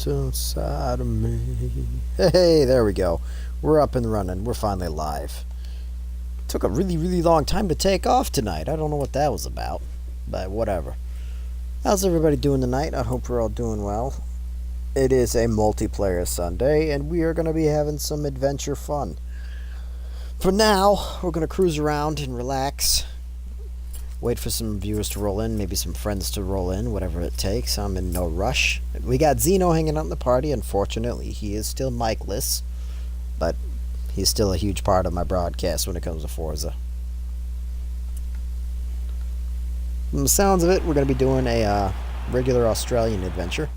what's inside of me. Hey, there we go. We're up and running. We're finally live. Took a really, really long time to take off tonight. I don't know what that was about, but whatever. How's everybody doing tonight? I hope we're all doing well. It is a multiplayer Sunday, and we are going to be having some adventure fun. For now, we're going to cruise around and relax. Wait for some viewers to roll in, maybe some friends to roll in, whatever it takes. I'm in no rush. We got Zeno hanging out in the party. Unfortunately, he is still mic-less, but he's still a huge part of my broadcast when it comes to Forza. From the sounds of it, we're going to be doing a regular Australian adventure.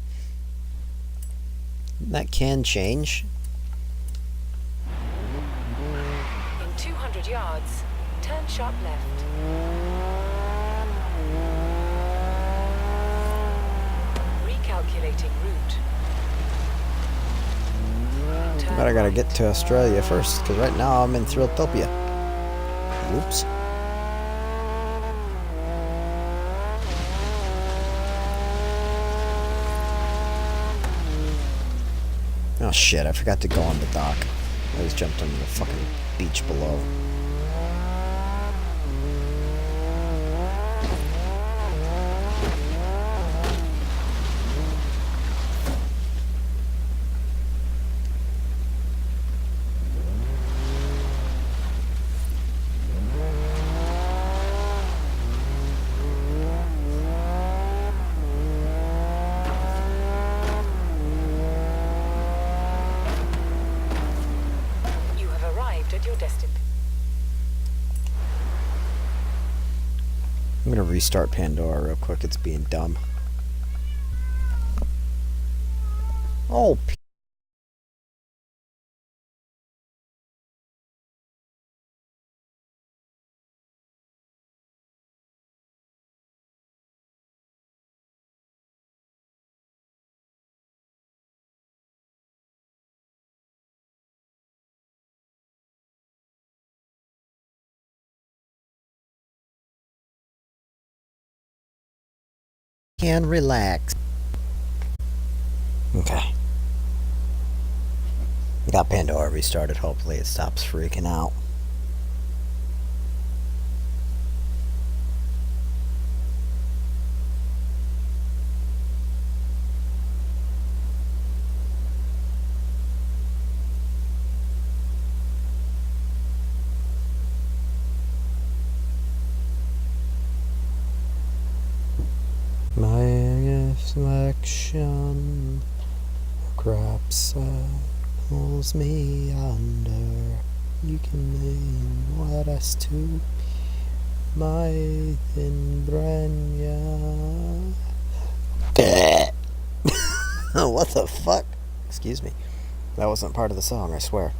That can change. In 200 yards, turn sharp left. Recalculating route. But I gotta get to Australia first, because right now I'm in Thrilltopia. Whoops. Oh shit, I forgot to go on the dock. I just jumped on the fucking beach below. At your destination. I'm gonna restart Pandora real quick, it's being dumb. Oh, can relax. Okay. Got Pandora restarted, hopefully it stops freaking out. My reflection grabs pulls me under. You can mean what us to my thin Brenya. What the fuck? Excuse me. That wasn't part of the song, I swear.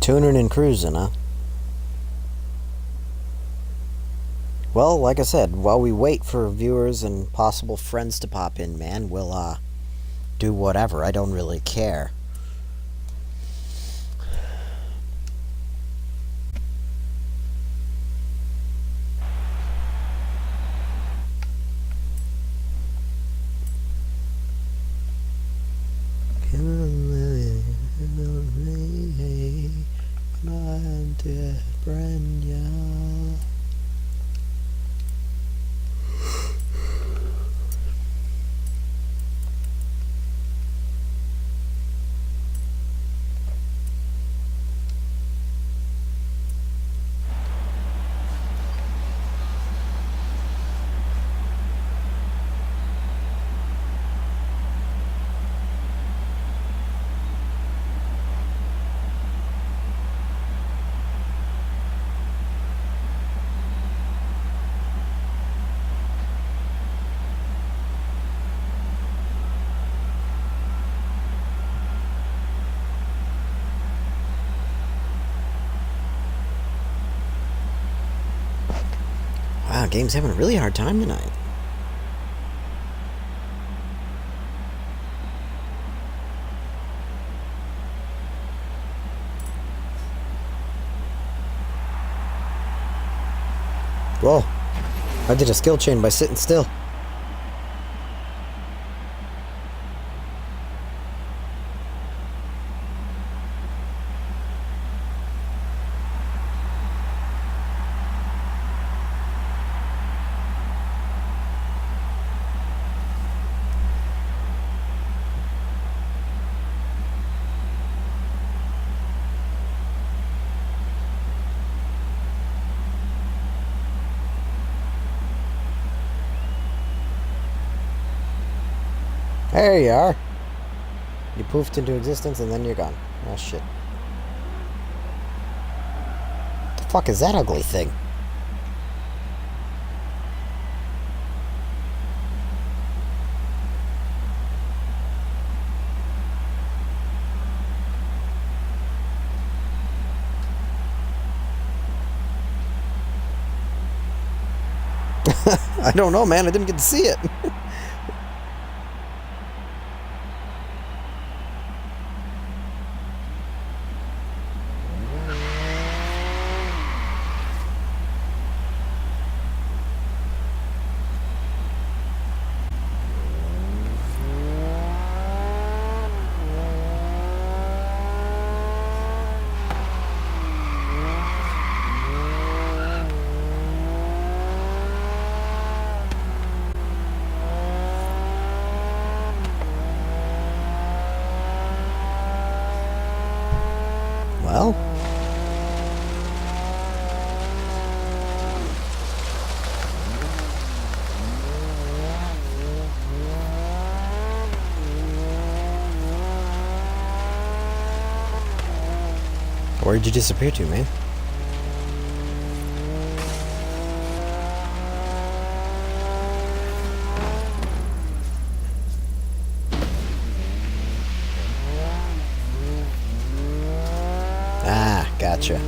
Tuning and cruising, huh? Well, like I said, while we wait for viewers and possible friends to pop in, man, we'll, do whatever. I don't really care. Wow, game's having a really hard time tonight. I did a skill chain by sitting still. There you are. You poofed into existence and then you're gone. Oh shit. The fuck is that ugly thing? I don't know, man. I didn't get to see it. Well, where'd you disappear to, man? Ah, gotcha.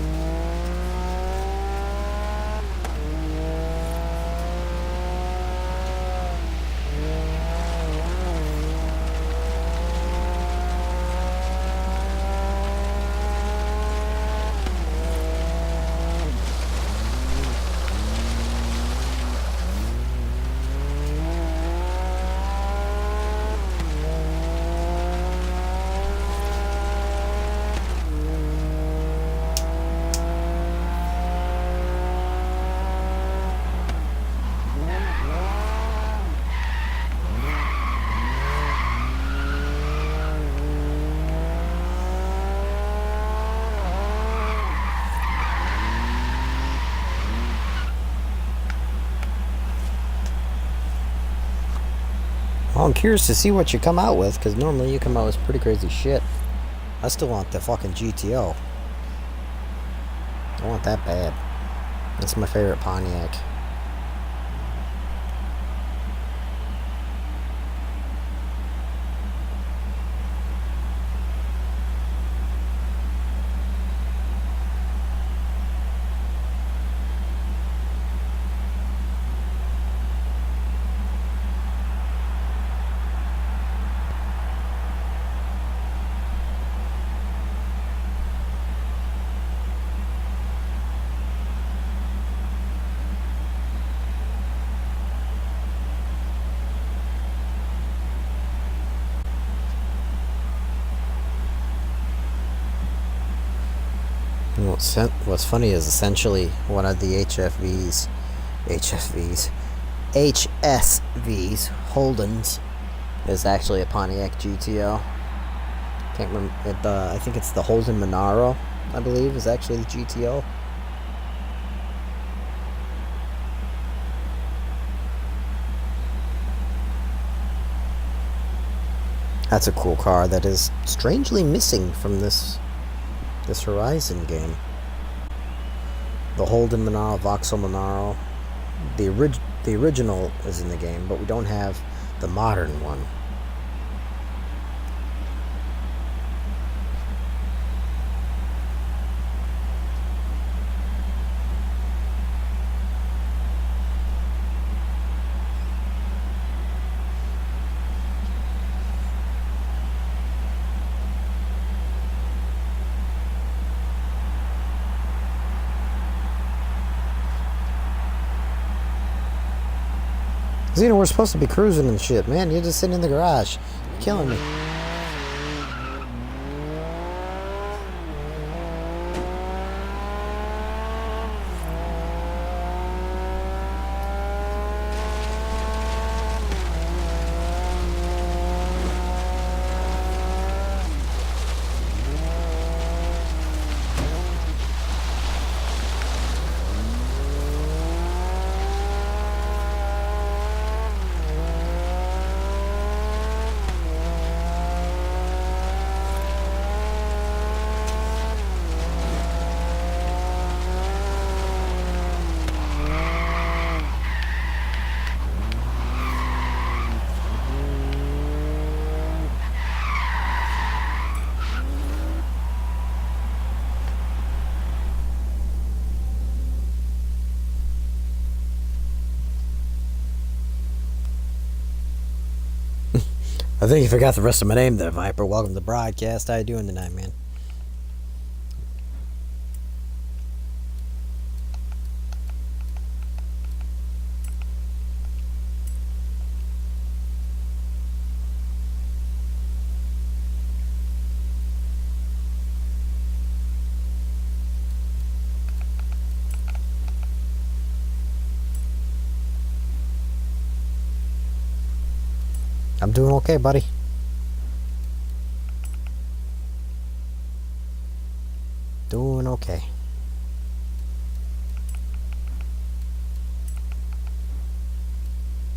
Well, I'm curious to see what you come out with, because normally you come out with pretty crazy shit. I still want the fucking GTO. I want that bad. That's my favorite Pontiac. What's funny is essentially one of the HSVs, Holdens, is actually a Pontiac GTO. Can't remember. I think it's the Holden Monaro, I believe, is actually the GTO. That's a cool car that is strangely missing from this Horizon game. The Holden Monaro, Vauxhall Monaro. The original is in the game, but we don't have the modern one. Xena, we're supposed to be cruising and shit, man. You're just sitting in the garage. You're killing me. I think you forgot the rest of my name there, Viper. Welcome to the broadcast. How you doing tonight, man? I'm doing okay, buddy. Doing okay.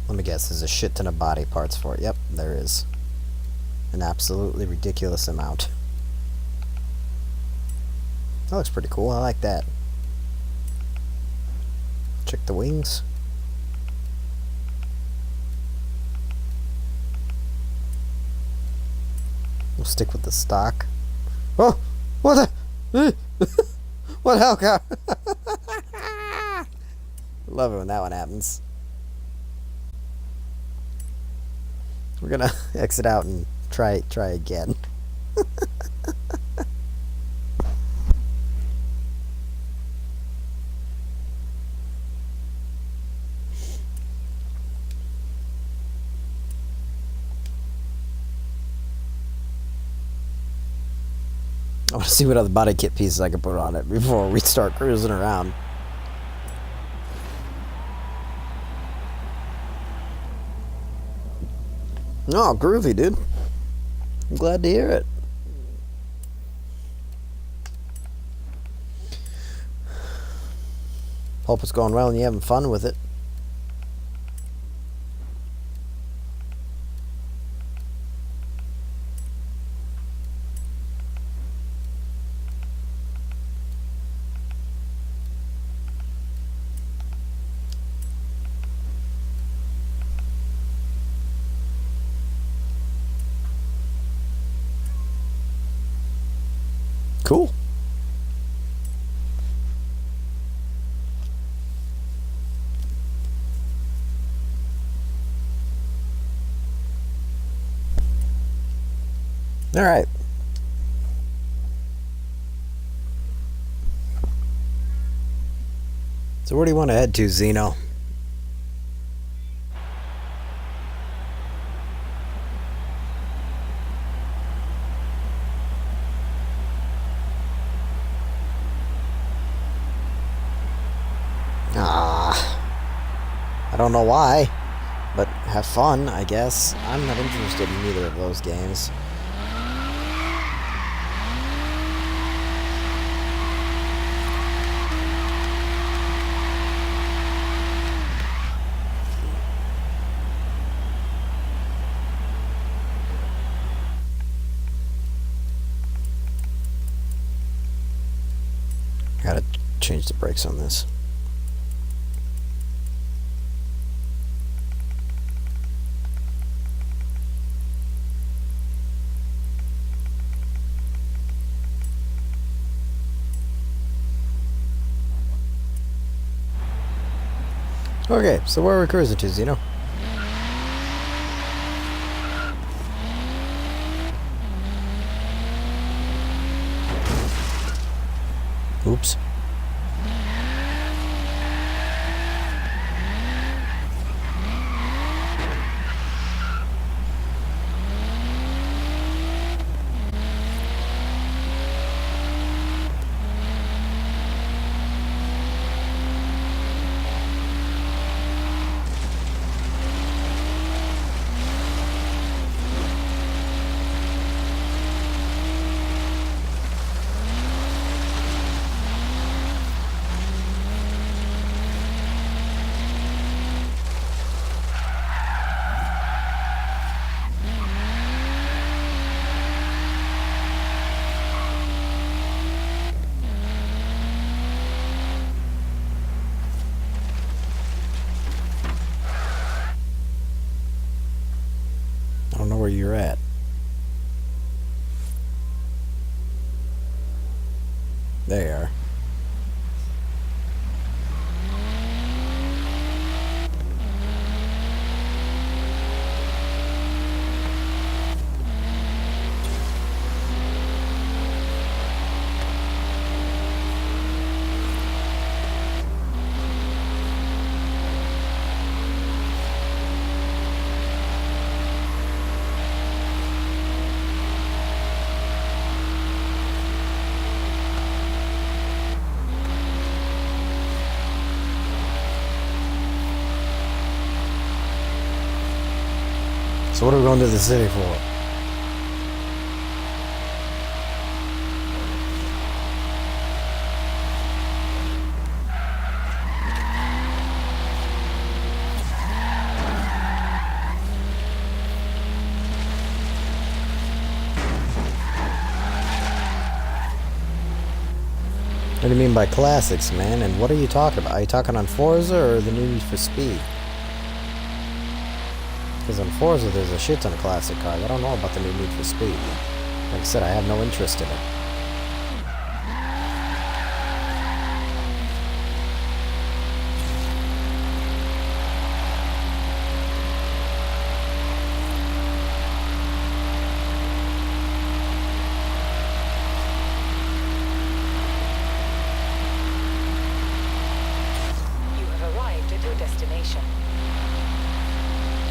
Let me guess, there's a shit ton of body parts for it. Yep, there is. An absolutely ridiculous amount. That looks pretty cool. I like that. Check the wings. We'll stick with the stock. Oh! What the? What hell car? Love it when that one happens. We're gonna exit out and try again. I want to see what other body kit pieces I can put on it before we start cruising around. Oh, groovy, dude. I'm glad to hear it. Hope it's going well and you're having fun with it. Cool. All right. So where do you want to head to, Zeno? I don't know why, but have fun, I guess. I'm not interested in either of those games. Gotta change the brakes on this. Okay, so where are we cruising to, Zeno? Oops. where you're at. There you are. So what are we going to the city for? What do you mean by classics, man? And what are you talking about? Are you talking on Forza or the New Need for Speed? Because on Forza there's a shit ton of classic cars. I don't know about the New Need for Speed. Like I said, I have no interest in it.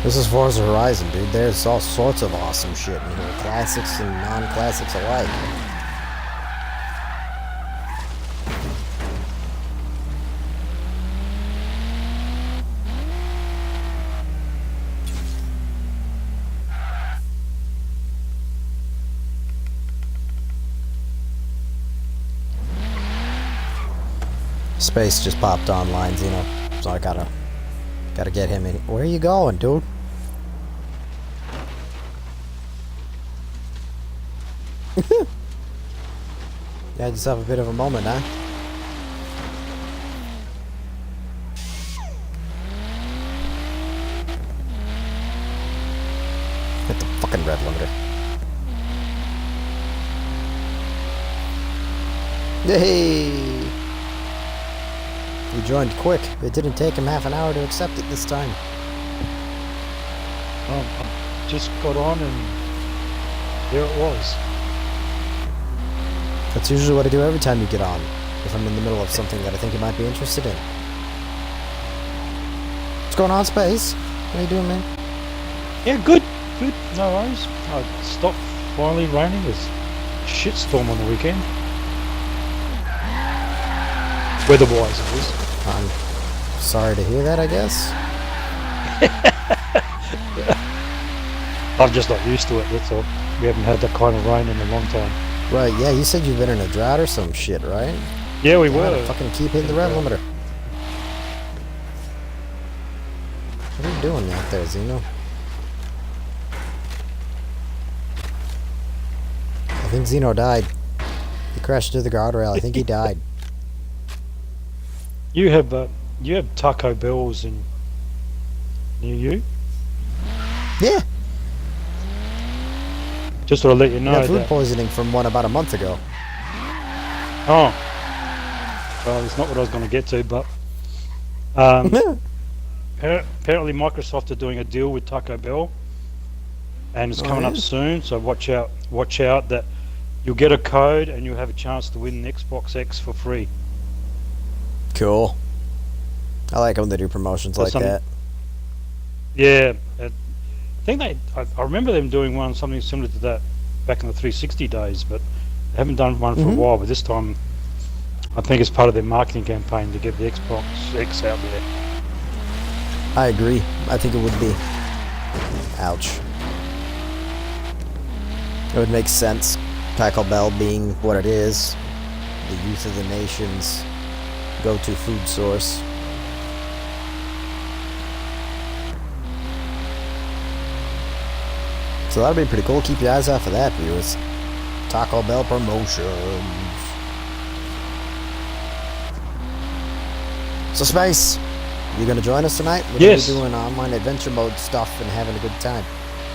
This is Forza Horizon, dude. There's all sorts of awesome shit in here. Classics and non-classics alike. Space just popped online, Zeno. So I gotta get him in. Where are you going, dude? You had yourself a bit of a moment, huh? Hit the fucking red limiter. Yay! He joined quick. It didn't take him half an hour to accept it this time. I just got on and there it was. That's usually what I do every time you get on, if I'm in the middle of something that I think you might be interested in. What's going on, Space? How you doing, man? Yeah, good. No worries. I stopped finally raining. There's a shitstorm on the weekend. Weather-wise, it is. I'm sorry to hear that, I guess. I'm just not used to it, that's all. We haven't had that kind of rain in a long time. Right, yeah, you said you've been in a drought or some shit, right? Yeah, we Gotta were. fucking keep hitting the red limiter. What are you doing out there, Zeno? I think Zeno died. He crashed through the guardrail. I think he died. You have Taco Bells near you? Yeah. Just to let you I know got food that. poisoning from one about a month ago. Oh. Well, it's not what I was going to get to, but apparently Microsoft are doing a deal with Taco Bell, and it's coming up soon. So watch out! Watch out that you'll get a code and you'll have a chance to win an Xbox X for free. Cool. I like when they do promotions like that. Yeah, I think I remember them doing something similar to that back in the 360 days, but they haven't done one for a while. But this time, I think it's part of their marketing campaign to get the Xbox X out there. I agree. I think it would be. Ouch. It would make sense. Taco Bell being what it is, the youth of the nation's go-to food source. So that'll be pretty cool. Keep your eyes out for that, viewers. Taco Bell promotions. So Space, you gonna join us tonight? We're Yes. gonna be doing online adventure mode stuff and having a good time.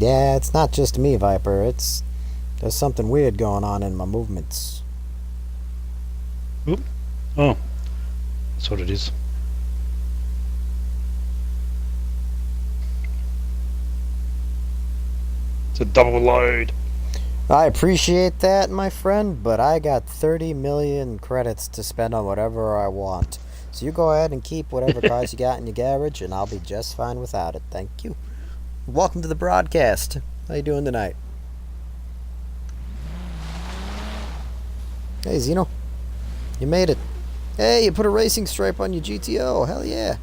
Yeah, it's not just me, Viper. There's something weird going on in my movements. Oop. Oh, that's what it is. It's a double load. I appreciate that, my friend, but I got 30 million credits to spend on whatever I want. So you go ahead and keep whatever cars you got in your garage, and I'll be just fine without it. Thank you. Welcome to the broadcast. How you doing tonight? Hey, Zeno. You made it. Hey, you put a racing stripe on your GTO. Hell yeah.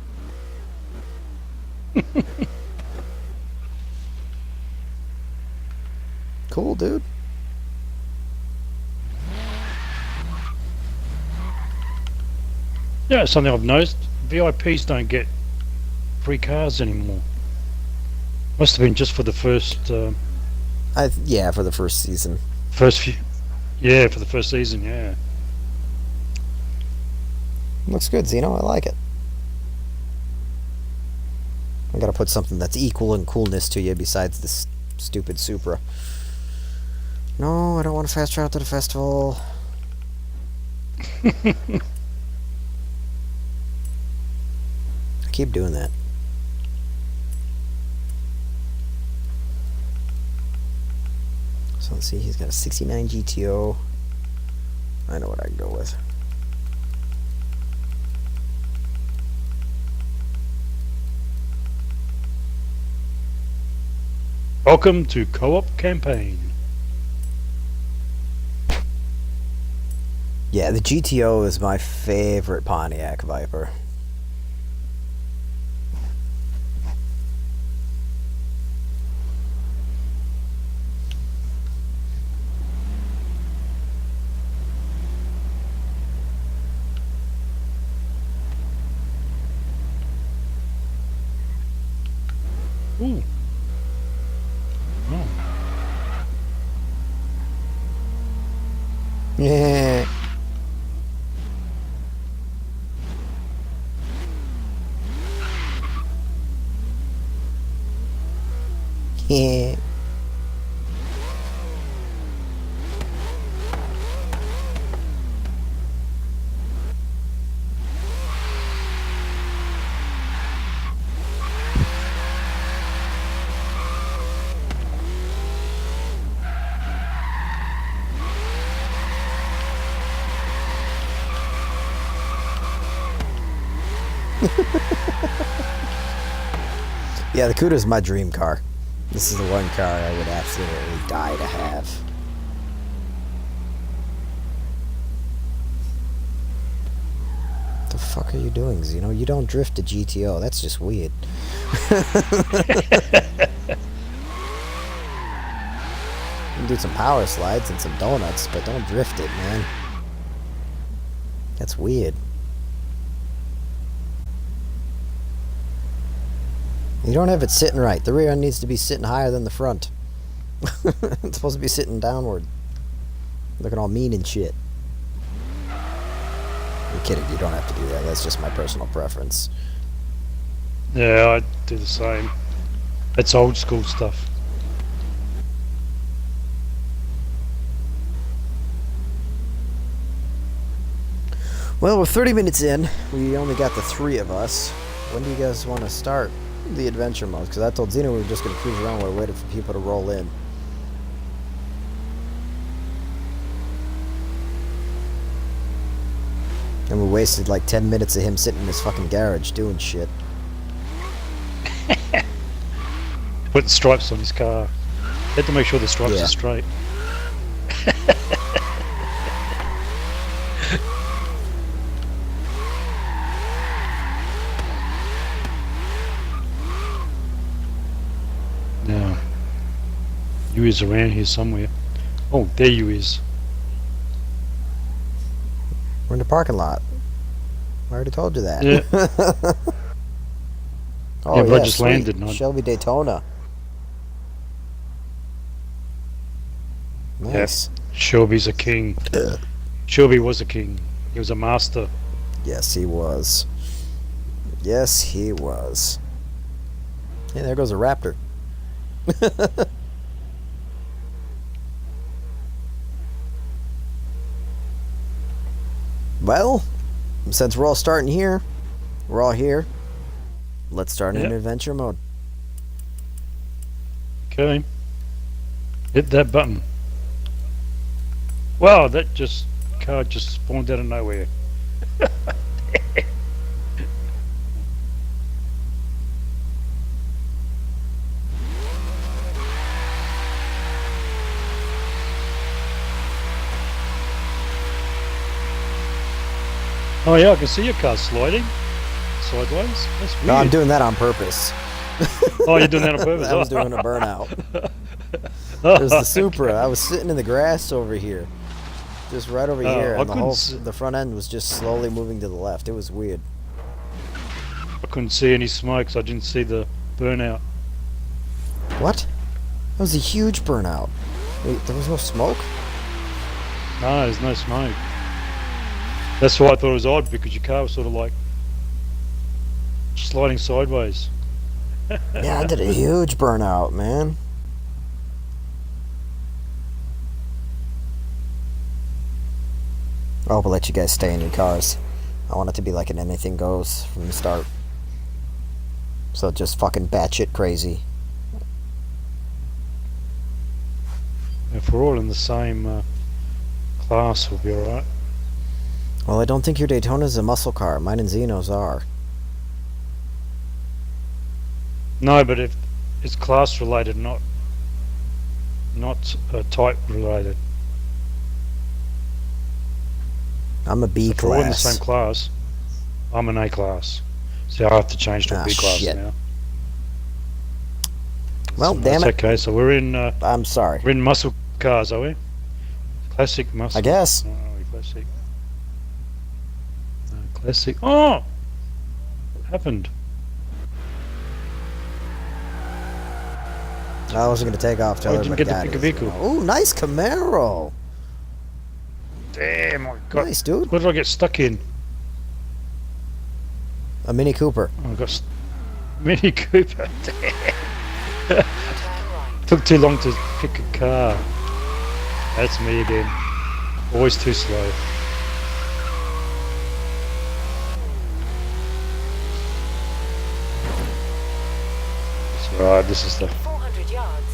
Cool, dude. Yeah, it's something I've noticed. VIPs don't get free cars anymore. Must have been just for the first Yeah, for the first season. first few. Yeah, for the first season. Yeah. Looks good, Zeno. I like it. I gotta put something that's equal in coolness to you besides this stupid Supra. No, I don't want to fast travel to the festival. I keep doing that. So let's see, he's got a 69 GTO. I know what I can go with. Welcome to Co-op Campaign. Yeah, the GTO is my favorite Pontiac Viper. Ooh. Oh. Yeah. Yeah. Yeah, the Cuda's my dream car. This is the one car I would absolutely die to have. What the fuck are you doing, Zeno? You don't drift a GTO. That's just weird. You can do some power slides and some donuts, but don't drift it, man. That's weird. You don't have it sitting right. The rear end needs to be sitting higher than the front. It's supposed to be sitting downward. Looking all mean and shit. I'm kidding, you don't have to do that. That's just my personal preference. Yeah, I do the same. It's old school stuff. Well, we're 30 minutes in. We only got the three of us. When do you guys want to start the adventure mode? Because I told Zeno we were just going to cruise around while we waited for people to roll in. And we wasted like 10 minutes of him sitting in his fucking garage doing shit. Putting stripes on his car. Had to make sure the stripes Yeah. are straight. Now, you is around here somewhere. Oh, there you is. We're in the parking lot. I already told you that. Yeah. Oh, Yeah, but I yeah, just sweet. landed, and I- Shelby Daytona. Nice. Shelby's a king. Shelby was a king. He was a master. Yes, he was. Yes, he was. Hey, there goes a Raptor. Well, since we're all starting here, we're all here. Let's start in Yep. adventure mode. Okay. Hit that button. Wow, that car just spawned out of nowhere. Oh yeah, I can see your car sliding sideways. That's weird. No, I'm doing that on purpose. Oh, you're doing that on purpose. I was doing a burnout. Oh, It was the Supra. I was sitting in the grass over here. Just right over here. I And couldn't the front end was just slowly moving to the left. It was weird. I couldn't see any smoke, so I didn't see the burnout. What? That was a huge burnout. Wait, there was no smoke? No, there's no smoke. That's why I thought it was odd, because your car was sort of like sliding sideways. Yeah, I did a huge burnout, man. I hope I'll let you guys stay in your cars. I want it to be like an anything goes from the start. So just fucking batshit crazy. If we're all in the same class, we'll be alright. Well, I don't think your Daytona's a muscle car. Mine and Zeno's are. No, but if it's class related, not type related. I'm a B If we're all in the class. same class, I'm an A class. So I have to change to a Ah, B class shit. now. Well, So damn that's it. okay. So we're in I'm sorry. muscle cars, are we? Classic muscle. I guess. No, classic. No, classic. Oh, what happened? I wasn't going to take off till Oh, I didn't everybody get the got big his, vehicle. Oh, nice Camaro. Damn, I got. Nice, dude. What did I get stuck in? A Mini Cooper. Oh, I got Mini Cooper. Damn. Turn right. Took too long to pick a car. That's me again. Always too slow. That's right. This is the 400 yards.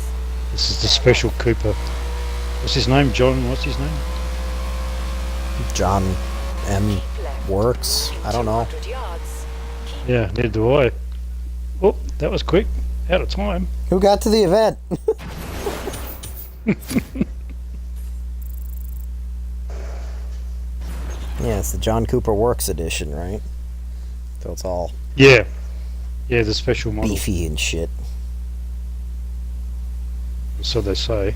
special Cooper. What's his name? John. What's his name? John M. Keep left. Works. I don't know. 200 yards. Keep Yeah, neither do I. Oh, that was quick. Out of time. Who got to the event? Yeah, it's the John Cooper Works edition, right? So it's all Yeah. Yeah, the special model. beefy and shit. So they say.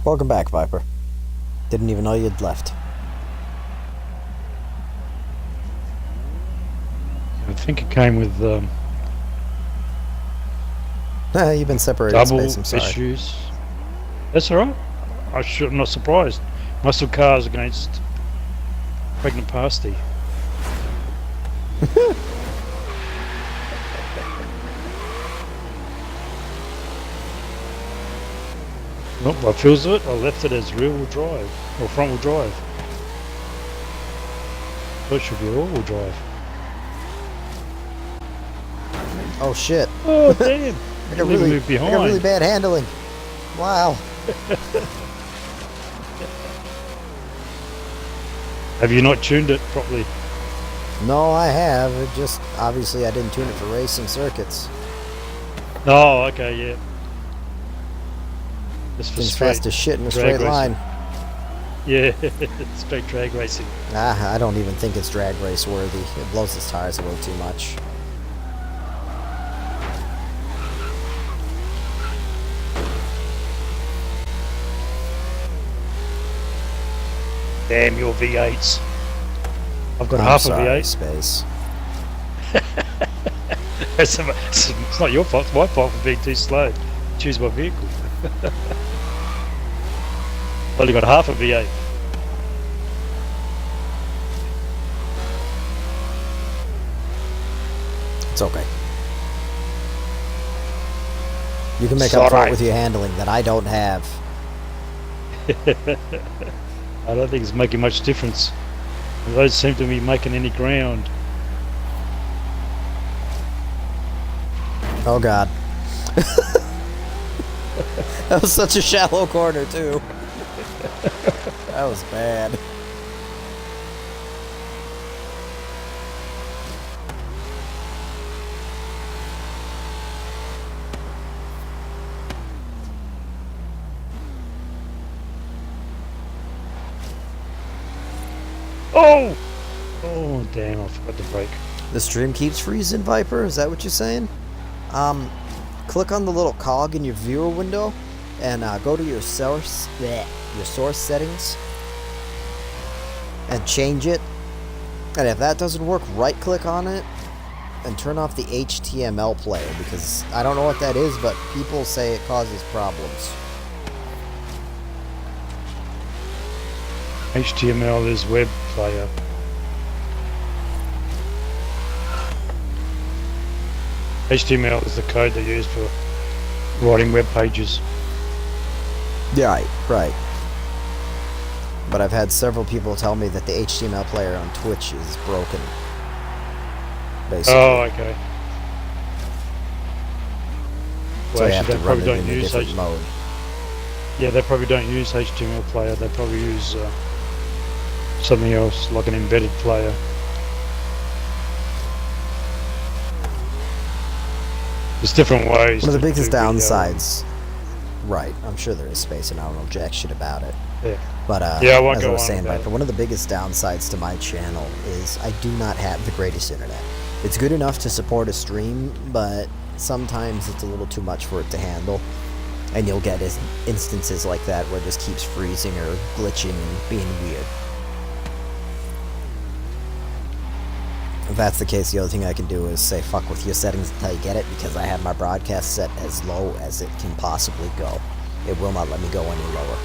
Welcome back, Viper. Didn't even know you'd left. I think it came with You've been separated double space, I'm sorry. issues. That's alright. I'm not surprised. Muscle cars against pregnant pasty. Well, by feels of it, I left it as rear-wheel drive or front-wheel drive. So it should be all-wheel drive. Oh shit. Oh damn! I got Leave really, me I got behind. really bad handling. Wow. Have you not tuned it properly? No, I have. It just obviously I didn't tune it for racing circuits. Oh, okay, yeah. Just for Things straight fast as shit in a drag straight line. Yeah, straight drag racing. I don't even think it's drag race worthy. It blows its tires a little too much. Damn your V8s. I've got I'm half sorry, a V8. Space. It's not your fault, it's my fault for being too slow. Choose my vehicle. Only got half a V8. It's okay. You can make It's up for it alright. with your handling that I don't have. I don't think it's making much difference. They don't seem to be making any ground. Oh god. That was such a shallow corner too. That was bad. Oh! Oh, damn, I forgot to brake. The stream keeps freezing, Viper? Is that what you're saying? Click on the little cog in your viewer window and go to your source settings and change it. And if that doesn't work, right click on it and turn off the HTML player, because I don't know what that is, but people say it causes problems. HTML is web player. HTML is the code they use for writing web pages. Yeah, right. But I've had several people tell me that the HTML player on Twitch is broken. Basically. Oh, okay. So Well, you have actually, to they run probably it don't in a use different mode. Yeah, they probably don't use HTML player. They probably use something else, like an embedded player. There's different ways. One of the to biggest do video. downsides. Right, I'm sure there is space and I don't know jack shit about it. Yeah. But Yeah, I won't as I go was on saying, about Viper, it. one of the biggest downsides to my channel is I do not have the greatest internet. It's good enough to support a stream, but sometimes it's a little too much for it to handle. And you'll get instances like that where it just keeps freezing or glitching and being weird. If that's the case, the only thing I can do is say fuck with your settings until you get it, because I have my broadcast set as low as it can possibly go. It will not let me go any lower.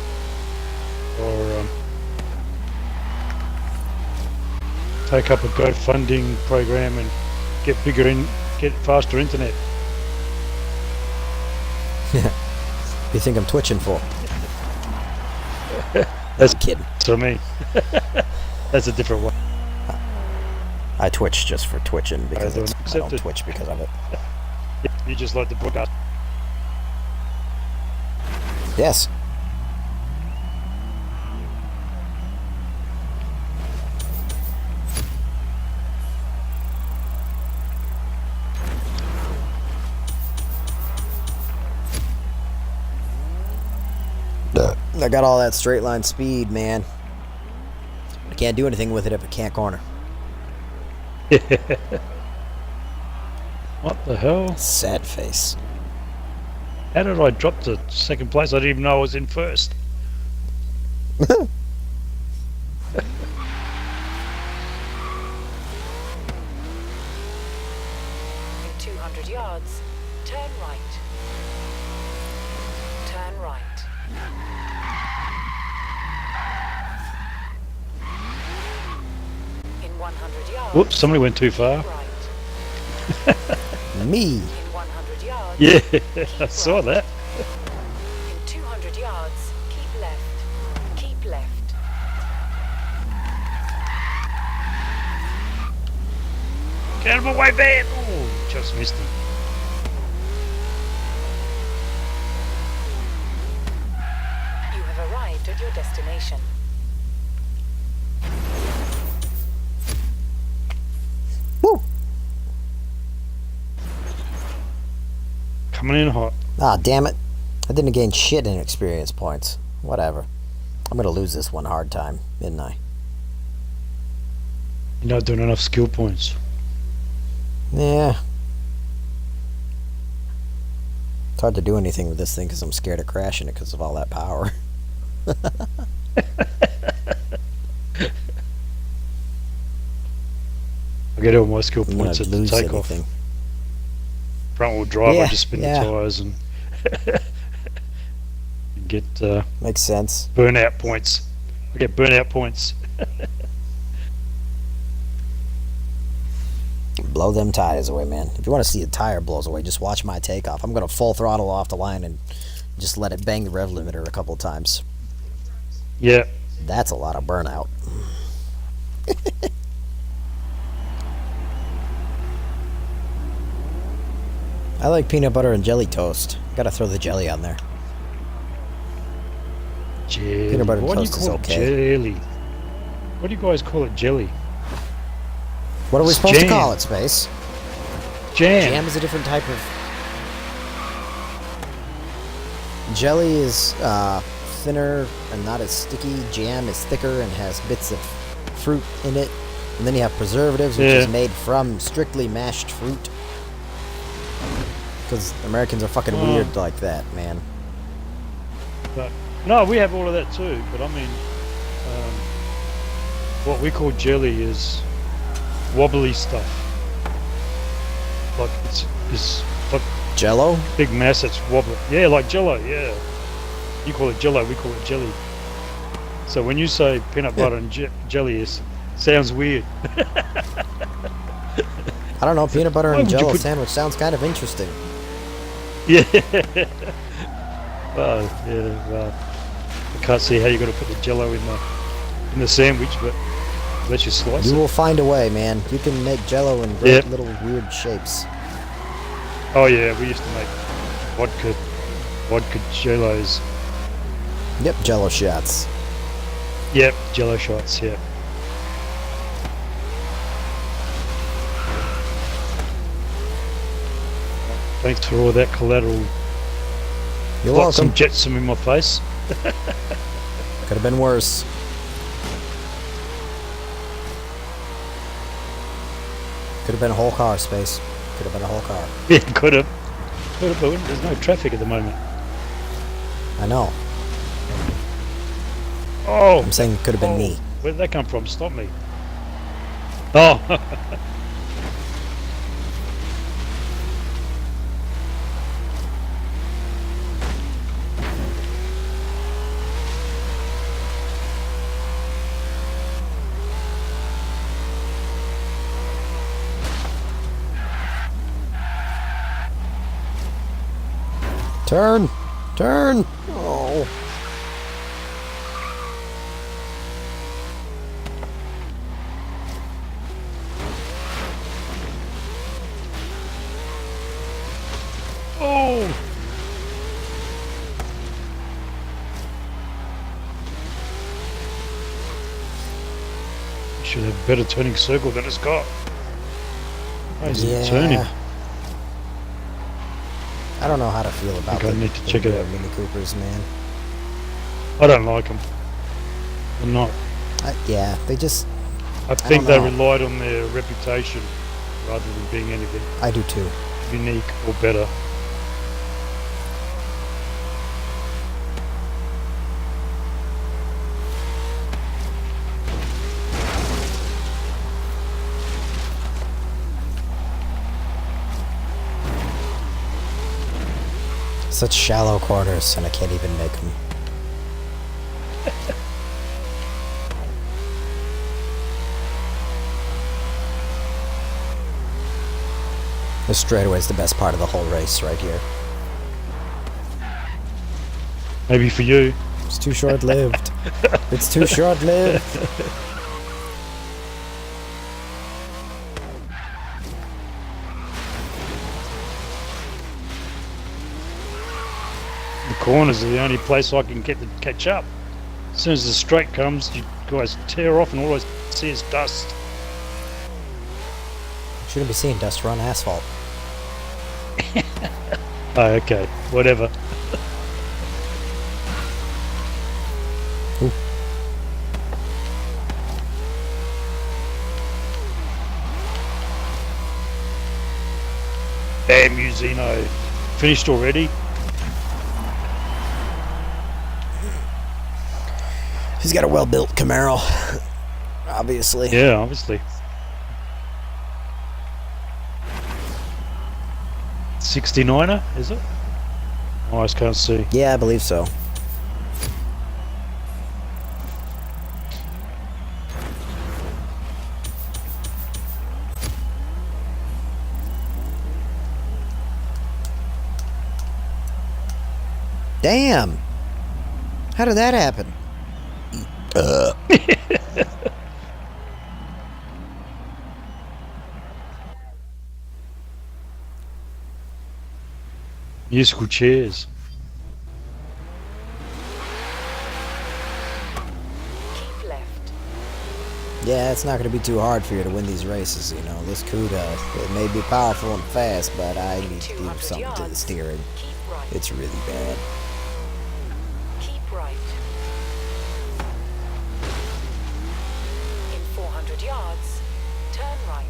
Or take up a GoFunding program and get faster internet. You think I'm twitching for? That's Kidding. for me. That's a different one. I twitch just for twitching because don't I don't accept it. twitch because of it. You just like the broadcast. Yes. I got all that straight line speed, man. I can't do anything with it if I can't corner. What the hell? Sad face. How did I drop to second place? I didn't even know I was in first. In 200 yards, turn right. Turn right. In 100 yards, Whoops, somebody went too far. right. Me. In 100 yards, Yeah, keep I saw right. that. In 200 yards, keep left. Keep left. Get out of my way, man! Oh, just missed him. You have arrived at your destination. Woo! Coming in hot. Ah, damn it. I didn't gain shit in experience points. Whatever. I'm gonna lose this one hard time, didn't I? You're not doing enough skill points. Yeah. It's hard to do anything with this thing because I'm scared of crashing it because of all that power. I get all my skill I'm gonna points at the lose takeoff. anything. Front wheel drive, Yeah, I just spin yeah. the tyres and get Makes sense. burnout points. I get burnout points. blow them tires away, man. If you want to see a tire blows away, just watch my takeoff. I'm gonna full throttle off the line and just let it bang the rev limiter a couple of times. Yeah. That's a lot of burnout. I like peanut butter and jelly toast. Gotta throw the jelly on there. Jelly. Peanut butter and Why do you toast is call it okay. jelly? What do you guys call it jelly? What are we It's supposed to jam. call it, Space? Jam. Jam is a different type of... Jelly is thinner and not as sticky. Jam is thicker and has bits of fruit in it. And then you have preservatives, which Yeah. is made from strictly mashed fruit. Because Americans are fucking weird like that, man. But, no, we have all of that too. But I mean, what we call jelly is wobbly stuff. Like it's like Jello? big mass that's wobbly. Yeah, like Jello. Yeah. You call it Jello. We call it jelly. So when you say peanut butter and jelly, it sounds weird. I don't know, peanut butter Why and would you jello put- sandwich sounds kind of interesting. Yeah. Well, yeah. Well, I can't see how you're going to put the Jello in the sandwich, but unless you slice You it. will find a way, man. You can make jello in great Yep. little weird shapes. Oh yeah, we used to make vodka Jellos. Yep, jello shots. Yep, Jello shots. Yep. Thanks for all that collateral. You're Got welcome. some jetsam in my face. Could have been worse. Could have been a whole car, Space. Could have been a whole car. Yeah, could have. But there's no traffic at the moment. I know. Oh, I'm saying it could have been me. Where did that come from? Stop me. Oh. Turn! Turn! Oh. Oh. Should have a better turning circle than it's got. Why is it turning? I don't know how to feel about think I the need to check it indoor out. Mini Coopers, man. I don't like them. I'm not. Yeah, they just... I think they know. relied on their reputation rather than being anything I do too. unique or better. Such shallow corners, and I can't even make them. The straightaway is the best part of the whole race right here. Maybe for you. It's too short-lived. It's too short-lived. The corners are the only place I can get to catch up. As soon as the straight comes, you guys tear off and all I see is dust. Shouldn't be seeing dust run asphalt. Oh, okay. Whatever. Ooh. Damn you, Zeno. Finished already? He's got a well-built Camaro. Obviously. Yeah, obviously. 69er, is it? Oh, I just can't see. Yeah, I believe so. Damn! How did that happen? Musical chairs. Keep left. Yeah, it's not going to be too hard for you to win these races, you know. This CUDA, it may be powerful and fast, but I need to do 200 something to the yards. steering. Keep right. It's really bad. Keep right. In 400 yards, turn right.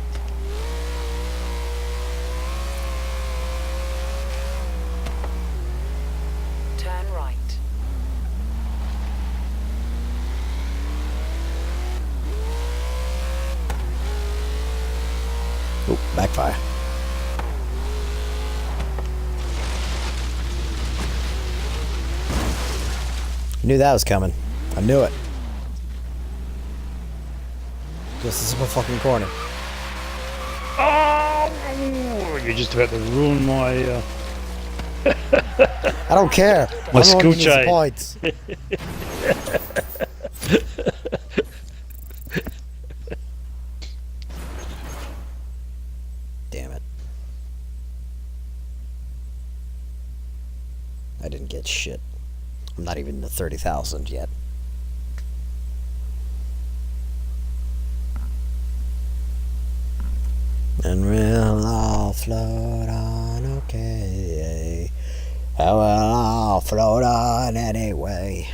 Turn right. Oop, backfire. Knew that was coming. I knew it. Just a simple fucking corner. Oh, you're just about to ruin my I don't care. My I'm school running these chain. points. Damn it. I didn't get shit. I'm not even to 30,000 yet. And we'll all float on, okay. I will all float on anyway.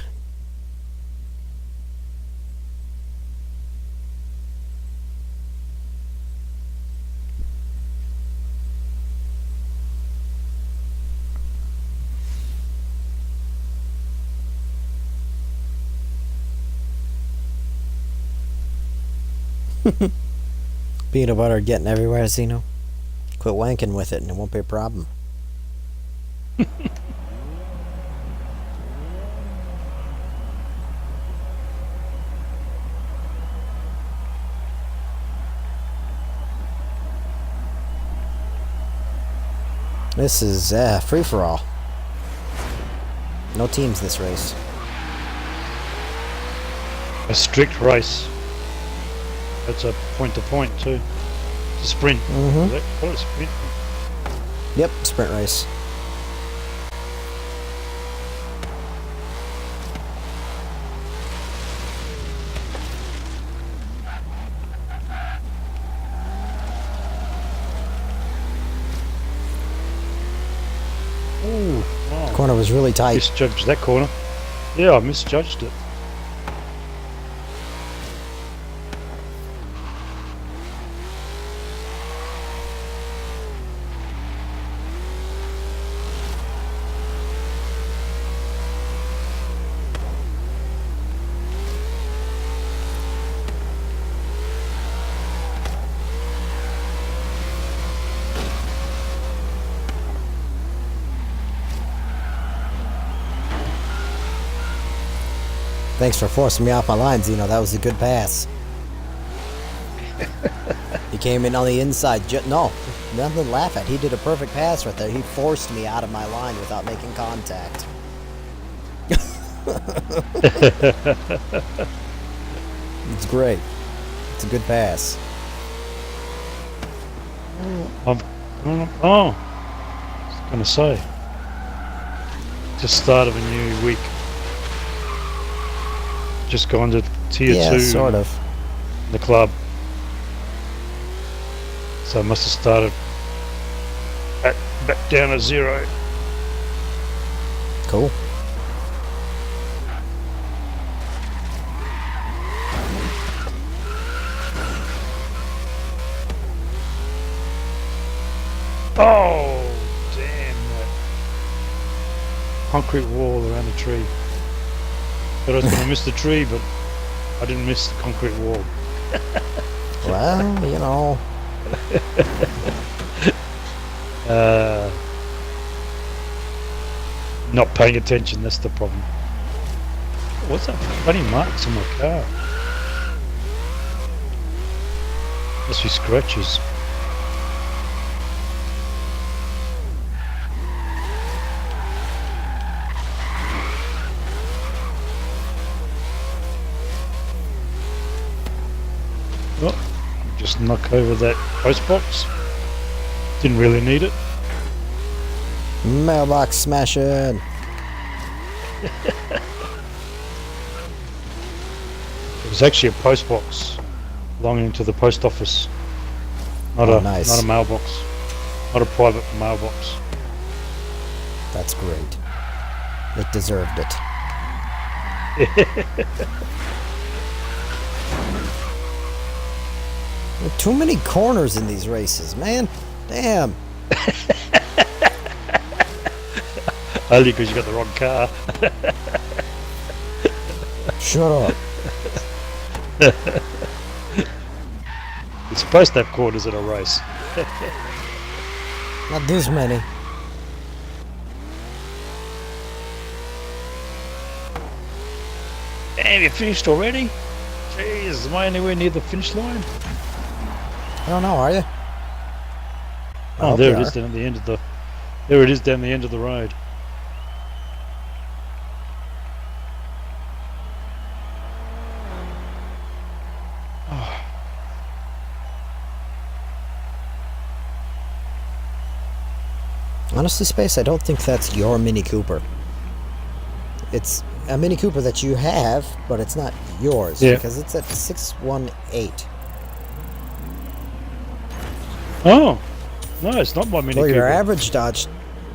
Peanut butter getting everywhere, Zeno. Quit wanking with it and it won't be a problem. This is free-for-all. No teams this race. a strict race. It's a point-to-point too. It's a sprint. Mhm. Is that called a sprint? Yep, sprint race. Ooh, wow. Corner was really tight. Misjudged that corner. Yeah, I misjudged it. Thanks for forcing me off my line, Zeno. That was a good pass. He came in on the inside. No, nothing to laugh at. He did a perfect pass right there. He forced me out of my line without making contact. It's great. It's a good pass. I was going to say. Just start of a new week. Just gone to tier Yeah, 2 sort of. in the club. So I must have started back down to 0. Cool. Oh, damn that concrete wall around the tree. Thought I was going to miss the tree, but I didn't miss the concrete wall. Well, you know. Not paying attention, that's the problem. What's that funny marks on my car? Must be scratches. Oh, just knock over that post box. Didn't really need it. Mailbox smashing. It was actually a post box belonging to the post office. Not Nice. not a mailbox. Not a private mailbox. That's great. It deserved it. There are too many corners in these races, man. Damn. Only because you got the wrong car. Shut up. It's supposed to have corners in a race. Not this many. Damn, you finished already? Jeez, am I anywhere near the finish line? I don't know, are you? Oh, there it is down at the end of the... There it is down the end of the road. Honestly, Space, I don't think that's your Mini Cooper. It's a Mini Cooper that you have, but it's not yours, because it's at 618. Oh! No, it's not my Mini Well, Cooper. your average Dodge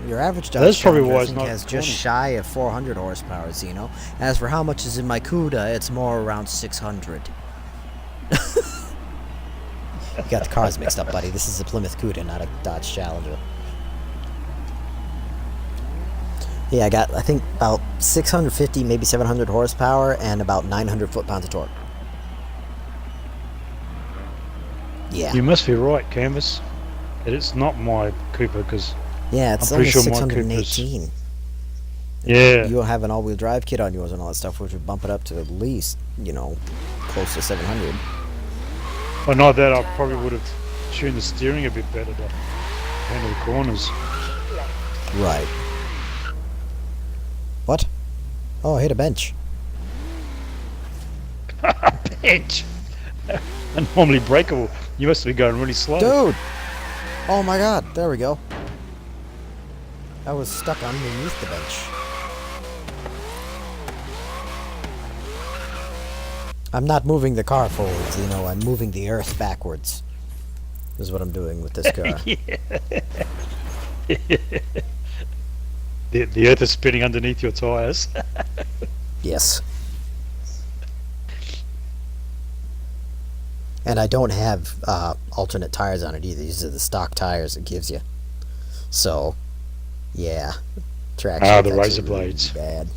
That's probably Challenger, why I it's think, not has just corny. shy of 400 horsepower, you know. As for how much is in my CUDA, it's more around 600. You got the cars mixed up, buddy. This is a Plymouth CUDA, not a Dodge Challenger. Yeah, I got, I think, about 650, maybe 700 horsepower and about 900 foot-pounds of torque. Yeah. You must be right, Canvas. That it's not my Cooper, because... Yeah, it's I'm only pretty sure my 618. Yeah. You'll have an all-wheel drive kit on yours and all that stuff, which would bump it up to at least, you know, close to 700. Well, not that, I probably would have tuned the steering a bit better to handle the corners. Right. What? Oh, I hit a bench. Bench! And normally breakable. You must be going really slow. Dude! Oh my god, there we go. I was stuck underneath the bench. I'm not moving the car forwards, you know, I'm moving the earth backwards. Is what I'm doing with this car. The earth is spinning underneath your tyres. Yes. And I don't have alternate tires on it either. These are the stock tires it gives you. So, yeah. Traction The is razor actually really blades. bad.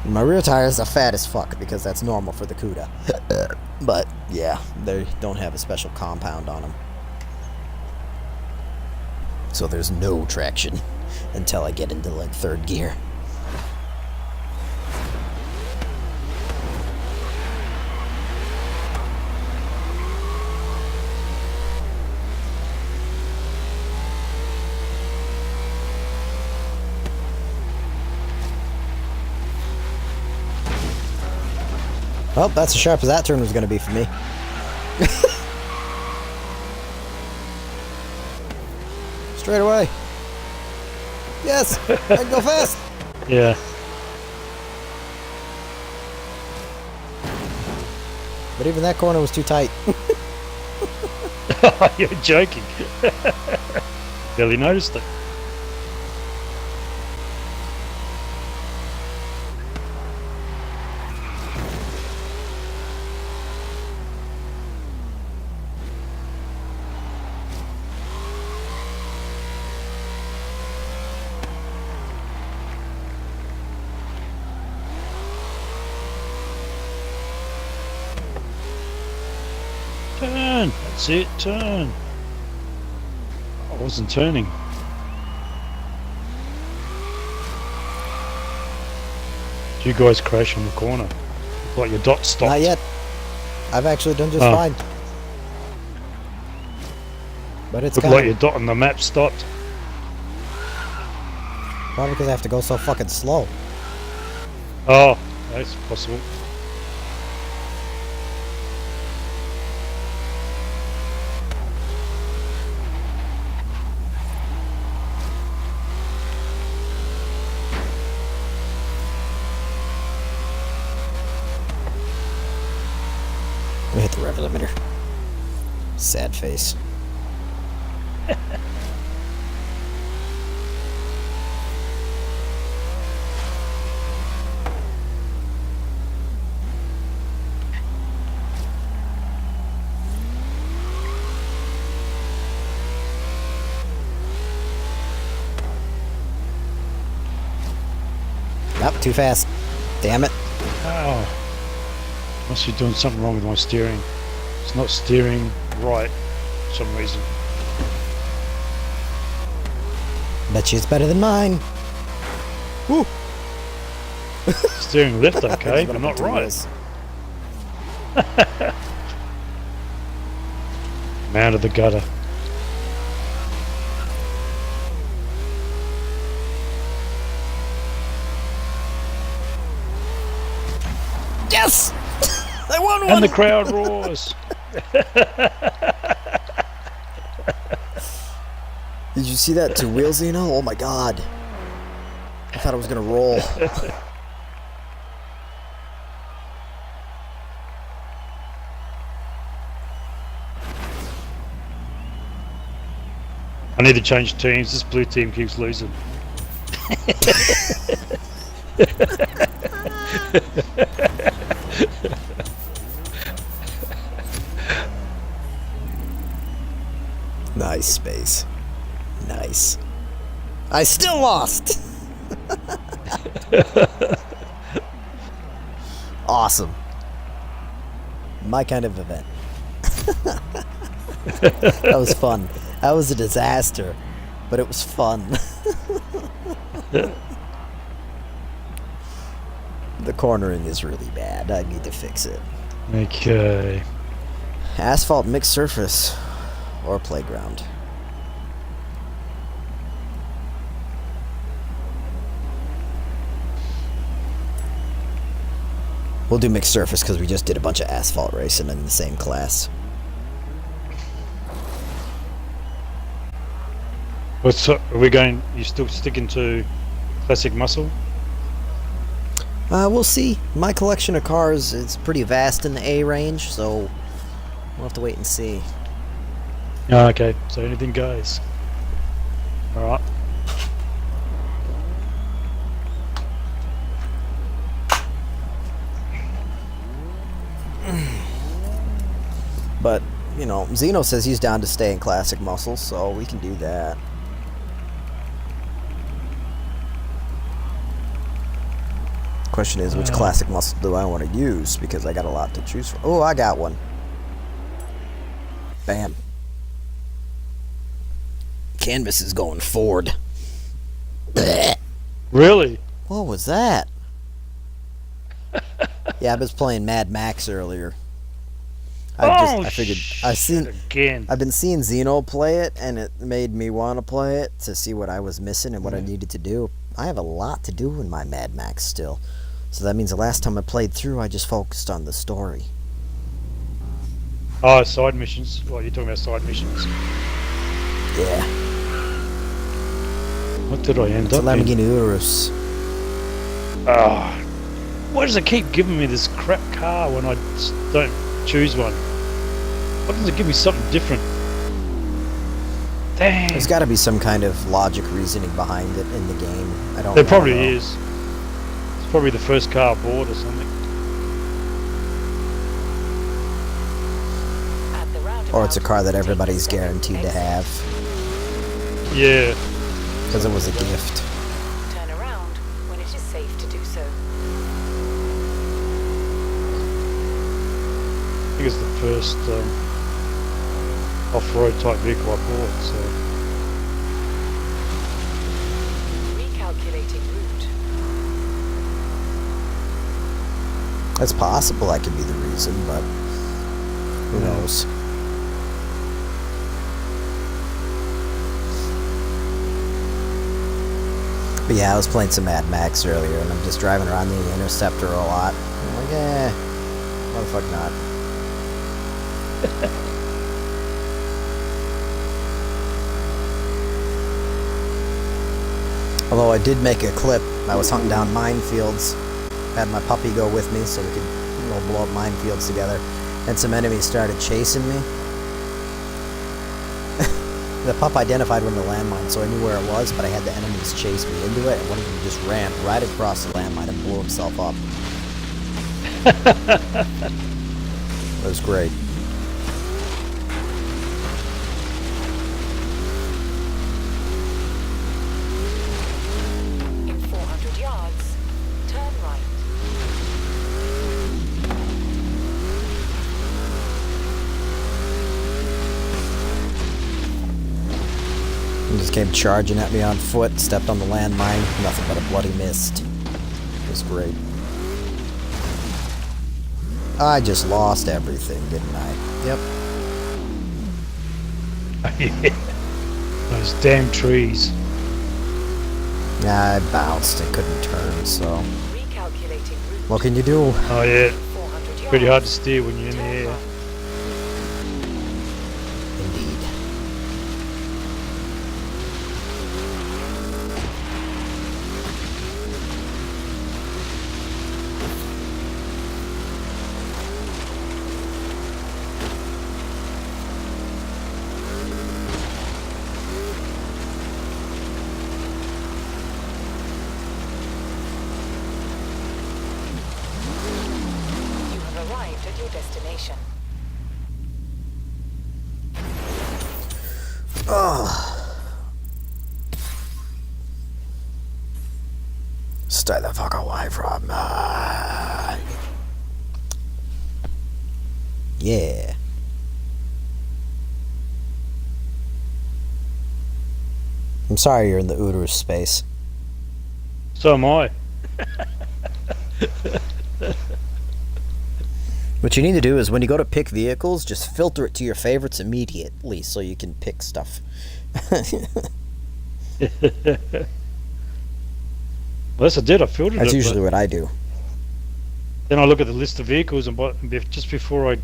My rear tires are fat as fuck because that's normal for the CUDA. But, yeah, they don't have a special compound on them. So there's no traction until I get into, like, third gear. Well, that's as sharp as that turn was going to be for me. Straight away. Yes, I can go fast. Yeah. But even that corner was too tight. You're joking. Barely noticed it. Turn! That's it, turn! I wasn't turning. Did you guys crash on the corner? Like your dot stopped? Not yet. I've actually done just Oh. fine. But it's Looked kind like of your dot on the map stopped. probably because I have to go so fucking slow. Oh, that's possible. 25 limiter. Sad face. Nope, too fast. Damn it. Oh. Must be doing something wrong with my steering. It's not steering right for some reason. Bet you it's better than mine. Woo! Steering left okay, but not right. Man of the gutter. Yes! I won one! And the crowd roars. Did you see that two-wheel Xeno? Oh my god. I thought I was gonna roll. I need to change teams. This blue team keeps losing. Nice, Space. Nice. I still lost! Awesome. My kind of event. That was fun. That was a disaster, but it was fun. The cornering is really bad. I need to fix it. Okay. Asphalt mixed surface or playground. We'll do mixed surface because we just did a bunch of asphalt racing in the same class. Well, so are we going? You still sticking to classic muscle? We'll see. My collection of cars is pretty vast in the A range, so we'll have to wait and see. Oh, okay. So anything goes. All right. But, you know, Zeno says he's down to stay in classic muscle, so we can do that. Question is, which classic muscle do I want to use? Because I got a lot to choose from. Oh, I got one. Bam. Canvas is going Ford. Blech. Really? What was that? Yeah, I was playing Mad Max earlier. I figured I've been seeing Zeno play it, and it made me want to play it to see what I was missing and what I needed to do. I have a lot to do in my Mad Max still, so that means the last time I played through, I just focused on the story. Oh, side missions. What, you're talking about side missions? Yeah. What did I end It's a up in? Lamborghini Urus. Ah, why does it keep giving me this crap car when I don't choose one? Why doesn't it give me something different? Dang. There's got to be some kind of logic reasoning behind it in the game. I don't. There probably know. is. It's probably the first car bought or something. At the roundabout, Or it's a car that everybody's take the guaranteed to exit. have Yeah. because it was a gift. Turn around when it is safe to do so. I think it's the first off-road type vehicle I bought, so... Recalculating route. It's possible that could be the reason, but who knows? But yeah, I was playing some Mad Max earlier, and I'm just driving around the Interceptor a lot. I'm like, motherfucker not. Although I did make a clip. I was hunting down minefields. Had my puppy go with me so we could blow up minefields together. and some enemies started chasing me. The pup identified one of the landmines, so I knew where it was, but I had the enemies chase me into it, and one of them just ran right across the landmine and blew himself up. It was great. In 400 yards, turn right. He just came charging at me on foot, stepped on the landmine, nothing but a bloody mist. It was great. I just lost everything, didn't I? Yep. Yeah. Those damn trees. Yeah, I bounced and couldn't turn, so... Recalculating route. What can you do? Oh yeah, 400 yards. pretty hard to steer when you're in the Turn air. right. Indeed. You have arrived at your destination. Stay the fuck away from me. Yeah. I'm sorry you're in the Outer space. So am I. What you need to do is when you go to pick vehicles, just filter it to your favorites immediately so you can pick stuff. Well, that's I did. I filtered That's it. usually But what I do. then I look at the list of vehicles and just before I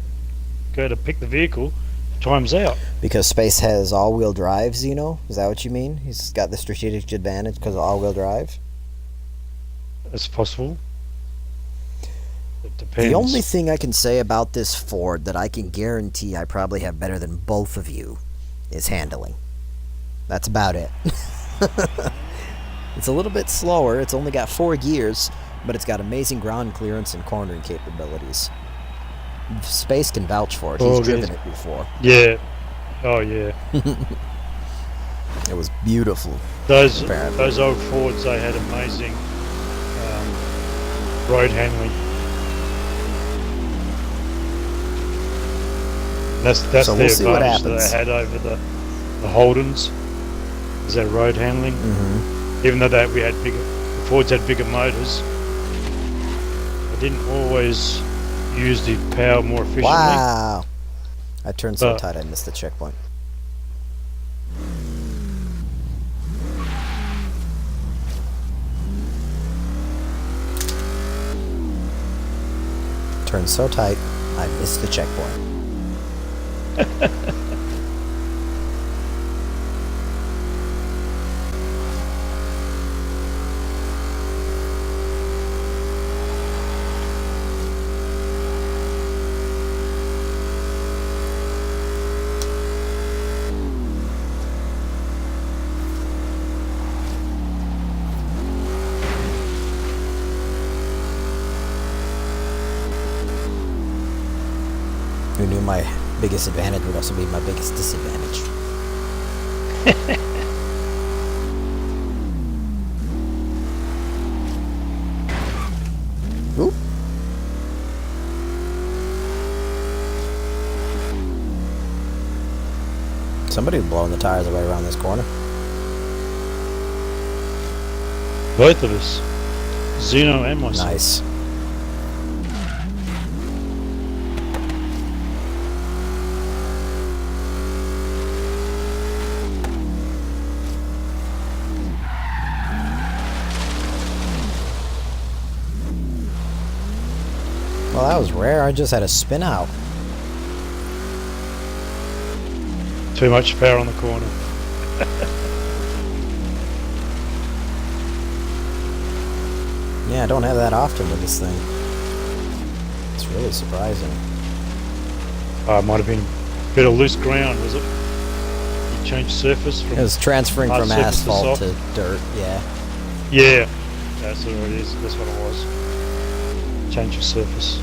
go to pick the vehicle, time's out. Because space has all-wheel drive, Xeno? Is that what you mean? He's got the strategic advantage because of all-wheel drive? That's possible. It depends. The only thing I can say about this Ford that I can guarantee I probably have better than both of you is handling. That's about it. It's a little bit slower. It's only got 4 gears, but it's got amazing ground clearance and cornering capabilities. Space can vouch for it. He's Oh, driven yes. it before. Yeah. Oh yeah. It was beautiful. Those Apparently. old Fords, they had amazing road handling. That's So the we'll see what advantage that happens. they had over the Holdens. Is that road handling? Mm-hmm. Even though we had the Fords had bigger motors, they didn't always use the power more efficiently. Wow. I turned so But- tight I missed the checkpoint. Turned so tight I missed the checkpoint. Who knew my biggest advantage would also be my biggest disadvantage? Oop. Somebody blowing the tires away around this corner. Both of us, Zeno and myself. Nice. Well, that was rare. I just had a spin out. Too much power on the corner. Yeah, I don't have that often with this thing. It's really surprising. Might have been a bit of loose ground, was it? You changed surface from It was transferring hard from surface asphalt to to soft. dirt. Yeah. Yeah, that's what it is. That's what it was. Change of surface.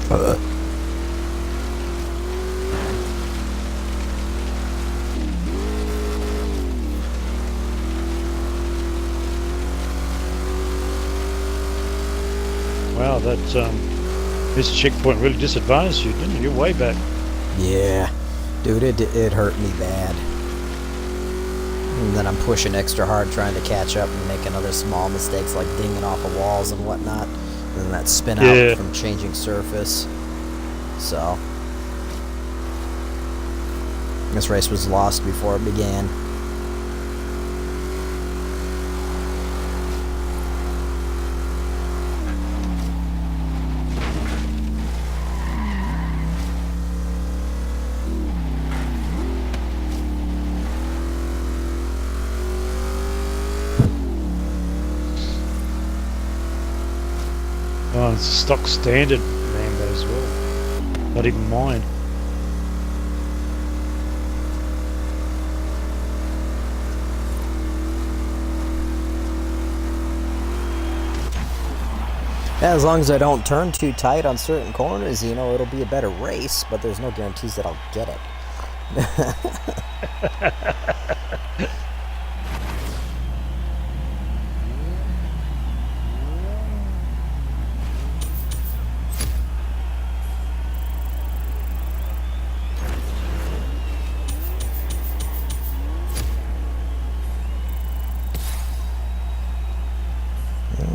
Wow, that this checkpoint really disadvantaged you, didn't it? You're way back. Yeah, dude, it hurt me bad. And then I'm pushing extra hard trying to catch up and making other small mistakes like dinging off of walls and whatnot. And then that spin Yeah. out from changing surface. So this race was lost before it began. Oh, it's a stock standard Lambo as well. Not even mine. Yeah, as long as I don't turn too tight on certain corners, you know, it'll be a better race, but there's no guarantees that I'll get it.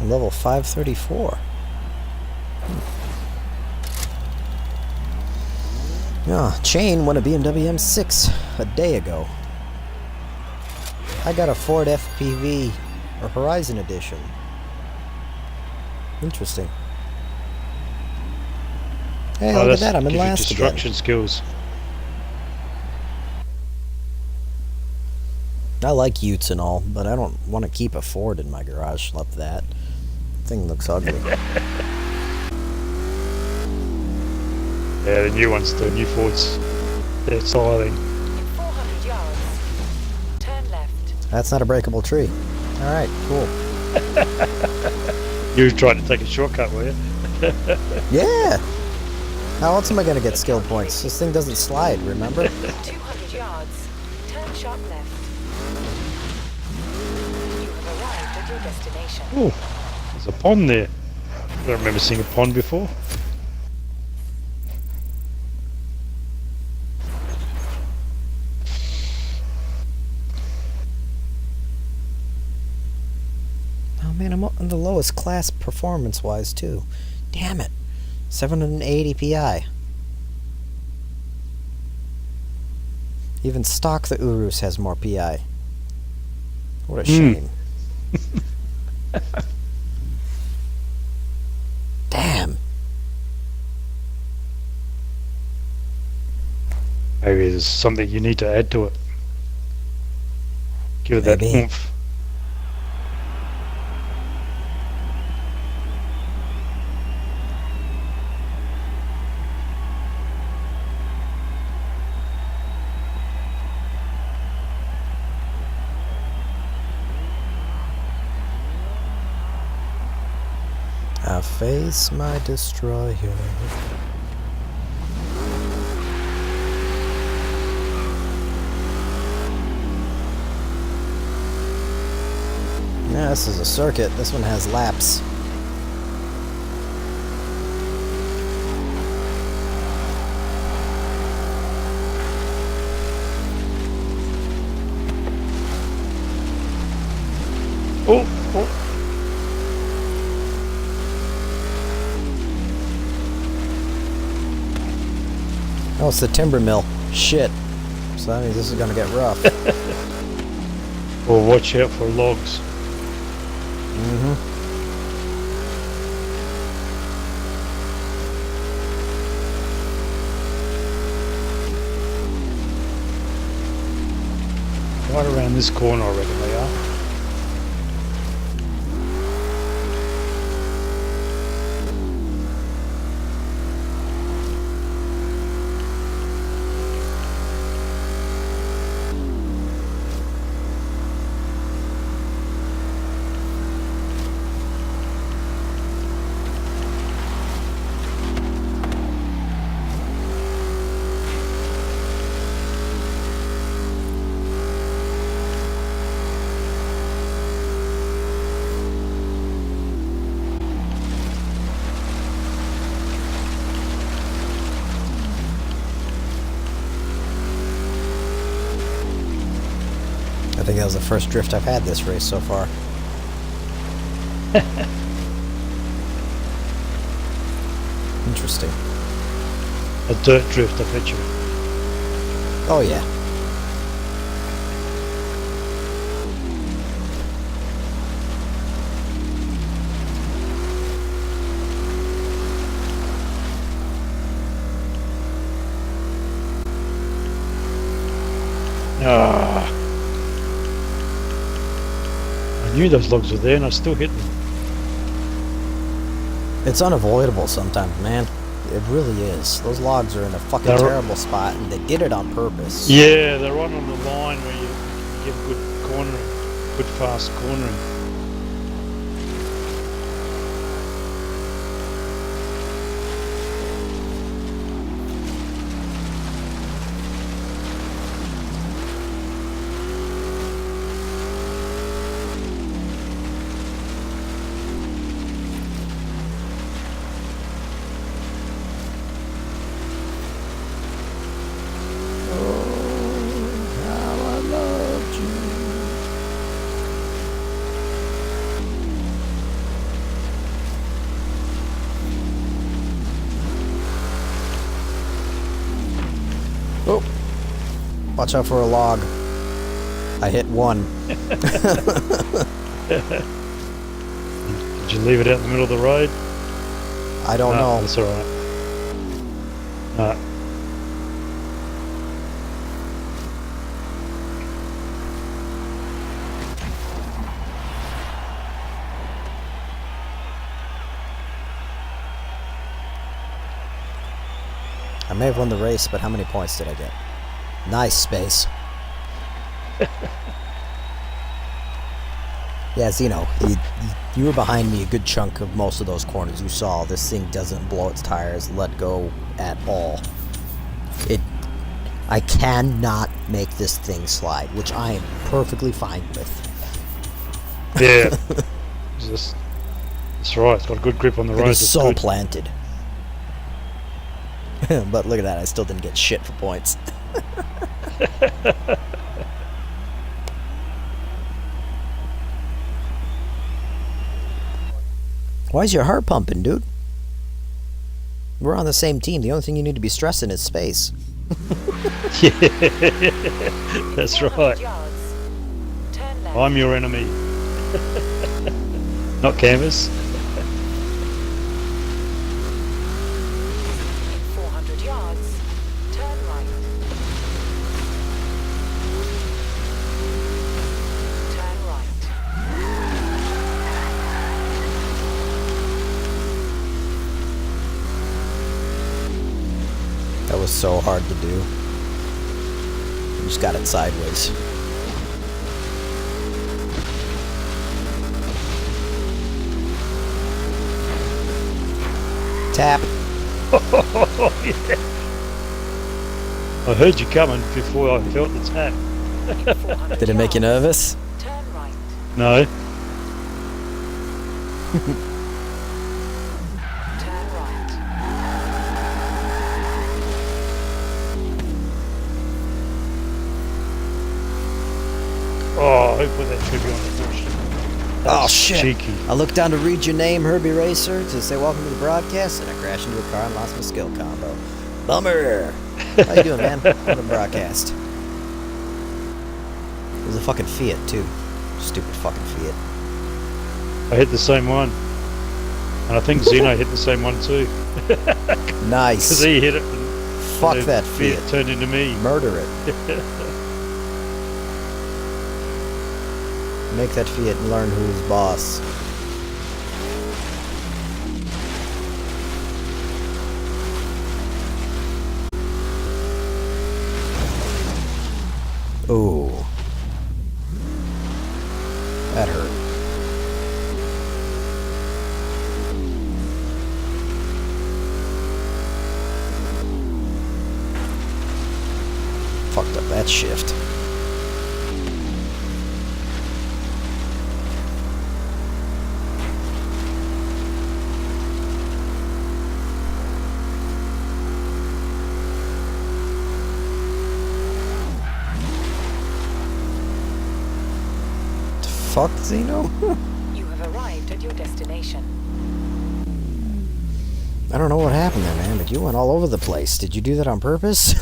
Level 534. Yeah, Chain won a BMW M6 a day ago. I got a Ford FPV or Horizon Edition. Interesting. Hey, look at that, I'm in gives you last again. destruction skills. I like Utes and all, but I don't want to keep a Ford in my garage. Love that. Thing looks ugly. Yeah, the new ones, the new Fords, they're styling. In 400 yards, turn left. That's not a breakable tree. Alright, cool. You tried to take a shortcut, were you? Yeah! How else am I going to get skill points? This thing doesn't slide, remember? 200 yards, turn sharp left. You have arrived at your destination. Ooh, there's a pond there. I don't remember seeing a pond before. Oh man, I'm on the lowest class performance-wise, too. Damn it. 780 PI. Even stock the Urus has more PI. What a shame. Damn. Maybe there's something you need to add to it. Give it that Maybe. oomph. I face my destroyer. Yeah, this is a circuit. This one has laps. Oh, oh. Oh, it's the timber mill. Shit. So that means this is gonna get rough. Well, watch out for logs. Mm-hmm. Right around this corner, I reckon they are. was the first drift I've had this race so far. Interesting. A dirt drift, I bet you. Oh yeah. Ah. I knew those logs were there and I still hit them. It's unavoidable sometimes, man. It really is. Those logs are in a fucking They're- terrible spot, and they did it on purpose. Yeah, they're right on the line where you get good cornering, good fast cornering. How I loved you. Oh, watch out for a log. I hit one. Did you leave it out in the middle of the road? I don't know. That's alright. I may have won the race, but how many points did I get? Nice space. Yeah, Zeno, you were behind me a good chunk of most of those corners. You saw this thing doesn't blow its tires, let go at all. I cannot make this thing slide, which I am perfectly fine with. Yeah. That's right, it's got a good grip on the road. It is that's so good. planted. But look at that, I still didn't get shit for points. Why is your heart pumping, dude? We're on the same team. The only thing you need to be stressing is space. Yeah, that's 100 right. yards. Turn left. I'm your enemy. Not canvas. 400 yards. Turn right. Turn right. That was so hard to do. You just got it sideways. Tap. Oh, yeah. I heard you coming before I felt the tap. 400 Did it make you yards. nervous? Turn right. No. Turn right. Oh, who put that trivia on the bush? Oh That's shit. cheeky. I looked down to read your name, Herbie Racer, to say welcome to the broadcast, and I crashed into a car and lost my skill combo. Bummer! How you doing, man? What a broadcast. It was a fucking Fiat, too. Stupid fucking Fiat. I hit the same one. And I think Zeno hit the same one too. Nice. Because he hit it and Fuck the that Fiat. turned into me. Murder it. Make that Fiat and learn who's boss. Ooh. That hurt. Fucked up that shift. fuck, Zeno? You have arrived at your destination. I don't know what happened there, man, but you went all over the place. Did you do that on purpose?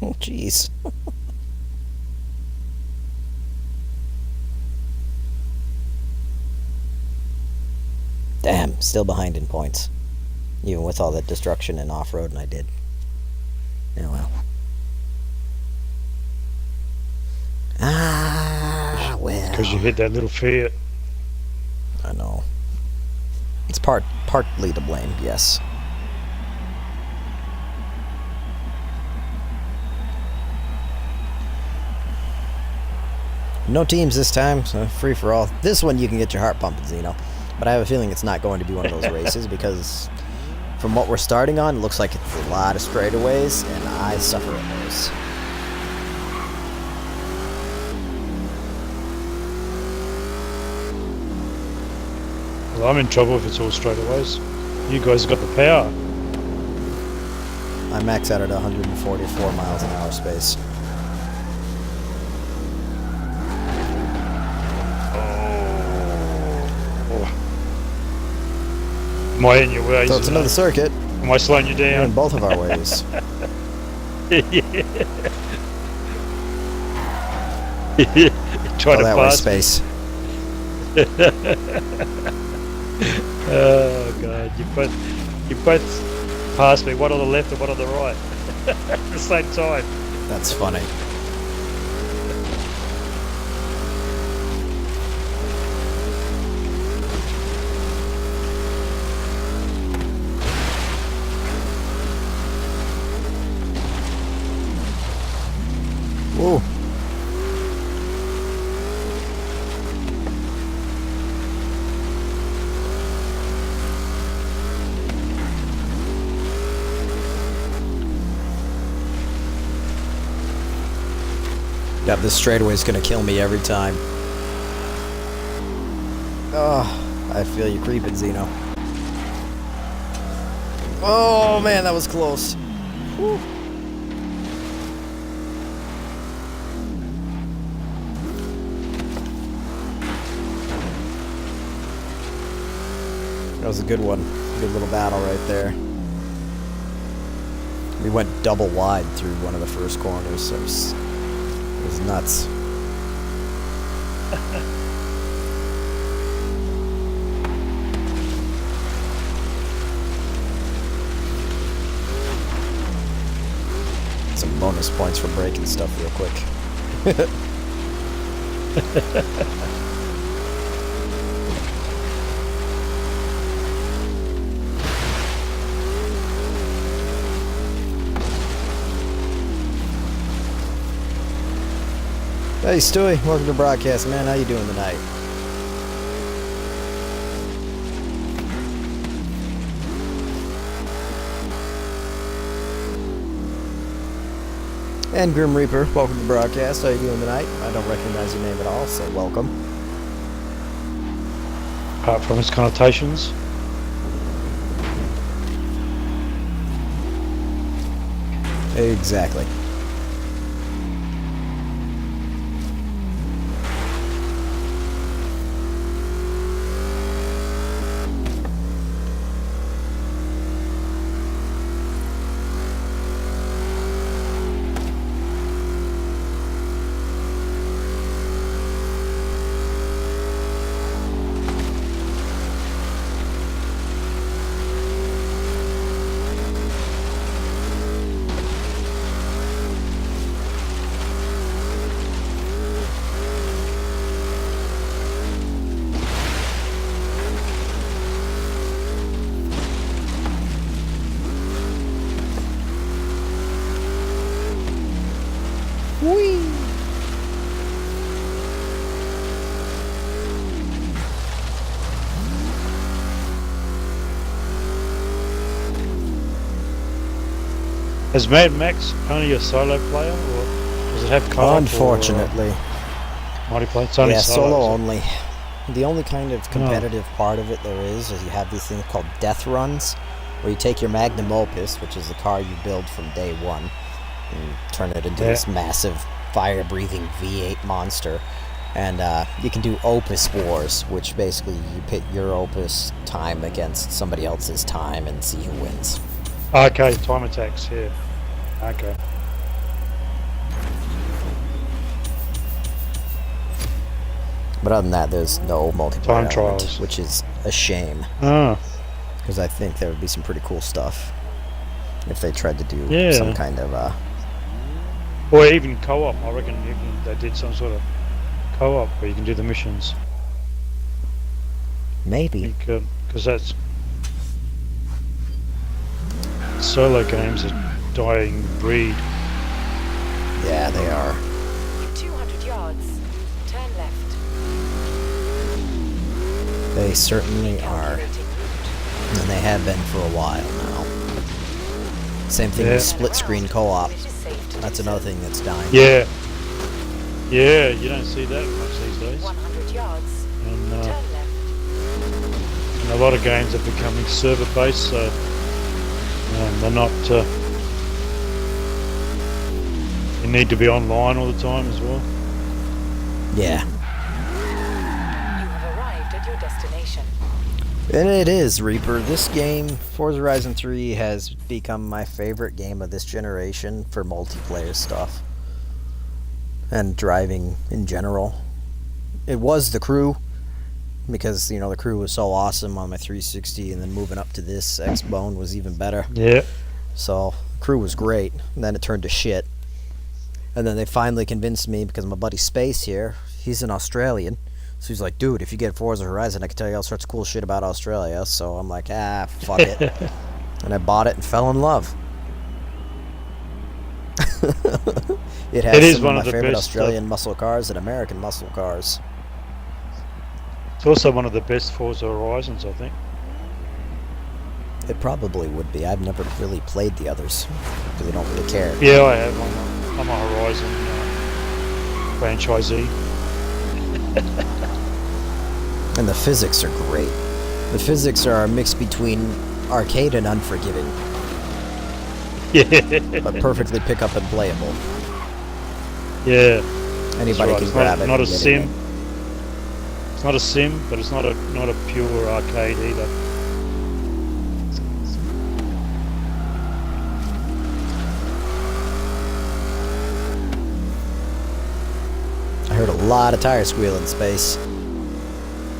Oh, jeez. Damn, still behind in points. Even with all that destruction and off-roading I did. Yeah, well. Ah, well. Because you hit that little Fiat. I know. It's partly to blame, yes. No teams this time, so free for all. This one you can get your heart pumping, Zeno. But I have a feeling it's not going to be one of those races because from what we're starting on, it looks like it's a lot of straightaways, and I suffer at those. Well, I'm in trouble if it's all straightaways. You guys got the power. I max out at 144 miles an hour space. Am I in your way? So it's another circuit. Am I slowing you We're in down? both of our ways. Try to that way, pass me. space. Oh god, you both passed me, one on the left and one on the right. At the same time. That's funny. Whoa. Yep, this straightaway is gonna kill me every time. Oh, I feel you creeping, Zeno. Oh man, that was close. Whew. That was a good one. Good little battle right there. We went double wide through one of the first corners. So it was nuts. Some bonus points for breaking stuff real quick. Hey Stewie, welcome to the broadcast, man. How you doing tonight? And Grim Reaper, welcome to the broadcast. How you doing tonight? I don't recognize your name at all, so welcome. Apart from its connotations. Exactly. Whee! Is Mad Max only a solo player, or does it have co-op? Unfortunately. Or, multiplayer? It's only Yeah, solo is it? only. The only kind of competitive part of it there is you have these things called death runs, where you take your magnum opus, which is the car you build from day one, and turn it into this massive fire-breathing V8 monster. And you can do opus wars, which basically you pit your opus time against somebody else's time and see who wins. Okay, time attacks, yeah. Okay. But other than that, there's no multiplayer Time element, trials. which is a shame, Ah, because I think there would be some pretty cool stuff if they tried to do Yeah. some kind of or even co-op. I reckon even they did some sort of co-op where you can do the missions. maybe. Because that's solo games are dying breed. Yeah, they are. In 200 yards, turn left. They certainly are, Calculating route. and they have been for a while now. Same thing Yeah. with split screen co-op. It is safe to That's do another so. thing that's dying. Yeah. Yeah, you don't see that much these days. 100 yards, And, turn left. and a lot of games are becoming server-based, so they're not... you need to be online all the time as well. Yeah. You have arrived at your destination. And it is, Reaper. This game, Forza Horizon 3, has become my favorite game of this generation for multiplayer stuff. And driving in general. It was the crew, because, you know, the crew was so awesome on my 360, and then moving up to this, X-Bone was even better. Yeah. So, the crew was great, and then it turned to shit. And then they finally convinced me, because my buddy Space here, he's an Australian, so he's like, dude, if you get Forza Horizon, I can tell you all sorts of cool shit about Australia. So I'm like, fuck it. And I bought it and fell in love. It has It is some one of of my the favorite best, Australian muscle cars and American muscle cars. It's also one of the best Forza Horizons, I think. It probably would be. I've never really played the others, because I don't really care. Yeah, I have. I'm a Horizon franchisee. And the physics are great. The physics are a mix between arcade and unforgiving, Yeah. but perfectly pick up and playable. Yeah. Anybody right. can It's grab it. not a and get sim. in it. It's not a sim, but it's not a pure arcade either. I heard a lot of tire squeal in Space.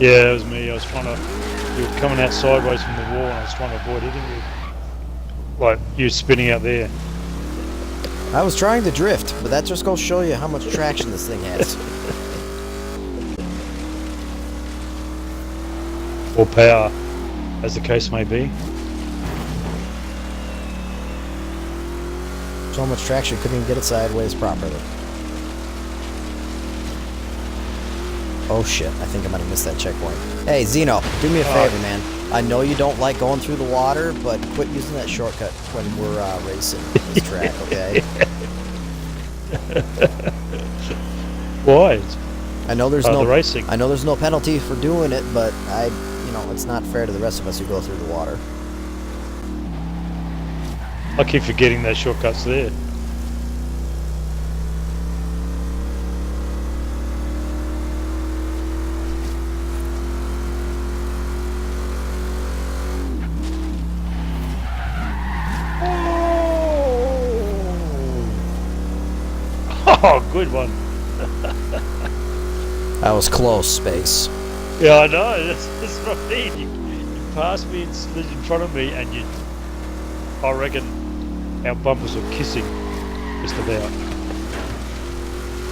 Yeah, it was me. I was trying to. You were coming out sideways from the wall, and I was trying to avoid hitting you. Like you spinning out there. I was trying to drift, but that just goes to show you how much traction this thing has. Or power, as the case may be. So much traction, couldn't even get it sideways properly. Oh shit, I think I might have missed that checkpoint. Hey, Zeno, do me a favor, man. I know you don't like going through the water, but quit using that shortcut when we're racing this track, okay? Why? I know there's The no racing. I know there's no penalty for doing it, but it's not fair to the rest of us who go through the water. I keep forgetting that shortcut's there. Oh, good one. That was close, Space. Yeah, I know. That's what I mean. You passed me and slid in front of me, and I reckon our bumpers were kissing just about.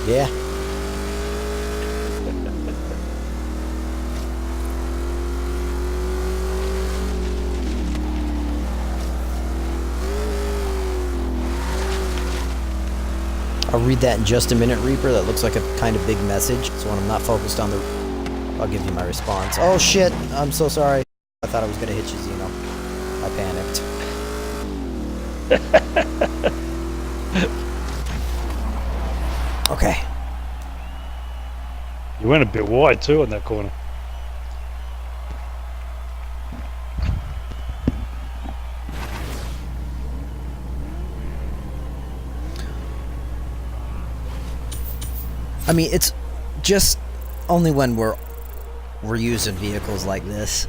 Yeah. I'll read that in just a minute, Reaper. That looks like a kind of big message. So when I'm not focused on the... I'll give you my response. Oh shit! I'm so sorry. I thought I was gonna hit you, Zeno. I panicked. Okay. You went a bit wide too on that corner. I mean, it's just only when we're using vehicles like this.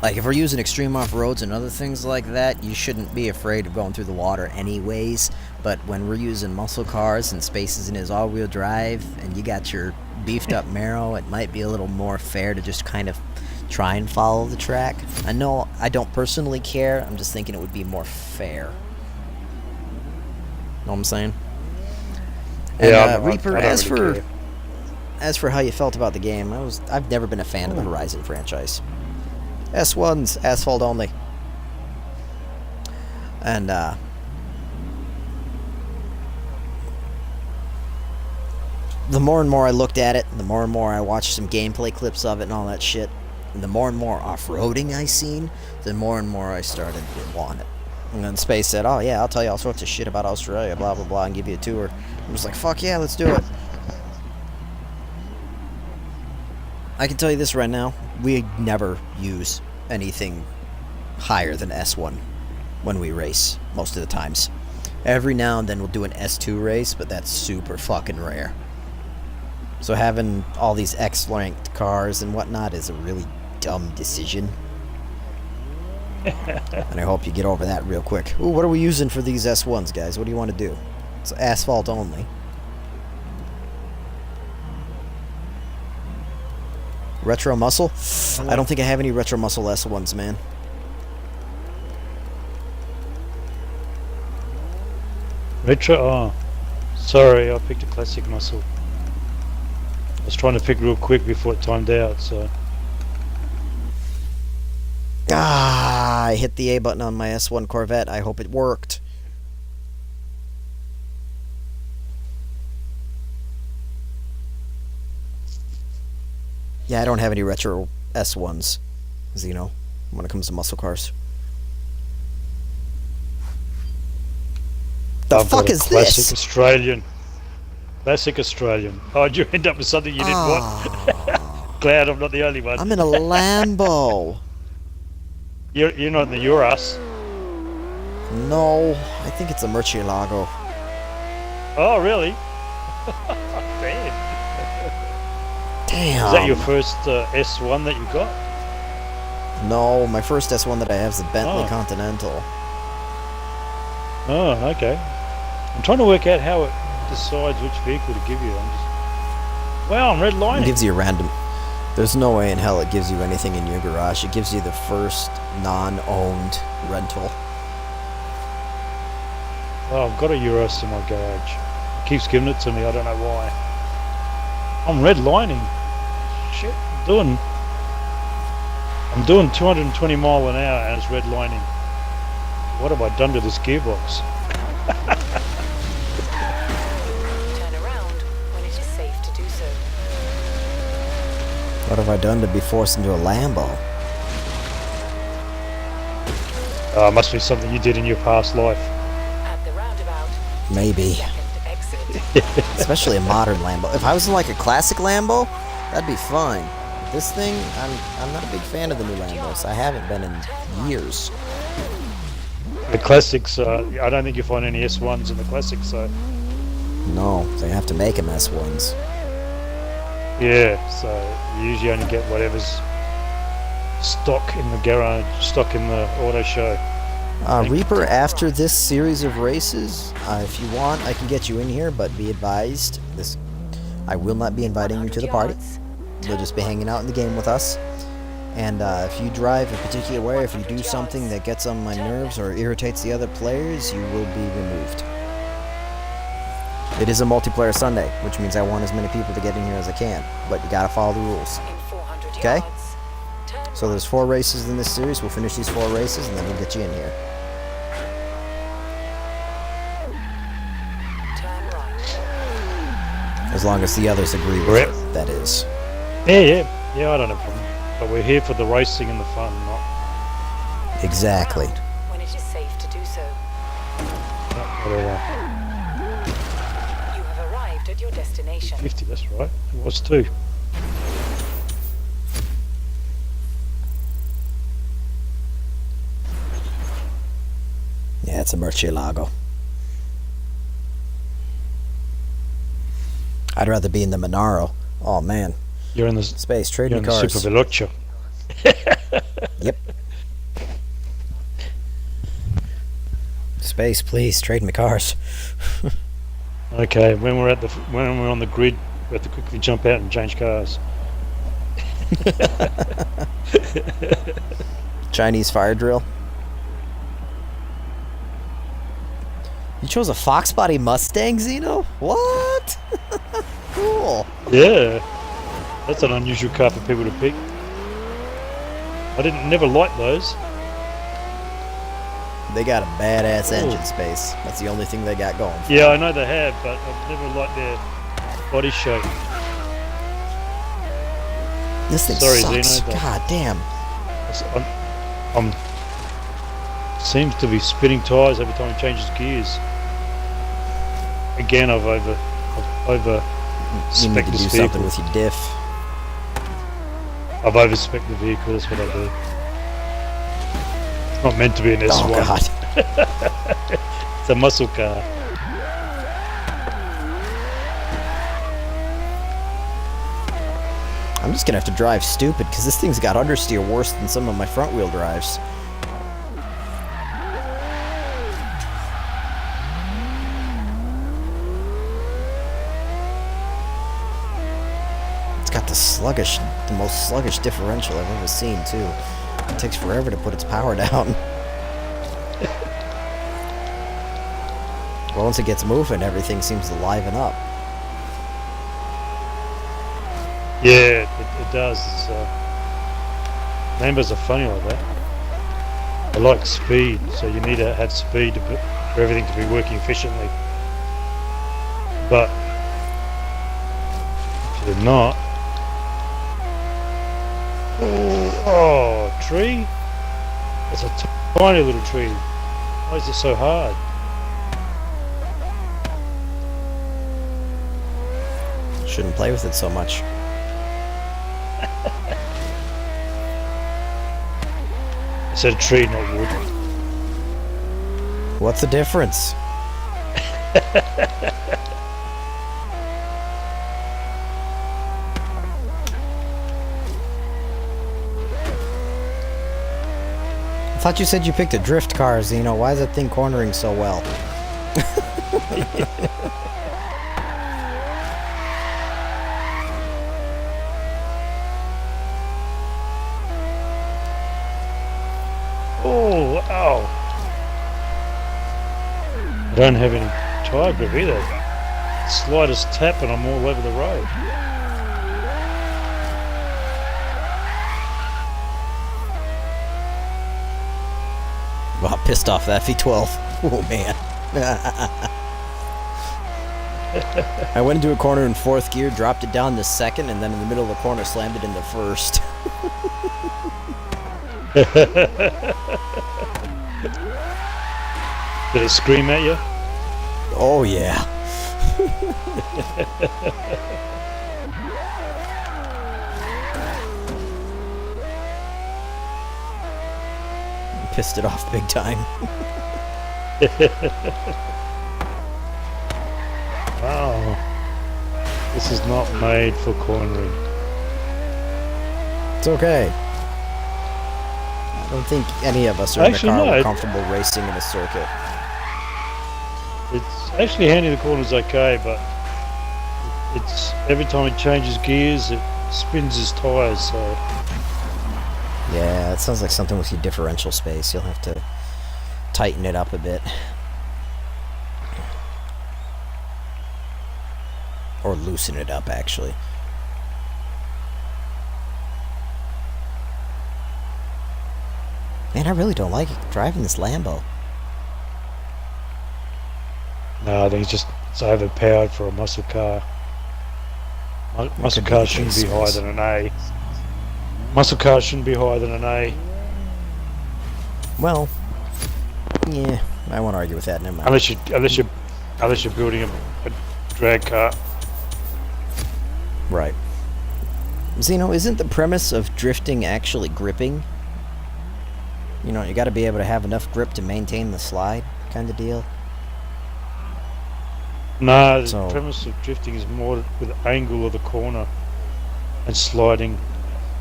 Like, if we're using extreme off-roads and other things like that, you shouldn't be afraid of going through the water anyways. But when we're using muscle cars and spaces in his all-wheel drive, and you got your beefed-up marrow, it might be a little more fair to just kind of try and follow the track. I know I don't personally care, I'm just thinking it would be more fair. Know what I'm saying? And, Yeah, Reaper, I don't really care. as for how you felt about the game, I've never been a fan of the Horizon franchise. S1's asphalt only. And the more and more I looked at it, the more and more I watched some gameplay clips of it and all that shit, and the more and more off-roading I seen, the more and more I started to want it. And then Space said, "Oh yeah, I'll tell you all sorts of shit about Australia, blah blah blah, and give you a tour." I was like, "Fuck yeah, let's do it." I can tell you this right now, we never use anything higher than S1 when we race, most of the times. Every now and then we'll do an S2 race, but that's super fucking rare. So having all these X-ranked cars and whatnot is a really dumb decision. And I hope you get over that real quick. Ooh, what are we using for these S1s, guys? What do you want to do? It's asphalt only. Retro muscle? I don't think I have any retro muscle S1s, man. Retro? Oh, sorry, I picked a classic muscle. I was trying to pick real quick before it timed out, so... Ah, I hit the A button on my S1 Corvette. I hope it worked. Yeah, I don't have any retro S1s, as you know, when it comes to muscle cars. The I've fuck got a is classic this? Australian. Classic Australian. Oh, did you end up with something you didn't want? Glad I'm not the only one. I'm in a Lambo. You're not in the Urus. No, I think it's a Murcielago. Oh, really? Damn. Damn. Is that your first S1 that you got? No, my first S1 that I have is a Bentley Oh. Continental. Oh, okay. I'm trying to work out how it decides which vehicle to give you. Wow, I'm It redlining. gives you a random... There's no way in hell it gives you anything in your garage. It gives you the first non-owned rental. Oh, I've got a Urus in my garage. It keeps giving it to me, I don't know why. I'm redlining. Shit, I'm doing 220 mile an hour and it's redlining. What have I done to this gearbox? Turn around when it is safe to do so. What have I done to be forced into a Lambo? Must be something you did in your past life. At the roundabout, Maybe. second exit. Especially a modern Lambo. If I was in like a classic Lambo, that'd be fine. This thing, I'm not a big fan of the new Lambos. I haven't been in years. The classics, I don't think you'll find any S1s in the classics, so... No, they have to make them S1s. Yeah, so you usually only get whatever's stock in the garage, stock in the auto show. Reaper, after this series of races, if you want, I can get you in here, but be advised, I will not be inviting you to the party. You'll just be hanging out in the game with us. And if you drive a particular way, if you do something that gets on my nerves or irritates the other players, you will be removed. It is a multiplayer Sunday, which means I want as many people to get in here as I can, but you gotta follow the rules. In 400 Okay? yards, turn So there's 4 races in this series. We'll finish these 4 races, and then we'll get you in here. turn right. As long as the others agree with Correct. it, that is. Yeah, I don't have a problem. But we're here for the racing and the fun, not Exactly. When it is safe to do so. whatever. You have arrived at your destination. 50, that's right. It was 2. Yeah, it's a Murcielago. I'd rather be in the Monaro. Oh man, You're in the space. Trade you're me in the cars. Super Veloce. Yep. Space, please trade me cars. Okay, when we're on the grid, we have to quickly jump out and change cars. Chinese fire drill. You chose a Fox body Mustang, Xeno? What? Cool. Yeah, that's an unusual car for people to pick. I never liked those. They got a badass engine, Space. That's the only thing they got going for Yeah, I them. know they have, but I've never liked their body shape. This thing Sorry, sucks. Xeno, but- God damn. I'm seems to be spinning tyres every time he changes gears. Again, I've over You need spec to do this something vehicle. with your diff. I've overspec the vehicle. That's what I do. It's not meant to be an S1. Oh god. It's a muscle car. I'm just gonna have to drive stupid because this thing's got understeer worse than some of my front wheel drives. It's got the most sluggish differential I've ever seen too. It takes forever to put its power down. Well, once it gets moving, everything seems to liven up. Yeah, it does. It's, Lambos are funny like that. They like speed, so you need to have speed for everything to be working efficiently. But if you're not, oh, tree! It's a tiny little tree. Why is it so hard? Shouldn't play with it so much. I said a tree, not wood. What's the difference? I thought you said you picked a drift car, Xeno. Why is that thing cornering so well? Oh, wow. I don't have any tyre grip either. Slightest tap and I'm all over the road. Well, pissed off that V12. Oh, man. I went into a corner in fourth gear, dropped it down to second, and then in the middle of the corner slammed it into first. Did it scream at you? Oh, yeah. Pissed it off big time. Wow. This is not made for cornering. It's okay. I don't think any of us are Actually, in a car no, we're it- comfortable racing in a circuit. It's actually handy the corner's okay, but it's every time it changes gears, it spins his tyres, so Yeah, it sounds like something with your differential space. You'll have to tighten it up a bit. Or loosen it up, actually. Man, I really don't like driving this Lambo. no, I think it's overpowered for a muscle car. Muscle could be cars the shouldn't case, be higher yes. than an A. Muscle cars shouldn't be higher than an A, Well, yeah, I won't argue with that. Never mind. unless you're building a drag car. Right. Xeno, isn't the premise of drifting actually gripping? You know, you got to be able to have enough grip to maintain the slide, kind of deal. No, the So premise of drifting is more with the angle of the corner and sliding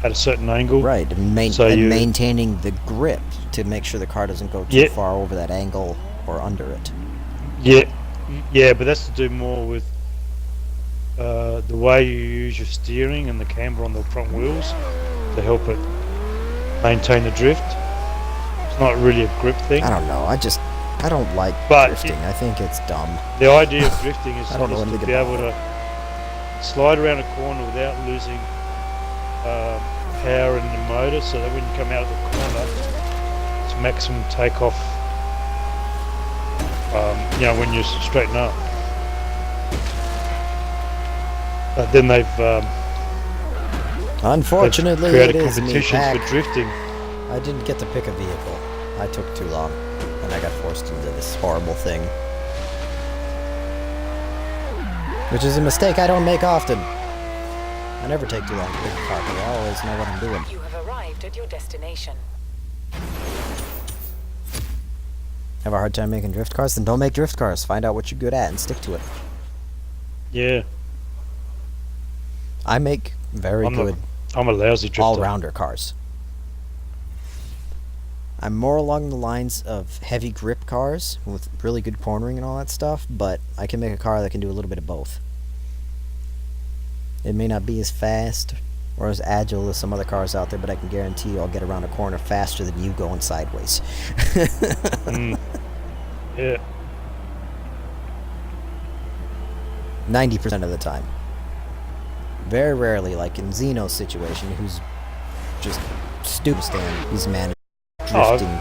at a certain angle. right, and, So and you, maintaining the grip to make sure the car doesn't go too yeah, far over that angle or under it. yeah, yeah, but that's to do more with the way you use your steering and the camber on the front wheels to help it maintain the drift. It's not really a grip thing. I don't know. I don't like But drifting. I think it's dumb. The idea of drifting is, I don't know is to anything be about able it. to slide around a corner without losing power in the motor, so that when you come out of the corner, it's maximum takeoff. When you straighten up. But then they've Unfortunately, created it is me, competitions Pack. for drifting. I didn't get to pick a vehicle. I took too long, and I got forced into this horrible thing. Which is a mistake I don't make often. I never take too long to pick a car, because I always know what I'm doing. You have arrived at your destination. Have a hard time making drift cars? Then don't make drift cars. Find out what you're good at and stick to it. Yeah, I make very good I'm a lousy drifter. all-rounder cars. I'm more along the lines of heavy grip cars with really good cornering and all that stuff, but I can make a car that can do a little bit of both. It may not be as fast or as agile as some other cars out there, but I can guarantee you I'll get around a corner faster than you going sideways. Yeah. 90% of the time. Very rarely, like in Zeno's situation, who's just stupid stand, he's managed drifting.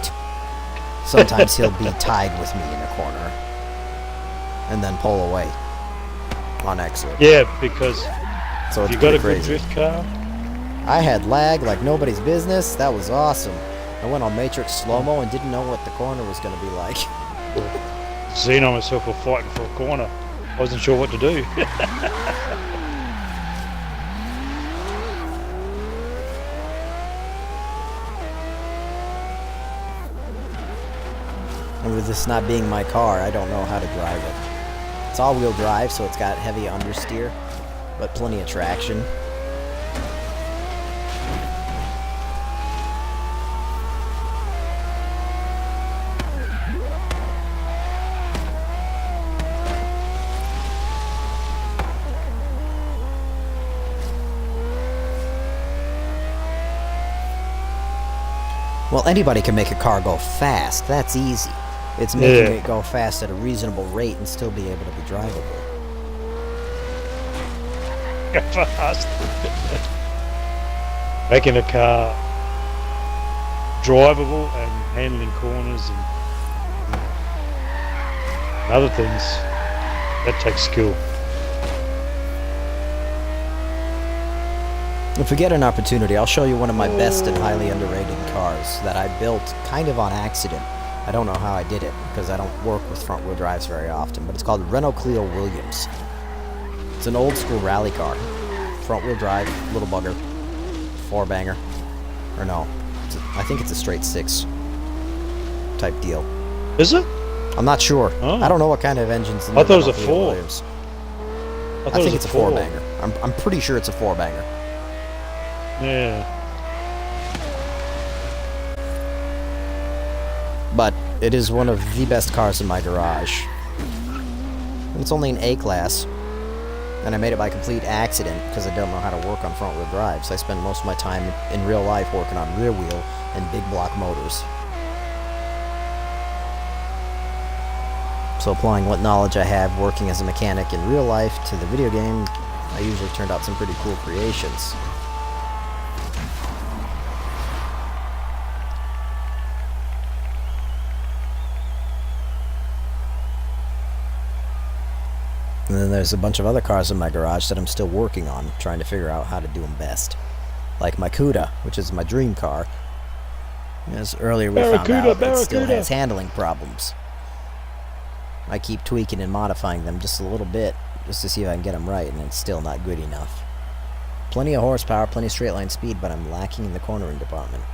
Sometimes he'll be tied with me in a corner and then pull away on exit. Yeah, because So if it's you got a pretty good crazy. drift car, I had lag like nobody's business. That was awesome. I went on Matrix slow-mo and didn't know what the corner was going to be like. Xeno and myself were fighting for a corner. I wasn't sure what to do. And with this not being my car, I don't know how to drive it. It's all-wheel drive, so it's got heavy understeer, but plenty of traction. Well, anybody can make a car go fast. That's easy. It's making it go fast at a reasonable rate and still be able to be drivable. Fast. Making a car drivable and handling corners and other things, that takes skill. If we get an opportunity, I'll show you one of my best and highly underrated cars that I built kind of on accident. I don't know how I did it, because I don't work with front-wheel drives very often, but it's called Renault Clio Williams. It's an old-school rally car. Front-wheel drive, little bugger, four-banger. Or no, I think it's a straight six type deal. Is it? I'm not sure. Oh. I don't know what kind of engine's in I the thought it was Renault a Clio four. Williams. I I think it's a four-banger. I'm pretty sure it's a four-banger. Yeah. But it is one of the best cars in my garage. And it's only an A-class, and I made it by complete accident because I don't know how to work on front-wheel drives. I spend most of my time in real life working on rear wheel and big block motors. So applying what knowledge I have working as a mechanic in real life to the video game, I usually turned out some pretty cool creations. And then there's a bunch of other cars in my garage that I'm still working on, trying to figure out how to do them best. Like my Cuda, which is my dream car. As earlier we found out, it still has handling problems. I keep tweaking and modifying them just a little bit, just to see if I can get them right, and it's still not good enough. Plenty of horsepower, plenty of straight line speed, but I'm lacking in the cornering department.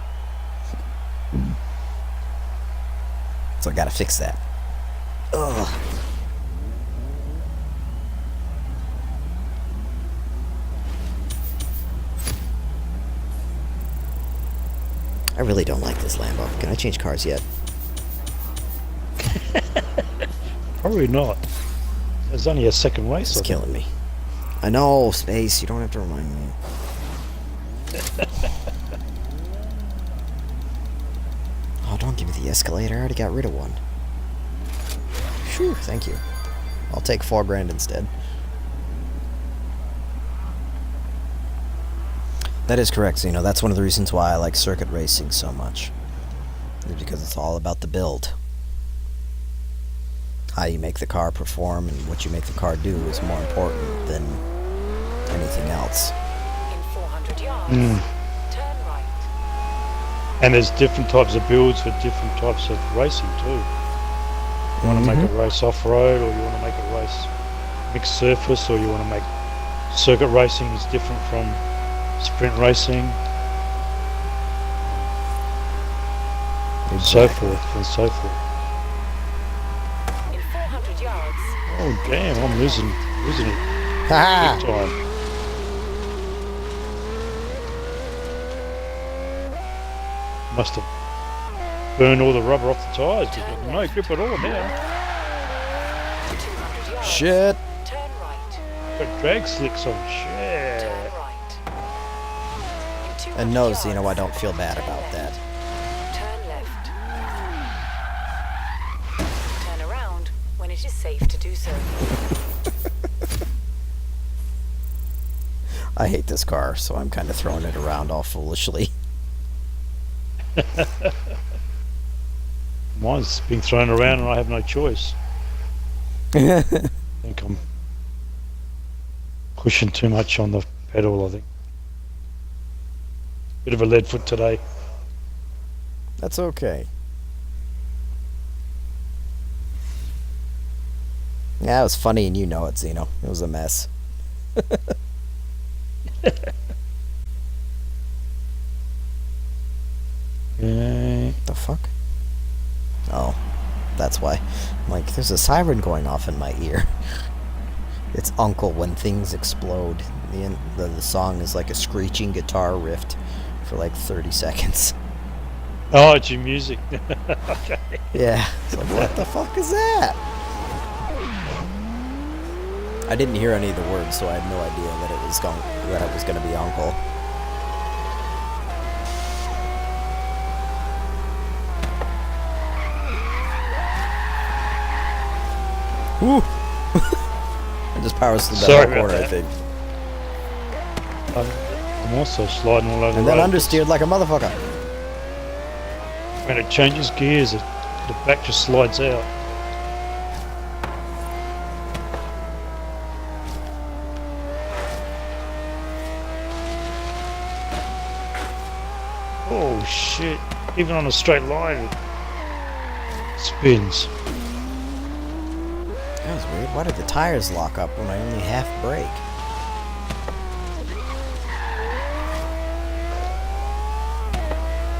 So I gotta fix that. Ugh. I really don't like this Lambo. Can I change cars yet? Probably not. It's only a second race. It's killing me. I know, Space. You don't have to remind me. Oh, don't give me the escalator. I already got rid of one. Phew, thank you. I'll take $4,000 instead. That is correct, Zeno. That's one of the reasons why I like circuit racing so much. Is because it's all about the build. How you make the car perform and what you make the car do is more important than anything else. In 400 yards, turn right. And there's different types of builds for different types of racing too. You want to make a race off-road, or you want to make a race mixed surface, or you want to make circuit racing is different from sprint racing, and so forth and so forth. In 400 yards, Oh damn, I'm losing it Ha! big time. Must have burned all the rubber off the tyres. We've got no grip at all now. 200 yards, Shit! turn right. Got drag slicks on. Shit. Turn right. In 200 And no, yards, Zeno, I don't feel bad about that. turn left. Turn around when it is safe to do so. I hate this car, so I'm kind of throwing it around all foolishly. Mine's being thrown around and I have no choice. I think I'm pushing too much on the pedal, I think. Bit of a lead foot today. That's okay. Yeah, it was funny and you know it, Zeno. It was a mess. Okay. The fuck? Oh, that's why. I'm like, there's a siren going off in my ear. It's Uncle when things explode. The song is like a screeching guitar riff for like 30 seconds. Oh, it's your music. Okay. Yeah. It's like, what the fuck is that? I didn't hear any of the words, so I had no idea that it was going to be Uncle. Woo! I just power slid that Sorry whole corner, about I think. I'm also sliding all over And the then road. understeered like a motherfucker. When it changes gears, the back just slides out. Oh shit, even on a straight line it spins. That was weird. Why did the tires lock up when I only half brake?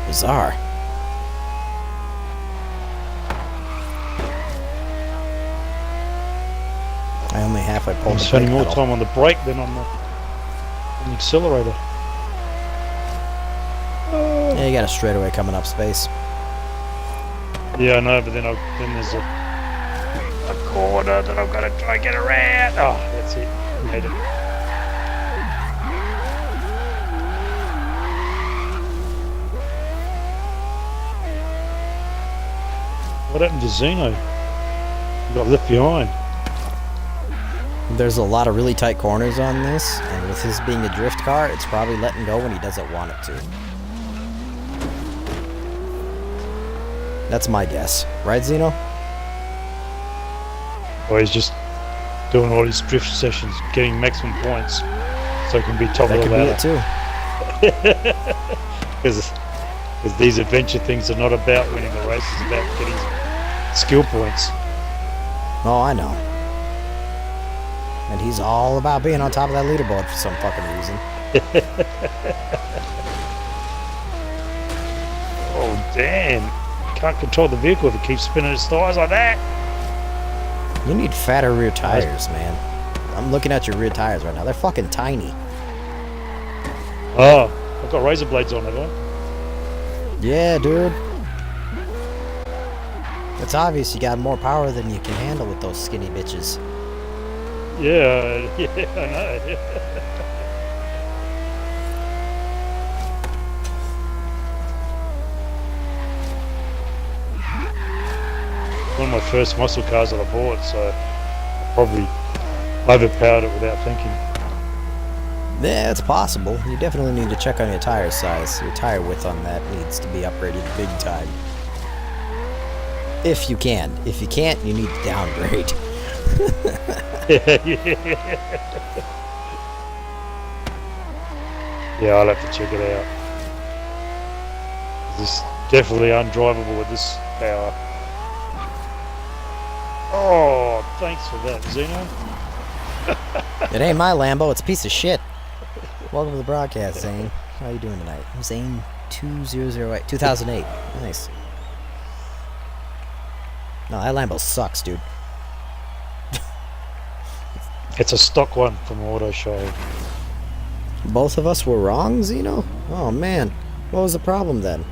Bizarre. I only halfway pulled I'm the spending brake more pedal. time on the brake than on the accelerator. Yeah, you got a straightaway coming up, Space. Yeah, I know, but then there's a corner that I've got to try and get around. Oh, that's it. Made it. What happened to Zeno? He got left behind. There's a lot of really tight corners on this, and with his being a drift car, it's probably letting go when he doesn't want it to. That's my guess. Right, Zeno? Or he's just doing all his drift sessions, getting maximum points, so he can be top That of could the be ladder. it too. Because these adventure things are not about winning the race, it's about getting skill points. Oh, I know. And he's all about being on top of that leaderboard for some fucking reason. Oh, damn. Can't control the vehicle if it keeps spinning its tires like that. You need fatter rear tires, man. I'm looking at your rear tires right now. They're fucking tiny. Oh, I've got razor blades on it, huh? Yeah, dude. It's obvious you got more power than you can handle with those skinny bitches. Yeah, yeah, I know. One of my first muscle cars that I bought, so I probably overpowered it without thinking. Yeah, it's possible. You definitely need to check on your tire size. Your tire width on that needs to be upgraded big time. If you can. If you can't, you need to downgrade. Yeah, I'll have to check it out. This is definitely undrivable with this power. Oh, thanks for that, Zeno. It ain't my Lambo, it's a piece of shit. Welcome to the broadcast, Zane. How you doing tonight? I'm Zane 2008. 2008. Nice. No, that Lambo sucks, dude. It's a stock one from Auto Show. Both of us were wrong, Zeno? Oh, man. What was the problem then?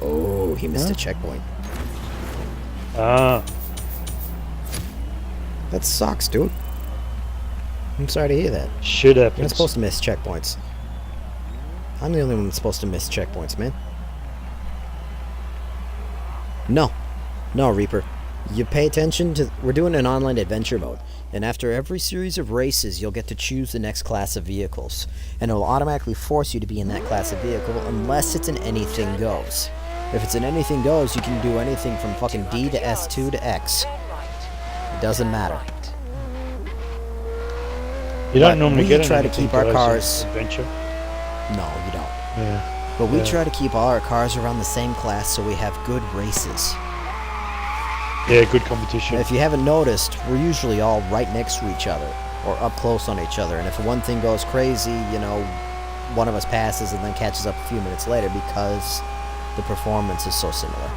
Oh, he missed a checkpoint. Ah, That sucks, dude. I'm sorry to hear that. shit You're not happens. supposed to miss checkpoints. I'm the only one that's supposed to miss checkpoints, man. No. No, Reaper. You pay attention to... We're doing an online adventure mode. And after every series of races, you'll get to choose the next class of vehicles. And it'll automatically force you to be in that class of vehicle unless it's an anything goes. If it's an anything goes, you can do anything from fucking D to S2 to X. Turn right. It doesn't matter. Right. You don't But normally we get try to anything keep our those cars- adventure. No, you don't. Yeah. But we Yeah. try to keep all our cars around the same class so we have good races. Yeah, good competition. If you haven't noticed, we're usually all right next to each other, or up close on each other, and if one thing goes crazy, you know, one of us passes and then catches up a few minutes later because the performance is so similar.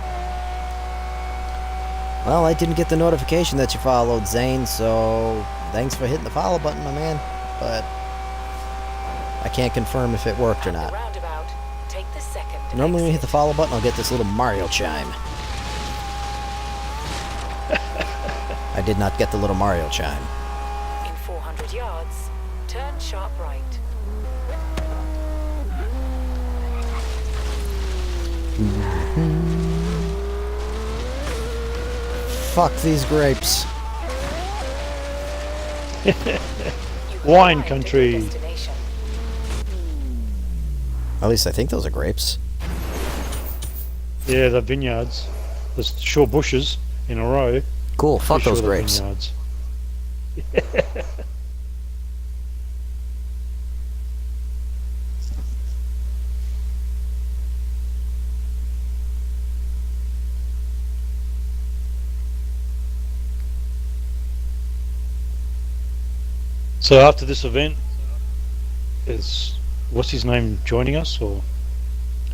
Well, I didn't get the notification that you followed, Zane, so thanks for hitting the follow button, my man, but I can't confirm if it worked or At the not. roundabout, take the second Normally when you hit exit. the follow button, I'll get this little Mario chime. I did not get the little Mario chime. In 400 yards, turn sharp right. Fuck these grapes. You have Wine arrived at your country. destination. At least I think those are grapes. Yeah, the vineyards. There's short bushes in a row. Cool, fuck Pretty those sure they're grapes. vineyards. So after this event, is what's his name joining us, or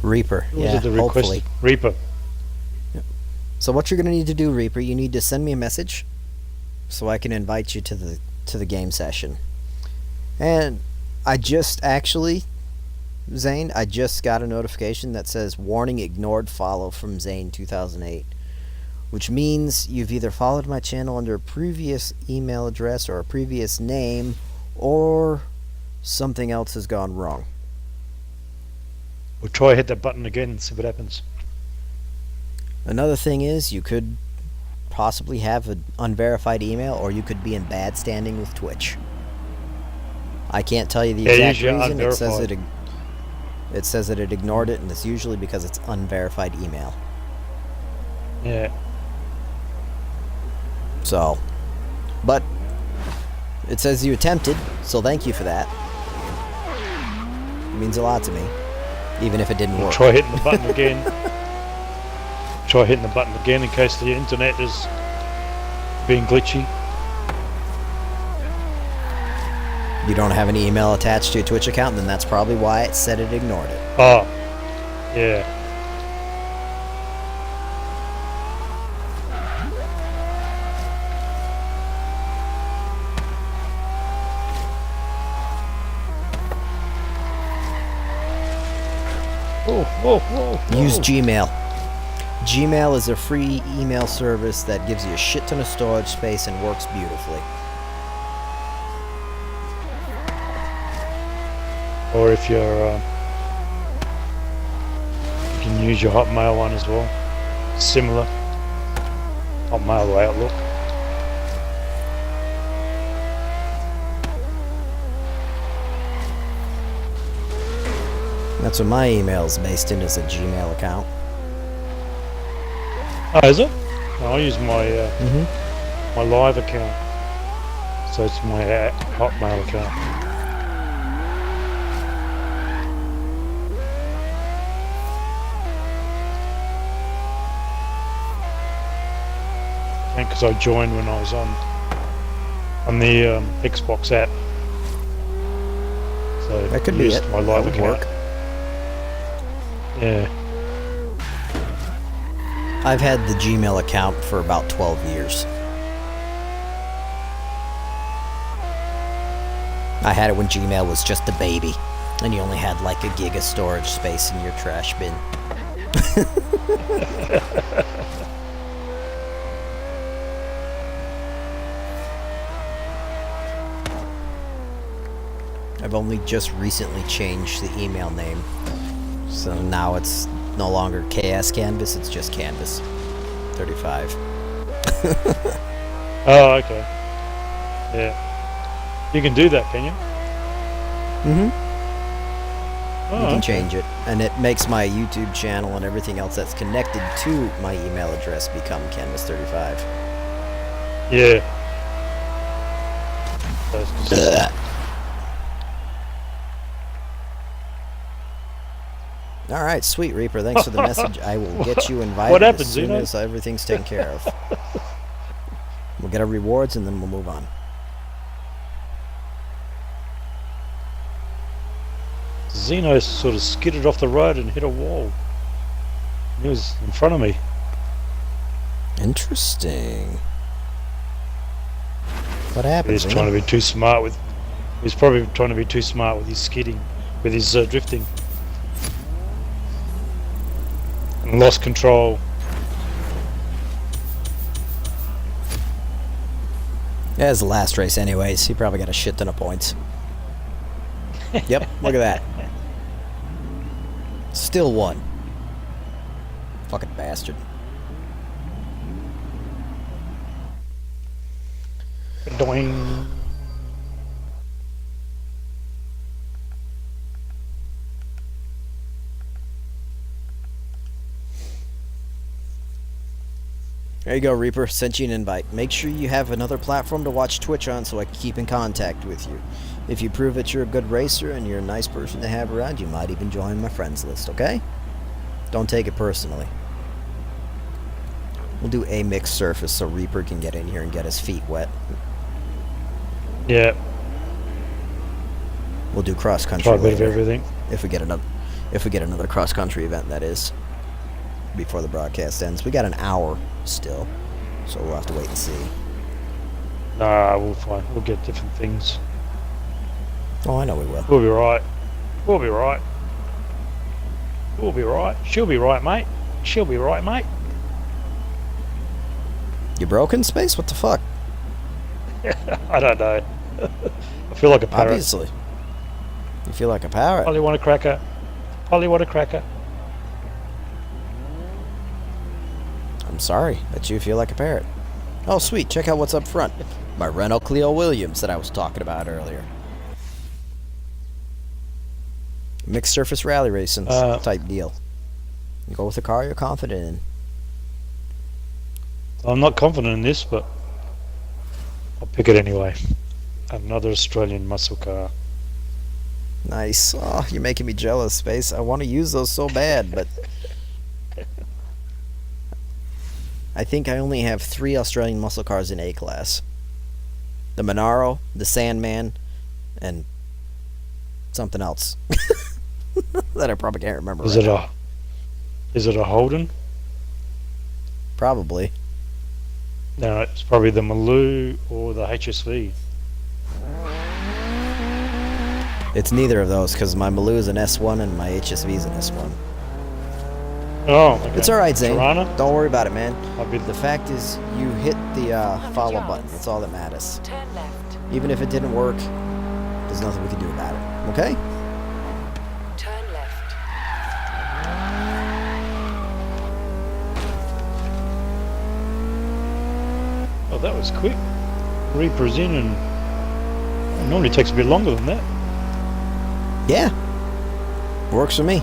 Reaper, was yeah, it the request? hopefully. Reaper. So what you're gonna need to do, Reaper, you need to send me a message so I can invite you to the game session. And I just actually, Zane, I just got a notification that says warning ignored follow from Zane 2008, which means you've either followed my channel under a previous email address or a previous name, or something else has gone wrong. We'll try hit that button again and see what happens. Another thing is you could possibly have an unverified email, or you could be in bad standing with Twitch. I can't tell you the Yeah, exact usually reason. unverified. It says that it ignored it, and it's usually because it's unverified email. Yeah. So, but it says you attempted, so thank you for that. It means a lot to me, even if it didn't work. Try hitting the button again. Try hitting the button again in case the internet is being glitchy. You don't have an email attached to your Twitch account, then that's probably why it said it ignored it. Oh, yeah. whoa. Use Gmail. Gmail is a free email service that gives you a shit ton of storage space and works beautifully. Or if you're, you can use your Hotmail one as well. Similar. Hotmail or Outlook. That's what my email is based in, is a Gmail account. Oh, is it? No, I use my my live account. So it's my Hotmail account. Because I joined when I was on the Xbox app. So That could I be used it. my live That would account. work. Yeah. I've had the Gmail account for about 12 years. I had it when Gmail was just a baby, and you only had like a gig of storage space in your trash bin. I've only just recently changed the email name, so now it's no longer KS Canvas, it's just Canvas 35. Oh, okay. Yeah. You can do that, can you? Mm-hmm. Oh, You can okay. change it, and it makes my YouTube channel and everything else that's connected to my email address become Canvas 35. Yeah. That's consistent. All right, sweet Reaper. Thanks for the message. I will get you invited What happened, as soon Zeno? as everything's taken care of. We'll get our rewards and then we'll move on. Zeno sort of skidded off the road and hit a wall. He was in front of me. Interesting. What happened? He's trying to be too smart with. He's probably trying to be too smart with his skidding, with his drifting, and lost control. Yeah, it's the last race anyways. He probably got a shit ton of points. Yep, look at that. Still won. Fucking bastard. Doing. There you go, Reaper. Sent you an invite. Make sure you have another platform to watch Twitch on so I can keep in contact with you. If you prove that you're a good racer and you're a nice person to have around, you might even join my friends list, okay? Don't take it personally. We'll do a mixed surface so Reaper can get in here and get his feet wet. Yeah. We'll do cross country Try a bit of later. everything. If we get another cross country event, that is, before the broadcast ends. We got an hour still, so we'll have to wait and see. Nah, we'll find. We'll get different things. Oh, I know we will. We'll be right. We'll be right. We'll be right. She'll be right, mate. She'll be right, mate. You broke in space? What the fuck? I don't know. I feel like a parrot. Obviously. You feel like a parrot. Polly want a cracker. Polly want a cracker. I'm sorry that you feel like a parrot. Oh, sweet. Check out what's up front. My Renault Clio Williams that I was talking about earlier. Mixed surface rally racing type deal. You go with a car you're confident in. I'm not confident in this, but I'll pick it anyway. Another Australian muscle car. Nice. Oh, you're making me jealous, Space. I want to use those so bad, but I think I only have 3 Australian muscle cars in A class. The Monaro, the Sandman, and something else that I probably can't remember. Is it a Holden? Probably. No, it's probably the Maloo or the HSV. It's neither of those because my Maloo is an S1 and my HSV is an S1. Oh, okay. It's alright, Zane. Tirana? Don't worry about it, man. I'll be The fact is, you hit the 200 follow yards. button. That's all that matters. Turn left. Even if it didn't work, there's nothing we can do about it. Okay? Turn left. Oh, that was quick. Reaper's in, and it normally takes a bit longer than that. Yeah. Works for me.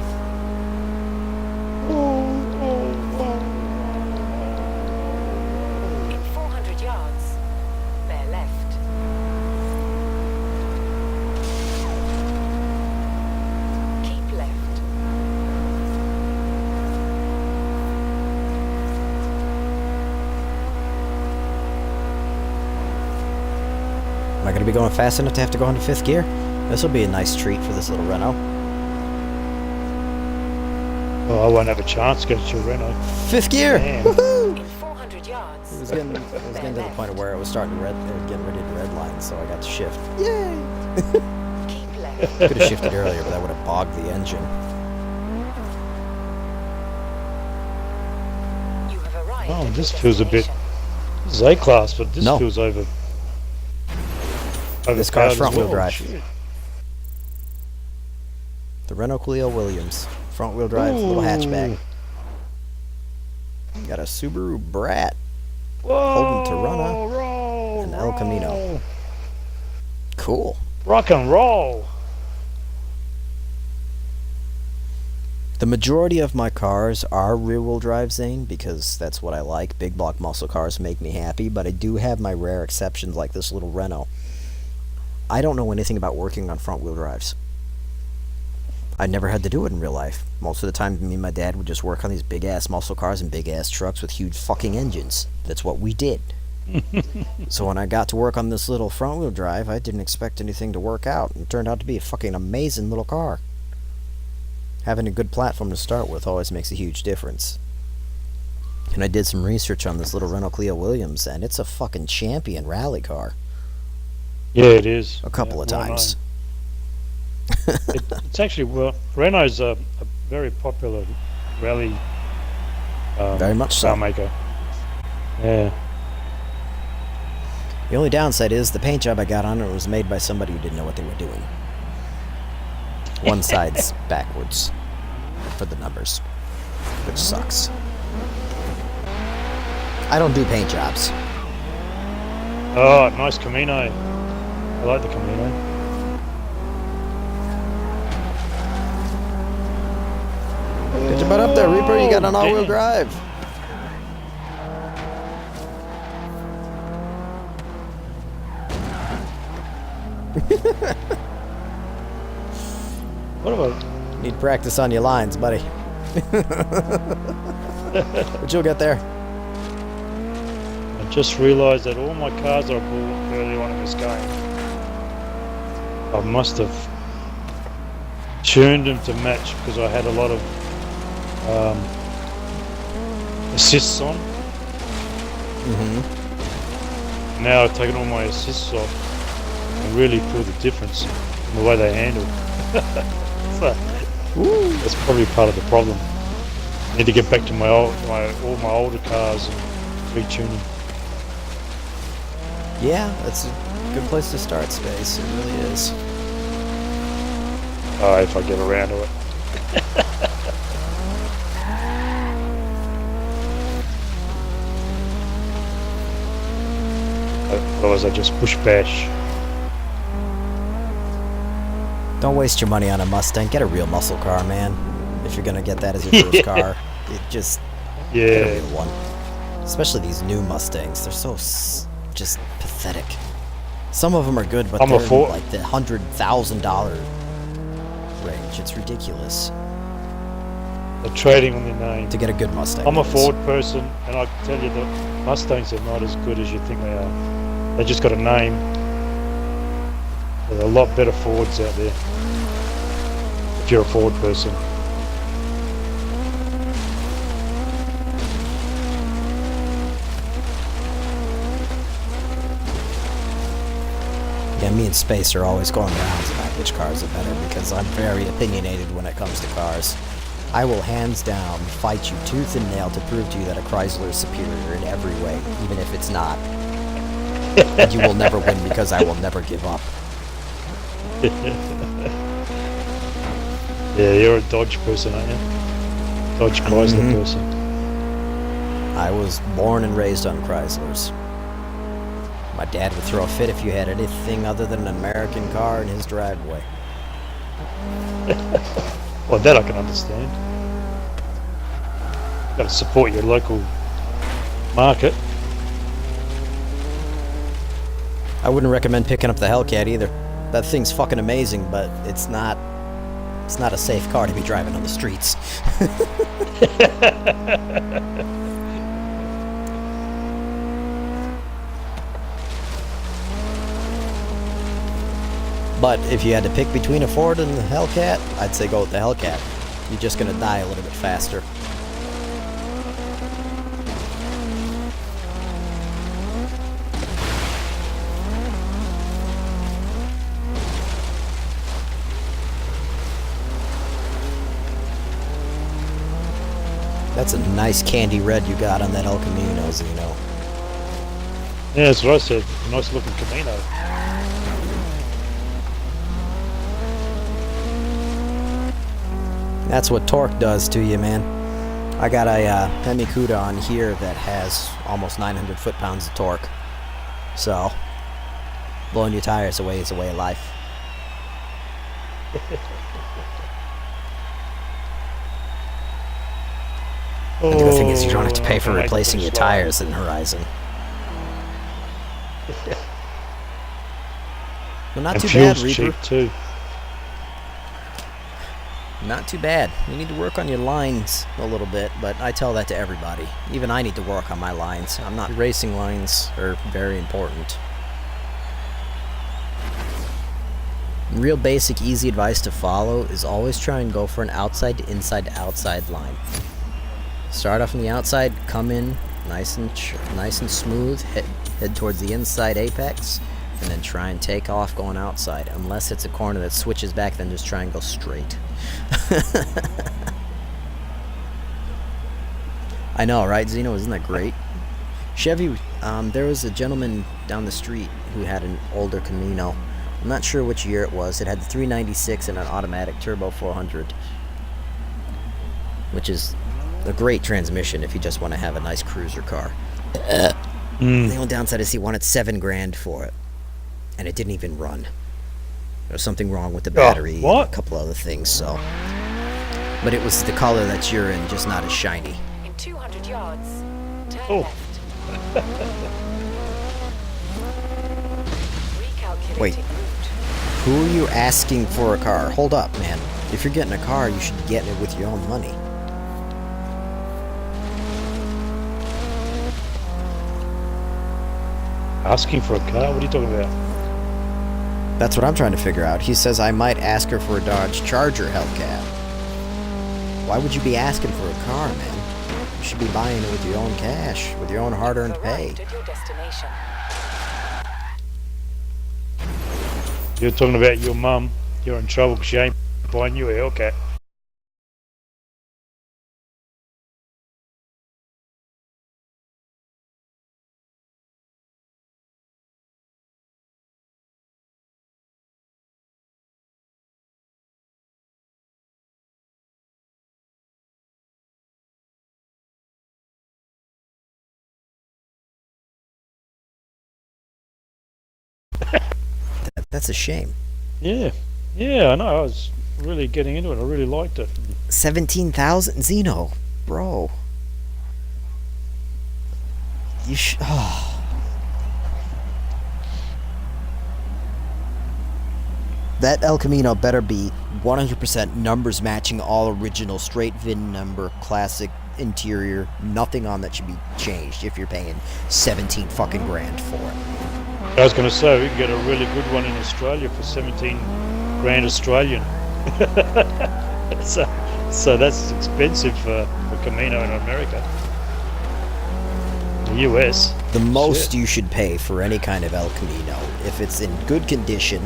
In 400 yards, bear left. Keep left. Am I going to be going fast enough to have to go into 5th gear? This will be a nice treat for this little Renault. Oh, I won't have a chance to get to your Renault. 5th gear! Man. Woohoo! In 400 yards, It was getting to the point where it was starting to getting ready to redline, so I got to shift. Yay! keep left. Could have shifted earlier, but that would have bogged the engine. You have arrived Oh, at this your feels a bit. destination. This is A-Class, but this No. feels over. This car's overpowered as front-wheel well. drive. Shit. The Renault Clio Williams. Front-wheel drive, little hatchback. Got a Subaru Brat. Whoa, Tirana roll, and El Camino. roll. Cool. Rock and roll. The majority of my cars are rear-wheel drive, Zane, because that's what I like. Big block muscle cars make me happy, but I do have my rare exceptions like this little Renault. I don't know anything about working on front-wheel drives. I never had to do it in real life. Most of the time, me and my dad would just work on these big-ass muscle cars and big-ass trucks with huge fucking engines. That's what we did. So when I got to work on this little front-wheel drive, I didn't expect anything to work out. It turned out to be a fucking amazing little car. Having a good platform to start with always makes a huge difference. And I did some research on this little Renault Clio Williams, and it's a fucking champion rally car. Yeah, it is. A couple Yeah, of well times. known. It's actually, well, Renault's a very popular rally Very much so. car maker. Yeah. The only downside is the paint job I got on it was made by somebody who didn't know what they were doing. One side's backwards for the numbers, which sucks. I don't do paint jobs. Oh, nice Camino. I like the Camino. Get your butt up there, Reaper. You got an all-wheel damn. drive. What about? Need practice on your lines, buddy. But you'll get there. I just realised that all my cars I bought early on in this game, I must have tuned them to match because I had a lot of assists on. Mm-hmm. Now I've taken all my assists off and really feel the difference in the way they handle. So, that's probably part of the problem. I need to get back to all my older cars and retuning. Yeah, that's a good place to start, Space. It really is. If I get around to it. Otherwise I just push bash. Don't waste your money on a Mustang. Get a real muscle car, man. If you're gonna get that as your first car, it just get a Yeah. real one. Especially these new Mustangs. They're so just pathetic. Some of them are good, but I'm a they're in, Ford- like the $100,000 range. It's ridiculous They're trading on their name. to get a good Mustang. I'm a that is. Ford person, and I can tell you that Mustangs are not as good as you think they are. They just got a name. There are a lot better Fords out there. If you're a Ford person. Yeah, me and Space are always going rounds about which cars are better because I'm very opinionated when it comes to cars. I will hands down fight you tooth and nail to prove to you that a Chrysler is superior in every way, even if it's not. And you will never win because I will never give up. Yeah, you're a Dodge person, aren't you? Dodge Chrysler person. I was born and raised on Chryslers. My dad would throw a fit if you had anything other than an American car in his driveway. Well, that I can understand. Got to support your local market. I wouldn't recommend picking up the Hellcat either. That thing's fucking amazing, but it's not a safe car to be driving on the streets. But if you had to pick between a Ford and the Hellcat, I'd say go with the Hellcat. You're just gonna die a little bit faster. That's a nice candy red you got on that El Camino, Zeno. Yeah, that's what I said. Nice looking Camino. That's what torque does to you, man. I got a Hemi Cuda on here that has almost 900 foot-pounds of torque. So, blowing your tires away is a way of life. And the good thing is you don't have to pay for replacing your tires in Horizon. Well, not And too bad, fuel's Reaper. cheap too. Not too bad. You need to work on your lines a little bit, but I tell that to everybody. Even I need to work on my lines. I'm not racing lines are very important. Real basic, easy advice to follow is always try and go for an outside to inside to outside line. Start off on the outside, come in nice and smooth, head towards the inside apex, and then try and take off going outside. Unless it's a corner that switches back, then just try and go straight. I know, right, Zeno? Isn't that great? Chevy, there was a gentleman down the street who had an older Camino. I'm not sure which year it was. It had the 396 and an automatic turbo 400, which is a great transmission if you just want to have a nice cruiser car. The only downside is he wanted $7,000 for it, and it didn't even run. There was something wrong with the battery and a couple other things, so. But it was the color that you're in, just not as shiny. In 200 yards, turn Oh. left. Recalculating Wait. route. Who are you asking for a car? Hold up, man. If you're getting a car, you should be getting it with your own money. Asking for a car? What are you talking about? That's what I'm trying to figure out. He says I might ask her for a Dodge Charger Hellcat. Why would you be asking for a car, man? You should be buying it with your own cash, with your own hard-earned pay. Arrived at your destination. You're talking about your mum. You're in trouble because she ain't buying you a Hellcat. That's a shame. Yeah. Yeah, I know. I was really getting into it. I really liked it. 17,000 Zeno, bro. You That El Camino better be 100% numbers matching, all original, straight VIN number, classic interior. Nothing on that should be changed if you're paying 17 fucking grand for it. I was going to say, we can get a really good one in Australia for 17 grand Australian. so that's expensive for Camino in America. The US. The most Shit. you should pay for any kind of El Camino, if it's in good condition,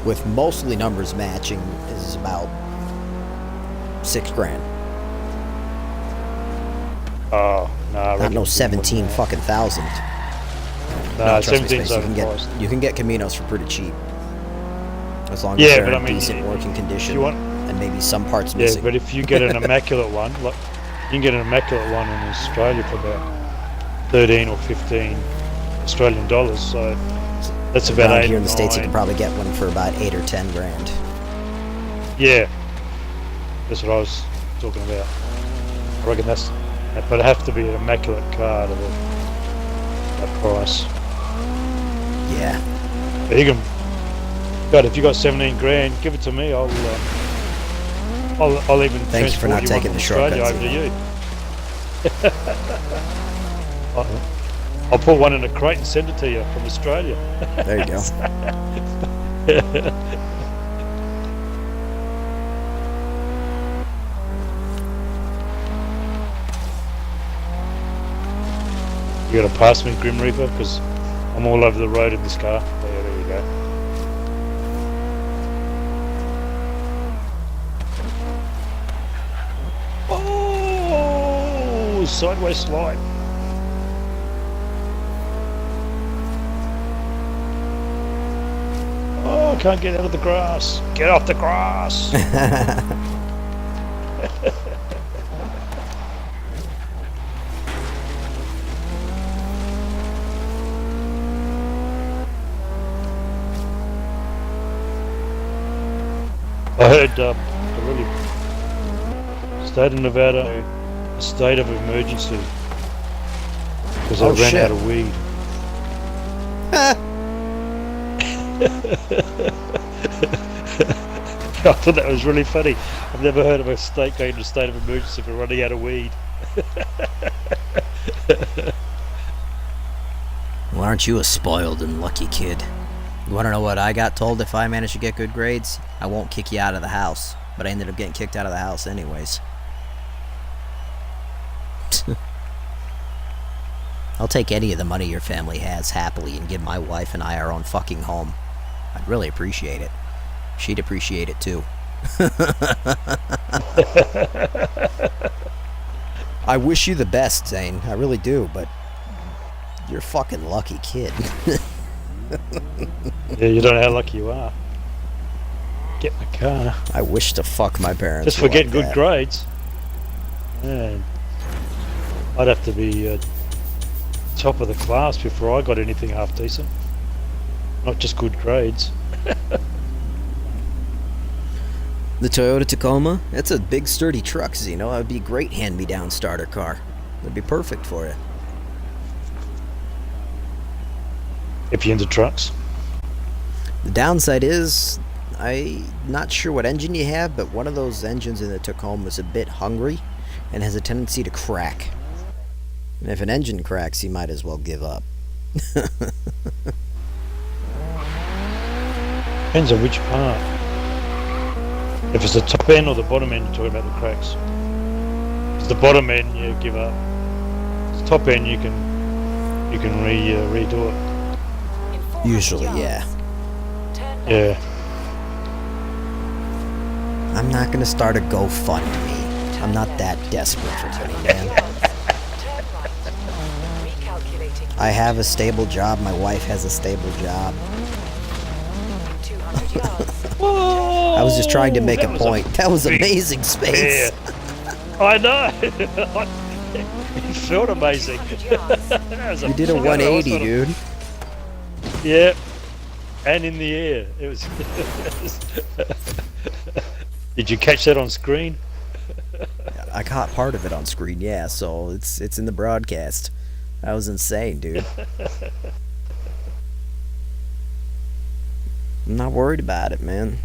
with mostly numbers matching, is about $6 grand. Oh, no, I Not reckon no it'd be more than 17 that. fucking thousand. No, No, trust me, 17's Space. overpriced. You can get Caminos for pretty cheap, as long as Yeah, they're but in I mean, decent working if condition you want, and maybe some parts yeah, missing. but if you get an immaculate one, like you can get an immaculate one in Australia for about 13 or 15 Australian dollars. So that's about Around 8 here or in the States, you 9. can probably get one for about 8 or 10 grand. Yeah, that's what I was talking about. I reckon that's, but it have to be an immaculate car to that price. Yeah. But you can, God, if you got 17 grand, give it to me. I'll even Thank you for transport not you taking one the from Australia shortcuts, over to you. I'll put one in a crate and send it to you from Australia. There you go. You gotta pass me, Grim Reaper, because I'm all over the road in this car. Yeah, there you go. Oh, sideways slide. Oh, I can't get out of the grass. Get off the grass. I heard a really state of Nevada, a state of emergency because they ran out of weed. I thought that was really funny. I've never heard of a state going into a state of emergency for running out of weed. Well, aren't you a spoiled and lucky kid? You want to know what I got told if I managed to get good grades? I won't kick you out of the house. But I ended up getting kicked out of the house anyways. I'll take any of the money your family has happily and give my wife and I our own fucking home. I'd really appreciate it. She'd appreciate it too. I wish you the best, Zane. I really do, but you're a fucking lucky kid. Yeah, you don't know how lucky you are. Get in the car. I wish to fuck my parents. Just were for getting like good that. grades. Yeah. I'd have to be top of the class before I got anything half decent. Not just good grades. The Toyota Tacoma, it's a big sturdy truck, you know. It would be a great hand-me-down starter car. It'd be perfect for you. If you're into trucks. The downside is, I'm not sure what engine you have, but one of those engines in the Tacoma is a bit hungry and has a tendency to crack. And if an engine cracks, you might as well give up. Depends on which part. If it's the top end or the bottom end, you're talking about the cracks. If it's the bottom end, you give up. If it's the top end, you can redo it. In 400 Usually, yards, yeah. turn left. Yeah. I'm not gonna start a GoFundMe. I'm not that desperate for money, man. Yards, turn right. Recalculating. I have a stable job. My wife has a stable job. 200 yards. I was just trying to make a that was point. That was big amazing, Space. Yeah. I know. It felt amazing. You did a 180, dude. Yeah. And in the air. It was. Did you catch that on screen? I caught part of it on screen, yeah, so it's in the broadcast. That was insane, dude. I'm not worried about it, man.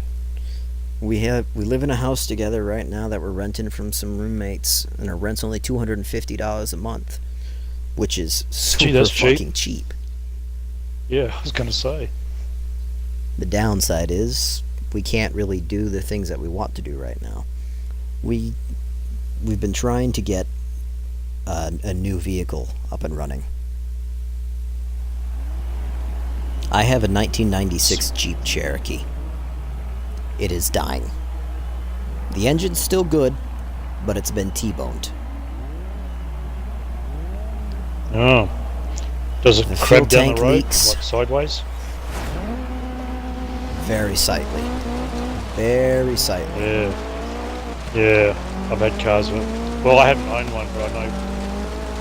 We live in a house together right now that we're renting from some roommates, and our rent's only $250 a month, which is super that's cheap. fucking cheap. Yeah, I was going to say. The downside is we can't really do the things that we want to do right now. We've been trying to get a new vehicle up and running. I have a 1996 Jeep Cherokee. It is dying. The engine's still good, but it's been T-boned. Oh. Does it The fuel crab down tank the road, leaks. like sideways? Very sightly. Very sightly. Yeah. Yeah. I've had cars with. Well, I haven't owned one, but I know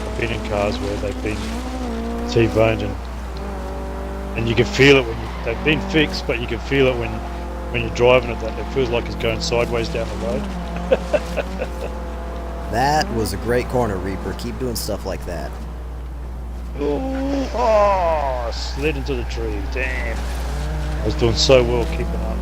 I've been in cars where they've been T-boned, and you can feel it when they've been fixed, but you can feel it when you're driving it. That it feels like it's going sideways down the road. That was a great corner, Reaper. Keep doing stuff like that. Ooh, oh, I slid into the tree. Damn. I was doing so well keeping up.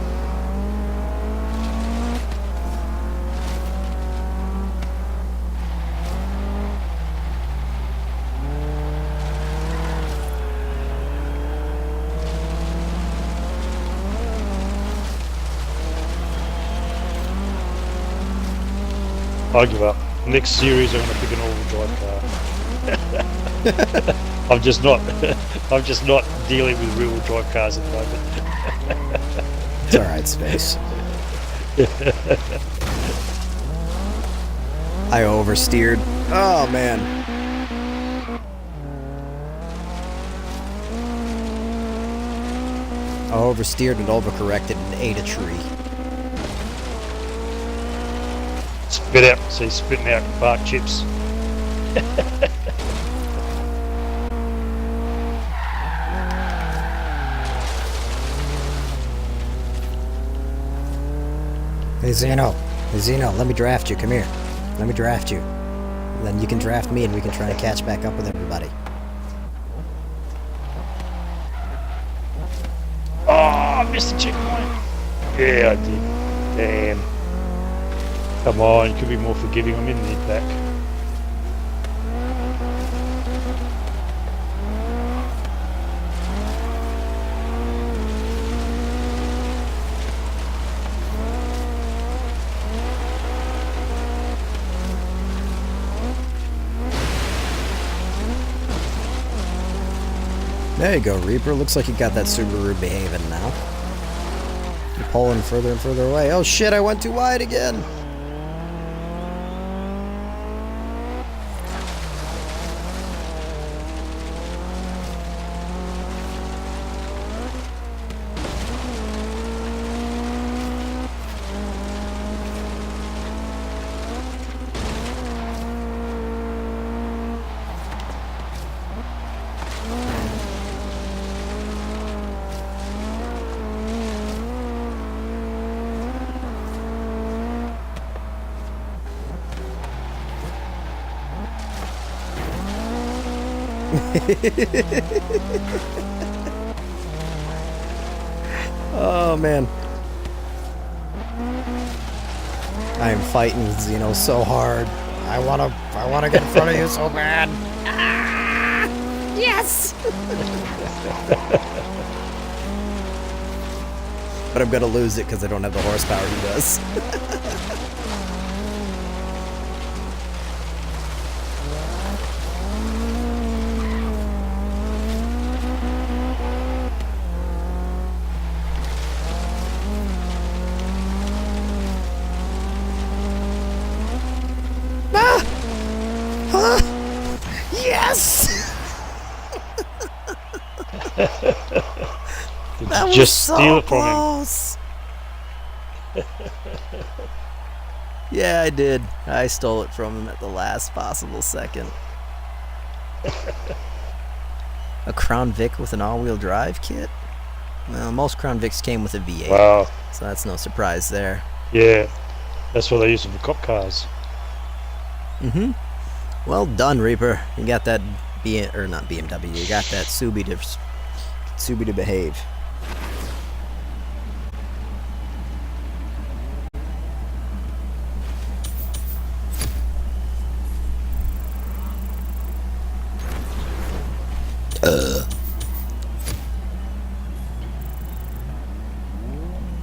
I give up. Next series, I'm going to pick an all-wheel drive car. I'm just not. I'm just not dealing with rear-wheel drive cars at the moment. It's alright, Space. I oversteered. Oh, man. I oversteered and overcorrected and ate a tree. Spit out. See, spitting out bark chips. Hey, Zeno. Hey, Zeno, let me draft you. Come here. Let me draft you. And then you can draft me and we can try to catch back up with everybody. Oh, I missed the checkpoint. Yeah, I did. Damn. Come on, you could be more forgiving. I'm in the back. There you go, Reaper. Looks like you got that Subaru behaving now. You're pulling further and further away. Oh shit, I went too wide again. Oh man, I am fighting with Zeno so hard. I wanna get in front of you so bad. Ah, yes. But I'm gonna lose it because I don't have the horsepower he does. Yes! Did That you was just so steal it from close. Yeah, I did. I stole it from him at the last possible second. A Crown Vic with an all-wheel drive kit? Well, most Crown Vics came with a V8, him? Wow. so that's no surprise there. Yeah, that's what they use them for cop cars. Mm-hmm. Well done, Reaper. You got that not BMW. You got that Subi to behave.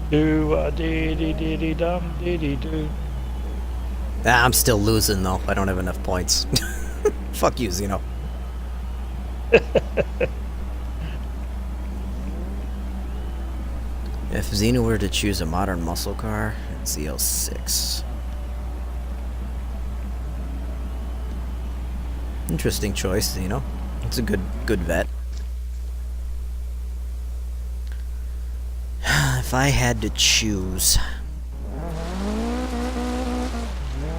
Do a dee dee dee dee dum dee dee do. I'm still losing though. I don't have enough points. Fuck you, Zeno. If Zeno were to choose a modern muscle car, it's the 06. Interesting choice, Zeno. It's a good vet. If I had to choose,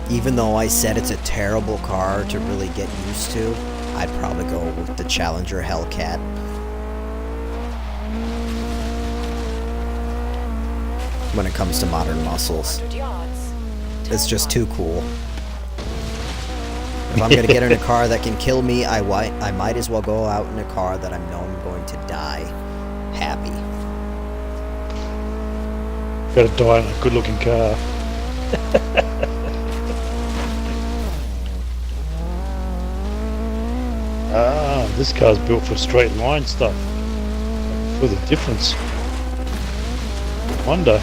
even though I said it's a terrible car to really get used to, I'd probably go with the Challenger Hellcat. When it comes to modern muscles, 100 yards. it's Turn just right. too cool. If I'm gonna get in a car that can kill me, I might as well go out in a car that I know I'm going to die happy. Gotta die in a good-looking car. Ah, this car's built for straight line stuff. For the difference. Wonder.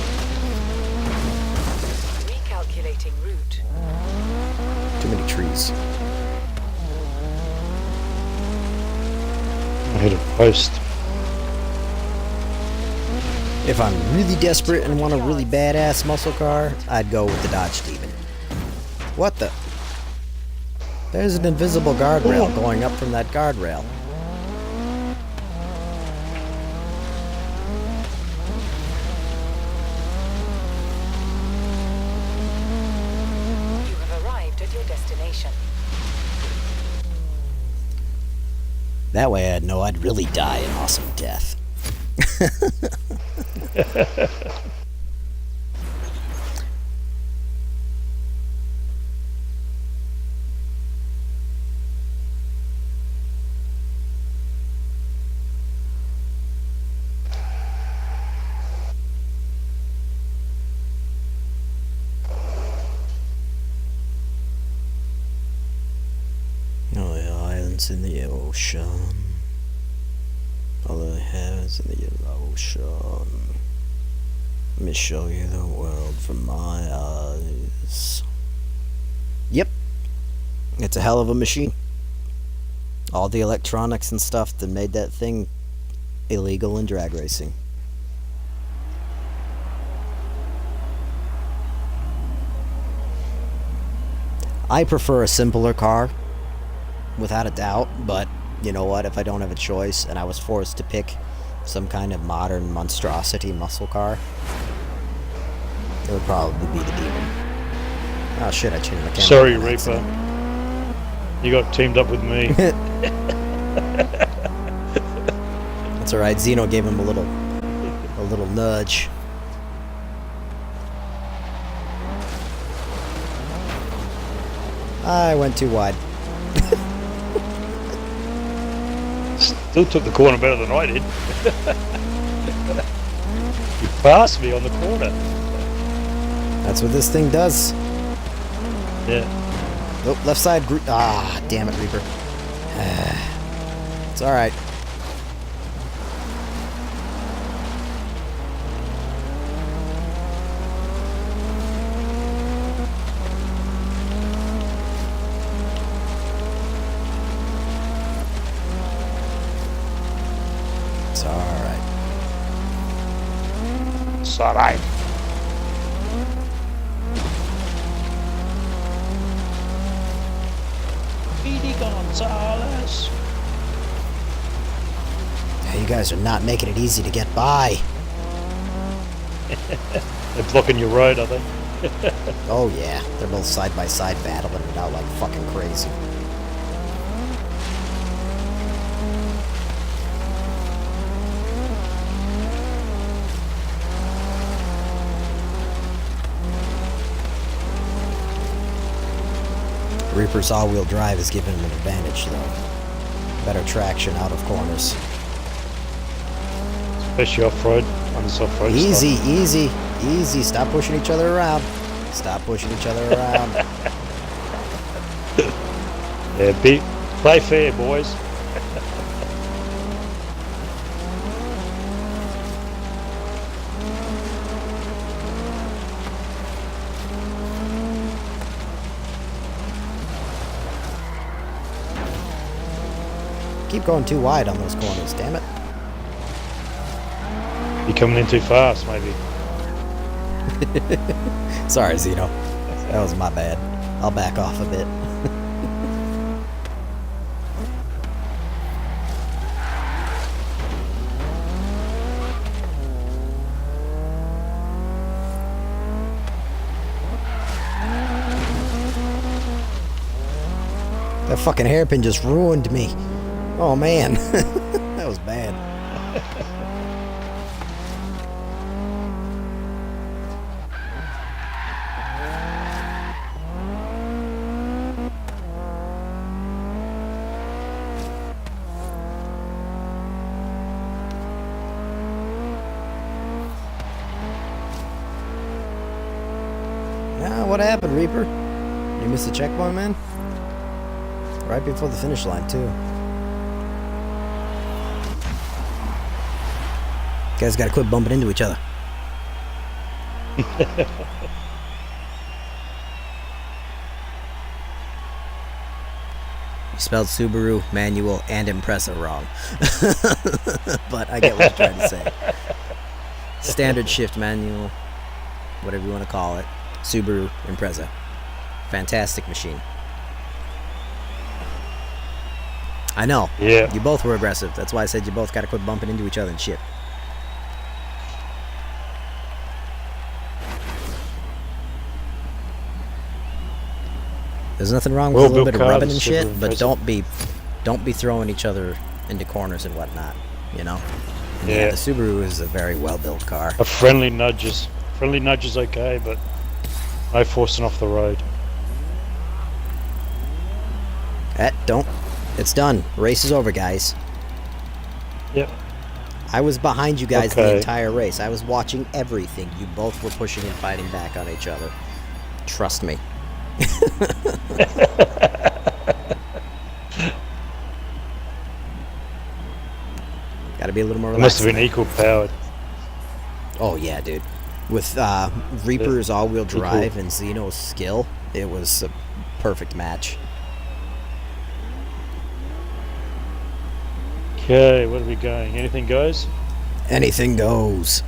Recalculating route. Too many trees. I hit a post. If I'm really desperate and want a really badass muscle car, I'd go with the Dodge Demon. What the? There's an invisible guardrail going up from that guardrail. You have arrived at your destination. That way I'd know I'd really die an awesome death. All the islands in the ocean. All the heavens in the ocean. Let me show you the world from my eyes. Yep. It's a hell of a machine. All the electronics and stuff that made that thing illegal in drag racing. I prefer a simpler car, without a doubt, but you know what, if I don't have a choice and I was forced to pick some kind of modern monstrosity muscle car, it would probably be the Demon. Oh shit, I changed my camera. Sorry, on Reaper. accident. You got teamed up with me. That's alright, Zeno gave him a little nudge. I went too wide. Still took the corner better than I did. You passed me on the corner. That's what this thing does. Yeah. Oh, left side. Ah, damn it, Reaper. It's alright. It's alright. It's alright. Speedy Gonzales. Hey, you guys are not making it easy to get by. They're blocking your road, are they? Oh yeah, they're both side by side battling it out like fucking crazy. Reaper's all-wheel drive is giving him an advantage, though. Better traction out of corners. Especially off-road, on this off-road Easy, stuff. easy, easy. Stop pushing each other around. Stop pushing each other around. Yeah, play fair, boys. Keep going too wide on those corners, damn it. You're coming in too fast, maybe. Sorry, Zeno. That was my bad. I'll back off a bit. That fucking hairpin just ruined me. Oh man, that was bad. Yeah, what happened, Reaper? You missed the checkpoint, man? Right before the finish line, too. You guys gotta quit bumping into each other. You spelled Subaru, manual, and Impreza wrong. But I get what you're trying to say. Standard shift manual, whatever you want to call it. Subaru Impreza. Fantastic machine. I know. Yeah. You both were aggressive. That's why I said you both gotta quit bumping into each other and shit. There's nothing wrong with a little bit of rubbing and shit, but don't be throwing each other into corners and whatnot, you know? And yeah, the Subaru is a very well-built car. A friendly nudge is okay, but no forcing off the road. Don't. It's done. Race is over, guys. Yep. I was behind you guys the entire race. I was watching everything. You both were pushing and fighting back on each other. Trust me. Gotta be a little more relaxed. Must have been equal powered. Oh yeah, dude. With Reaper's all-wheel drive and Xeno's skill, it was a perfect match. Okay, what are we going? Anything goes? Anything goes.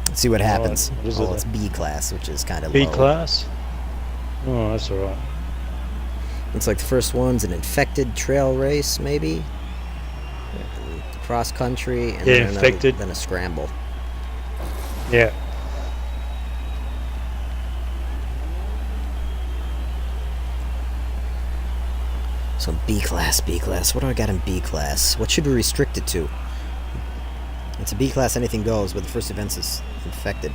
Let's see what happens. Right, what is it's B class, which is kind of B low. class? Oh, that's alright. Looks like the first one's an infected trail race, maybe? Cross country, and then infected. Then a scramble. Yeah. So B class. What do I got in B class? What should we restrict it to? It's a B class, anything goes, but the first event is infected.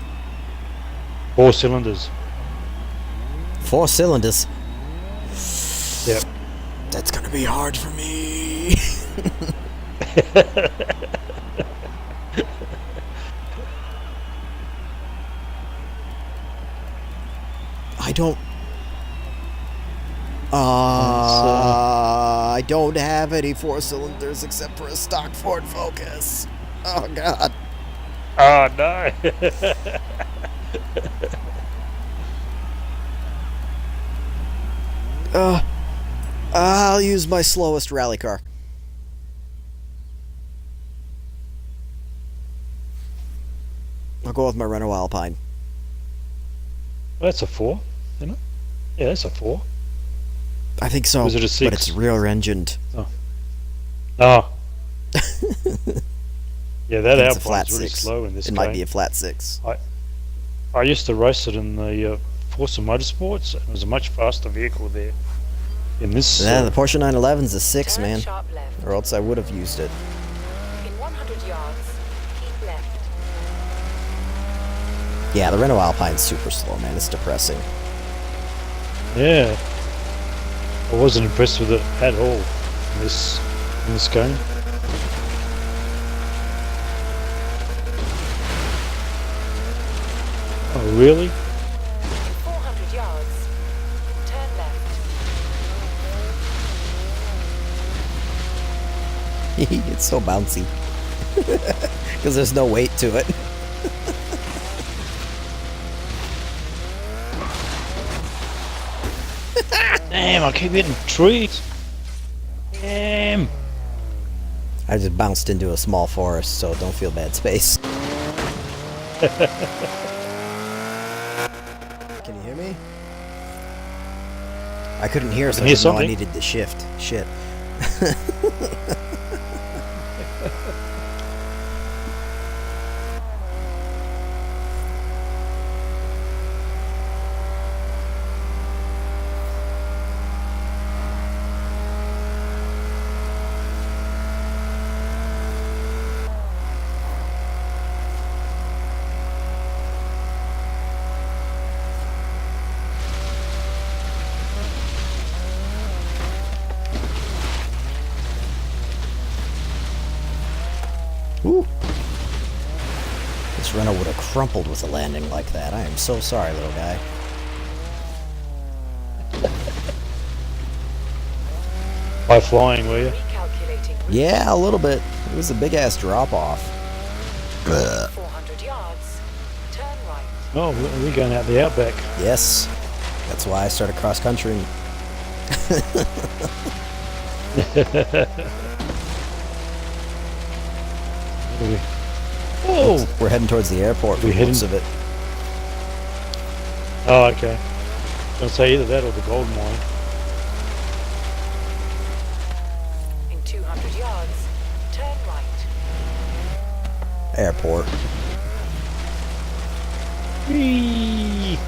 4 cylinders. 4 cylinders? Yep. That's gonna be hard for me. I don't have any 4 cylinders except for a stock Ford Focus. Oh god. Oh no. I'll use my slowest rally car. I'll go with my Renault Alpine. Well, that's a 4, isn't it? Yeah, that's a 4. I think so. Was it a 6? But it's rear-engined. Oh. Yeah, that It's a Alpine's flat really 6. slow in this It game. might be a flat 6. I used to race it in the Forza Motorsports. It was a much faster vehicle there. In this, Yeah, the Porsche 911's a 6, Turn man. sharp left. Or else I would have used it. In 100 yards, keep left. Yeah, the Renault Alpine's super slow, man. It's depressing. yeah, I wasn't impressed with it at all in this game. Oh really? In 400 yards, turn left. It's so bouncy. Because there's no weight to it. Damn, I keep hitting trees. Damn. I just bounced into a small forest, so don't feel bad, Space. Can you hear me? I couldn't hear, so I didn't know I needed to shift. Shit. This Renault would have crumpled with a landing like that. I am so sorry, little guy. By flying, were you? Recalculating route. Yeah, a little bit. It was a big-ass drop-off. 400 yards. Turn right. Oh, we're going out the outback. Yes. That's why I started cross-countrying. Oh! We're heading towards the airport for We're heading- most of it. Oh, okay. I was going to say either that or the gold mine. In 200 yards. Turn right. Airport. Whee! In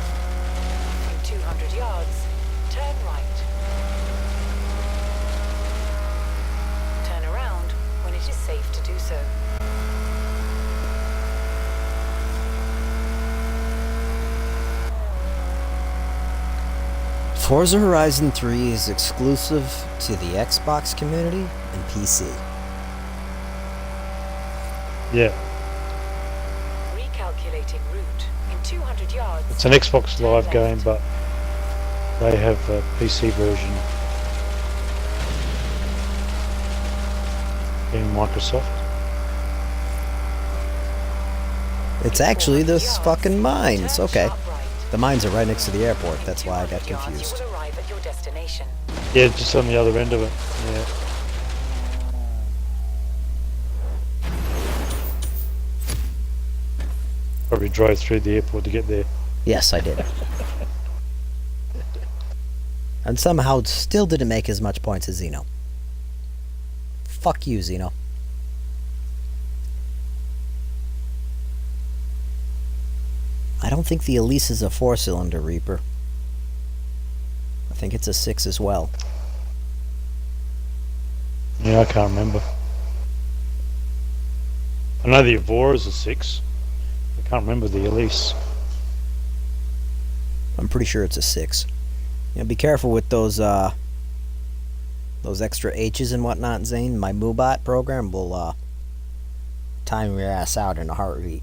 200 yards. Turn right. Turn around when it is safe to do so. Forza Horizon 3 is exclusive to the Xbox community and PC. Yeah. Recalculating route. In 200 yards. It's an Xbox turn Live left. game, but they have a PC version in Microsoft. It's actually 400 this yards. fucking mines. Turn Okay. sharp right. The mines are right next to the airport. In That's why I got 200 yards, confused. You will arrive at your destination. Yeah, just on the other end of it. Yeah. Probably drove through the airport to get there. Yes, I did. And somehow still didn't make as much points as Zeno. Fuck you, Zeno. I don't think the Elise is a 4-cylinder Reaper. I think it's a 6 as well. Yeah, I can't remember. I know the Evora is a 6. I can't remember the Elise. I'm pretty sure it's a 6. You know, be careful with those extra H's and whatnot, Zane. My MooBot program will time your ass out in a heartbeat.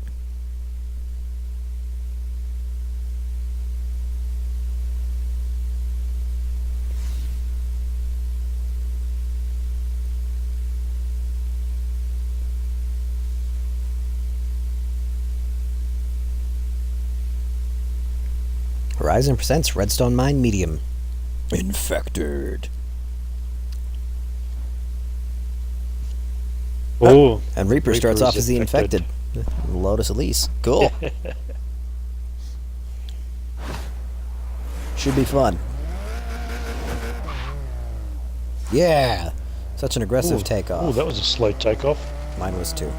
Horizon presents Redstone Mine Medium. Infected. Oh, And Reaper starts Reaper off is as the infected. Lotus Elise. Cool. Should be fun. Yeah. Such an aggressive takeoff. Oh, that was a slow takeoff. Mine was too.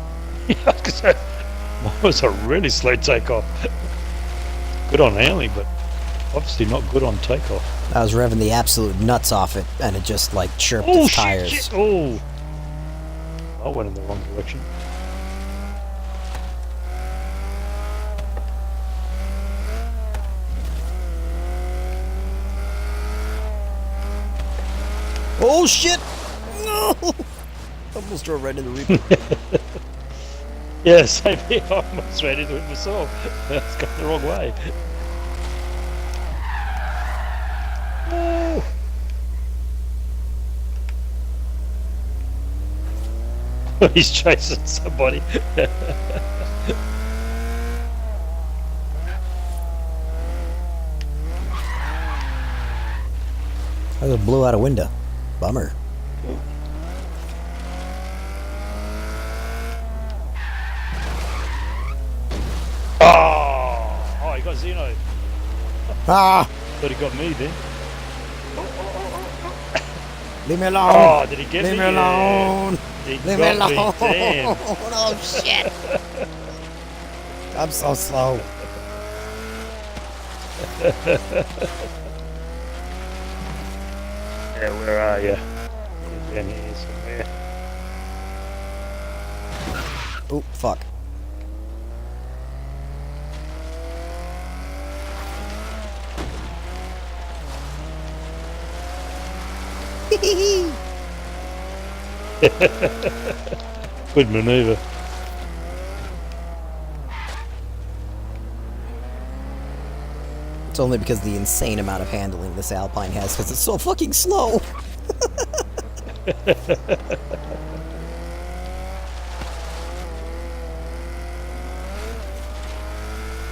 Yeah, I was gonna say, mine was a really slow takeoff. Good on handling, but obviously not good on takeoff. I was revving the absolute nuts off it, and it just like chirped its tires. Shit. Oh, I went in the wrong direction. Oh shit! No! Almost drove right into the Reaper. Yeah, same here. I almost ran into it myself. It's going the wrong way. No. He's chasing somebody. I just blew out a window. Bummer. Oh, he got Zeno. Ah! But he got me then. Leave me alone! Oh, did he get Leave me? me alone! He Leave me got alone! Damn. Oh shit! I'm so slow. Yeah, where are you? You're down here somewhere. Oh fuck. Good maneuver. It's only because of the insane amount of handling this Alpine has, because it's so fucking slow.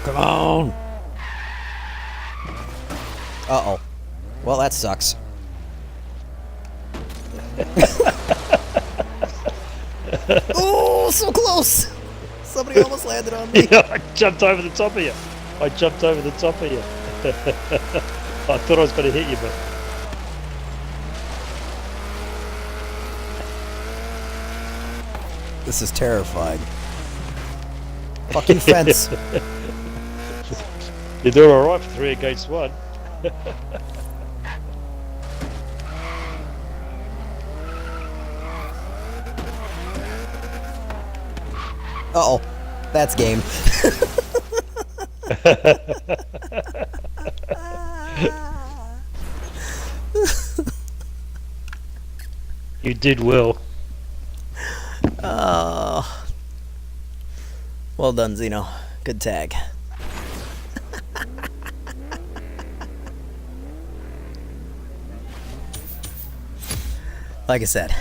Come on. Uh-oh. Well, that sucks. Oh, so close! Somebody almost landed on me. Yeah, I jumped over the top of you. I jumped over the top of you. I thought I was going to hit you, but... This is terrifying. Fucking fence. You're doing alright for 3 against 1. Uh-oh. That's game. You did well. Well done, Zeno. Good tag. Like I said,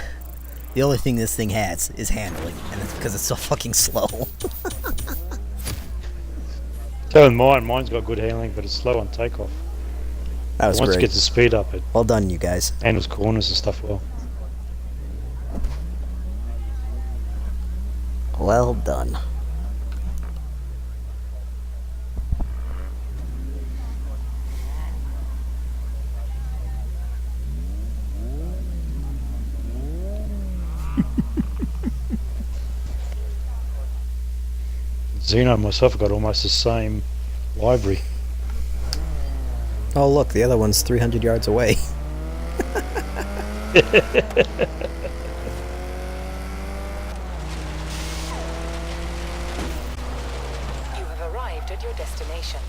the only thing this thing has is handling, and it's because it's so fucking slow. So mine's got good handling, but it's slow on takeoff. That was Once great. it gets the speed up, it Well done, you guys. handles corners and stuff well. Well done. Zeno and myself have got almost the same library. Oh, look, the other one's 300 yards away. You have arrived at your destination.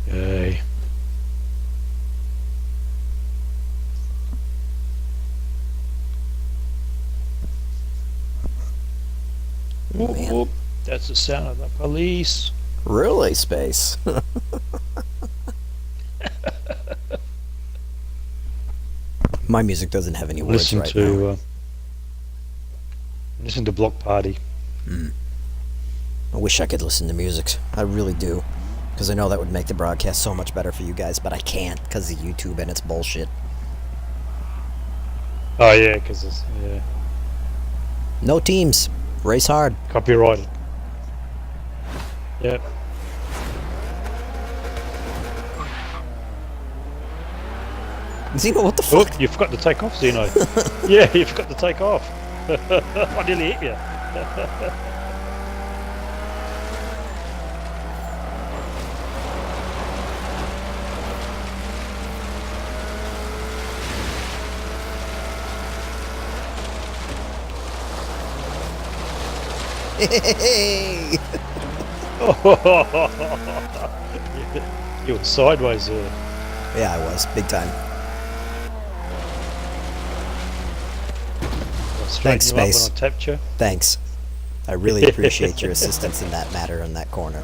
Yay. Whoop, Man. whoop. That's the sound of the police. Really, Space? My music doesn't have any words Listen right to now. listen to Block Party. I wish I could listen to music. I really do. Because I know that would make the broadcast so much better for you guys, but I can't because of YouTube and it's bullshit. Oh yeah, because it's No teams. Race hard. copyrighted. Yep. Zeno, what the fuck? Oh, you forgot to take off, Zeno. Yeah, you forgot to take off. I nearly hit you. Hey! You were sideways there. Yeah, I was. Big time. Straighten Thanks, you up when Space. I tapped you. Thanks. I really appreciate your assistance in that matter in that corner.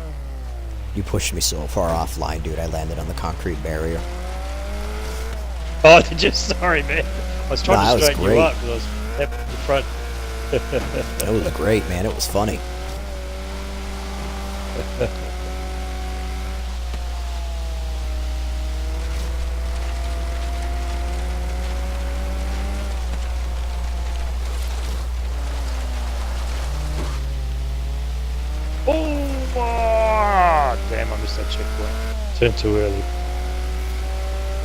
You pushed me so far offline, dude. I landed on the concrete barrier. Oh, did you? Sorry, man. I was trying Nah, that to was straighten you great. up because I was tapping the front. It was great, man. It was funny. Oh, damn, I missed that checkpoint. Turned too early.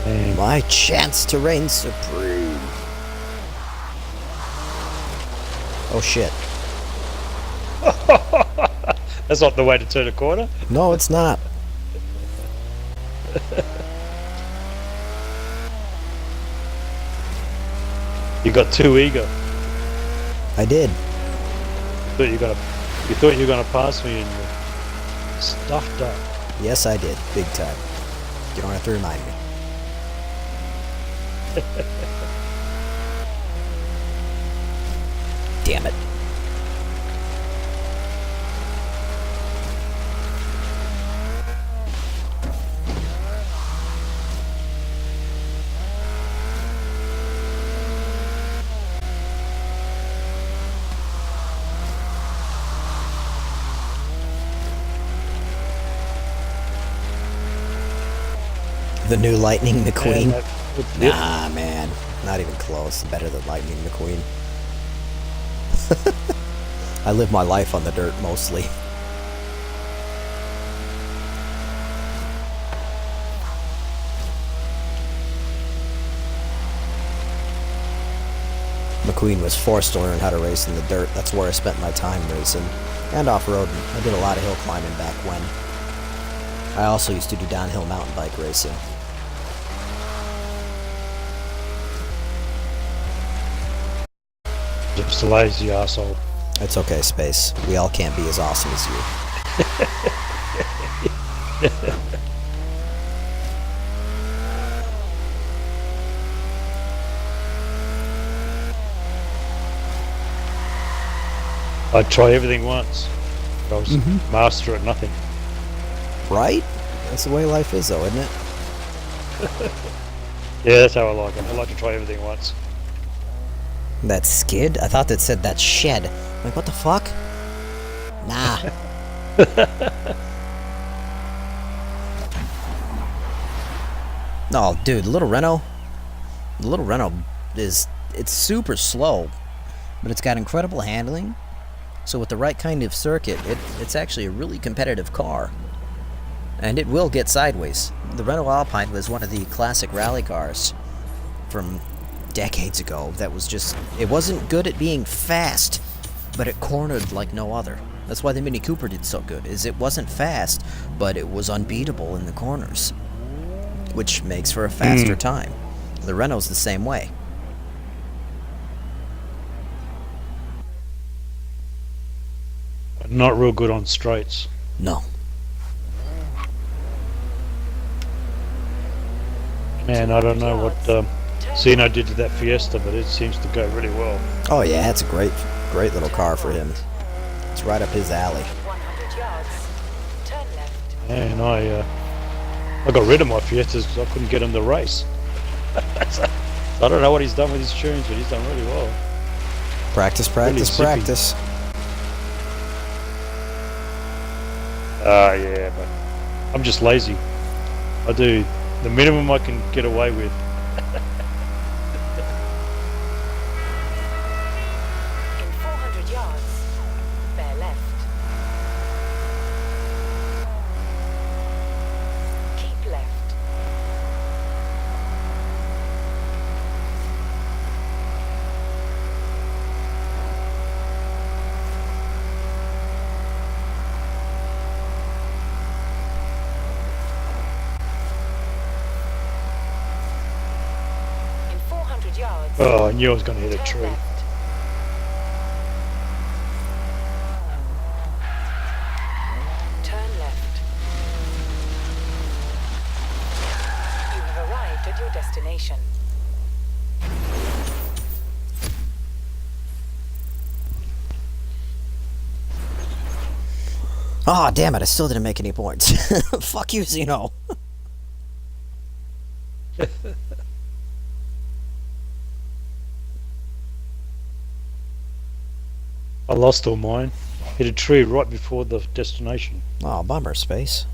Damn. My chance to reign supreme. Oh shit. That's not the way to turn a corner. No, it's not. You got too eager. I did. You thought you were gonna pass me and you stuffed up. Yes, I did. Big time. You don't have to remind me. Damn it. The new Lightning McQueen. Nah, man. Not even close. Better than Lightning McQueen. I live my life on the dirt, mostly. McQueen was forced to learn how to race in the dirt. That's where I spent my time racing. And off-roading. I did a lot of hill climbing back when. I also used to do downhill mountain bike racing. Just a lazy asshole. It's okay, Space. We all can't be as awesome as you. I'd try everything once. But I was master at nothing. Right? That's the way life is, though, isn't it? Yeah, that's how I like it. I like to try everything once. That skid? I thought that said that shed. I'm like, what the fuck? Nah. Oh, dude, the little Renault is, it's super slow, but it's got incredible handling. So with the right kind of circuit, it's actually a really competitive car. And it will get sideways. The Renault Alpine was one of the classic rally cars from decades ago that was just, it wasn't good at being fast, but it cornered like no other. That's why the Mini Cooper did so good, is it wasn't fast, but it was unbeatable in the corners, which makes for a faster time. The Renault's the same way. Not real good on straights. No. Man, I don't know what Zeno did to that Fiesta, but it seems to go really well. Oh yeah, it's a great little car for him. It's right up his alley. 100 yards. Turn left. And I got rid of my Fiestas because I couldn't get him to race. So I don't know what he's done with his tunes, but he's done really well. Practice, practice, Really practice. Yeah, but I'm just lazy. I do the minimum I can get away with. In 400 yards. Bear left. Keep left. In 400 yards. Oh, I knew I was going to hit a Turn tree. left. Turn left. You have arrived at your destination. Oh, damn it, I still didn't make any points. Fuck you, Zeno. I lost all mine. Hit a tree right before the destination. Oh, bummer, Space.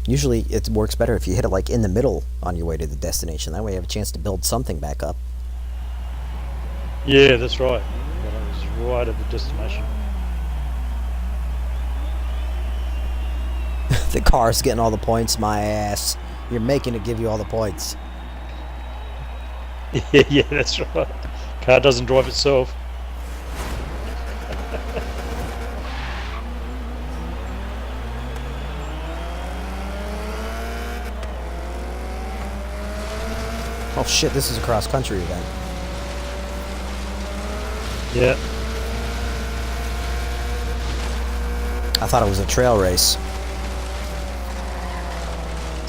Usually it works better if you hit it like in the middle on your way to the destination. That way you have a chance to build something back up. Yeah, that's right. But I was right at the destination. The car's getting all the points, my ass. You're making it give you all the points. Yeah, that's right. Car doesn't drive itself. Oh shit, this is a cross-country event. Yeah. I thought it was a trail race.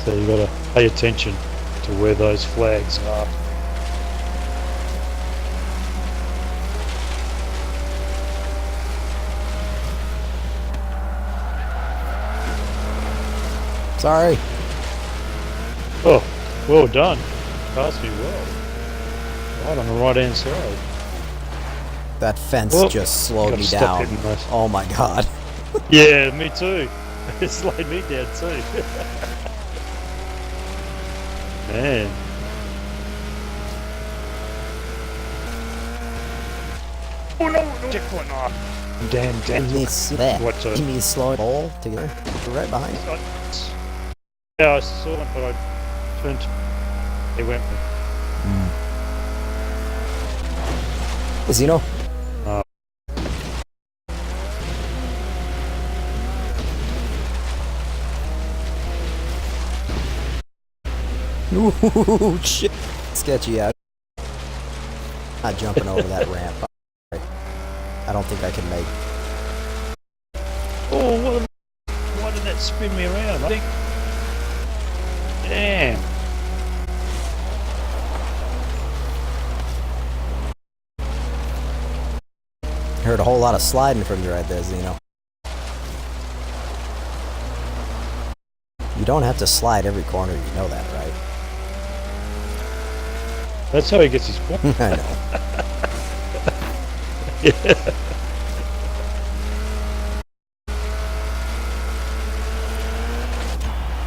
So you got to pay attention to where those flags are. Sorry. Oh, well done. Passed me well. Right on the right hand side. That fence Whoop. just slowed Gotta me stop down. hitting those. Oh my god. Yeah, me too. It slowed me down too. Man. Oh no, checkpoint. Oh, damn. There. Watch Give me a slow ball together. Right behind. Yeah, I saw it, but I turned. It went. Zeno. Ooh, shit. Sketchy out. Not jumping over that ramp. I don't think I can make. Oh, why did that spin me around? I think. Damn. Heard a whole lot of sliding from you right there, Zeno. You don't have to slide every corner, you know that, right? That's how he gets his point. I know. Yeah.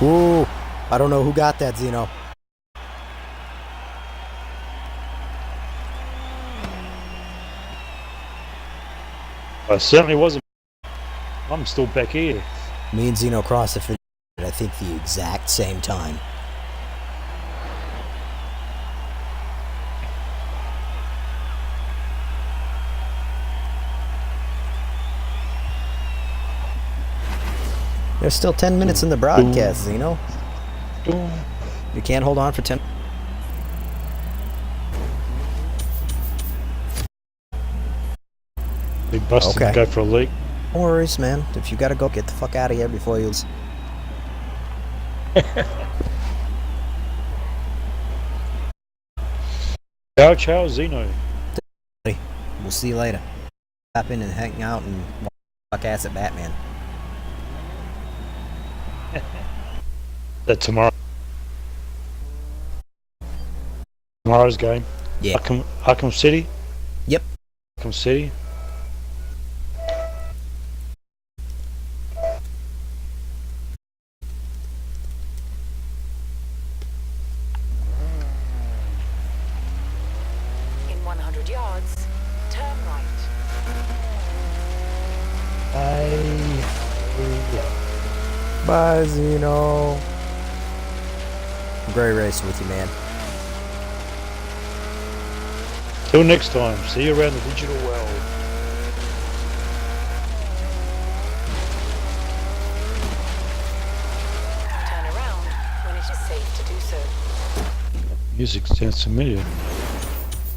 Ooh, I don't know who got that, Zeno. I certainly wasn't. I'm still back here. Me and Zeno crossed the finish at I think the exact same time. There's still 10 minutes in the broadcast, Zeno. You can't hold on for 10. They busted Okay. to go for a leak. No worries, man. If you gotta go, get the fuck out of here before you lose. Ciao, Zeno. We'll see you later. Hop in and hang out and fuck ass at Batman. That tomorrow's game. Yeah. Arkham City. Yep. Arkham City. In 100 yards, turn right. Bye, Zeno. Great race with you, man. Till next time. See you around the digital world. Turn around when it is safe to do so. Music sounds familiar.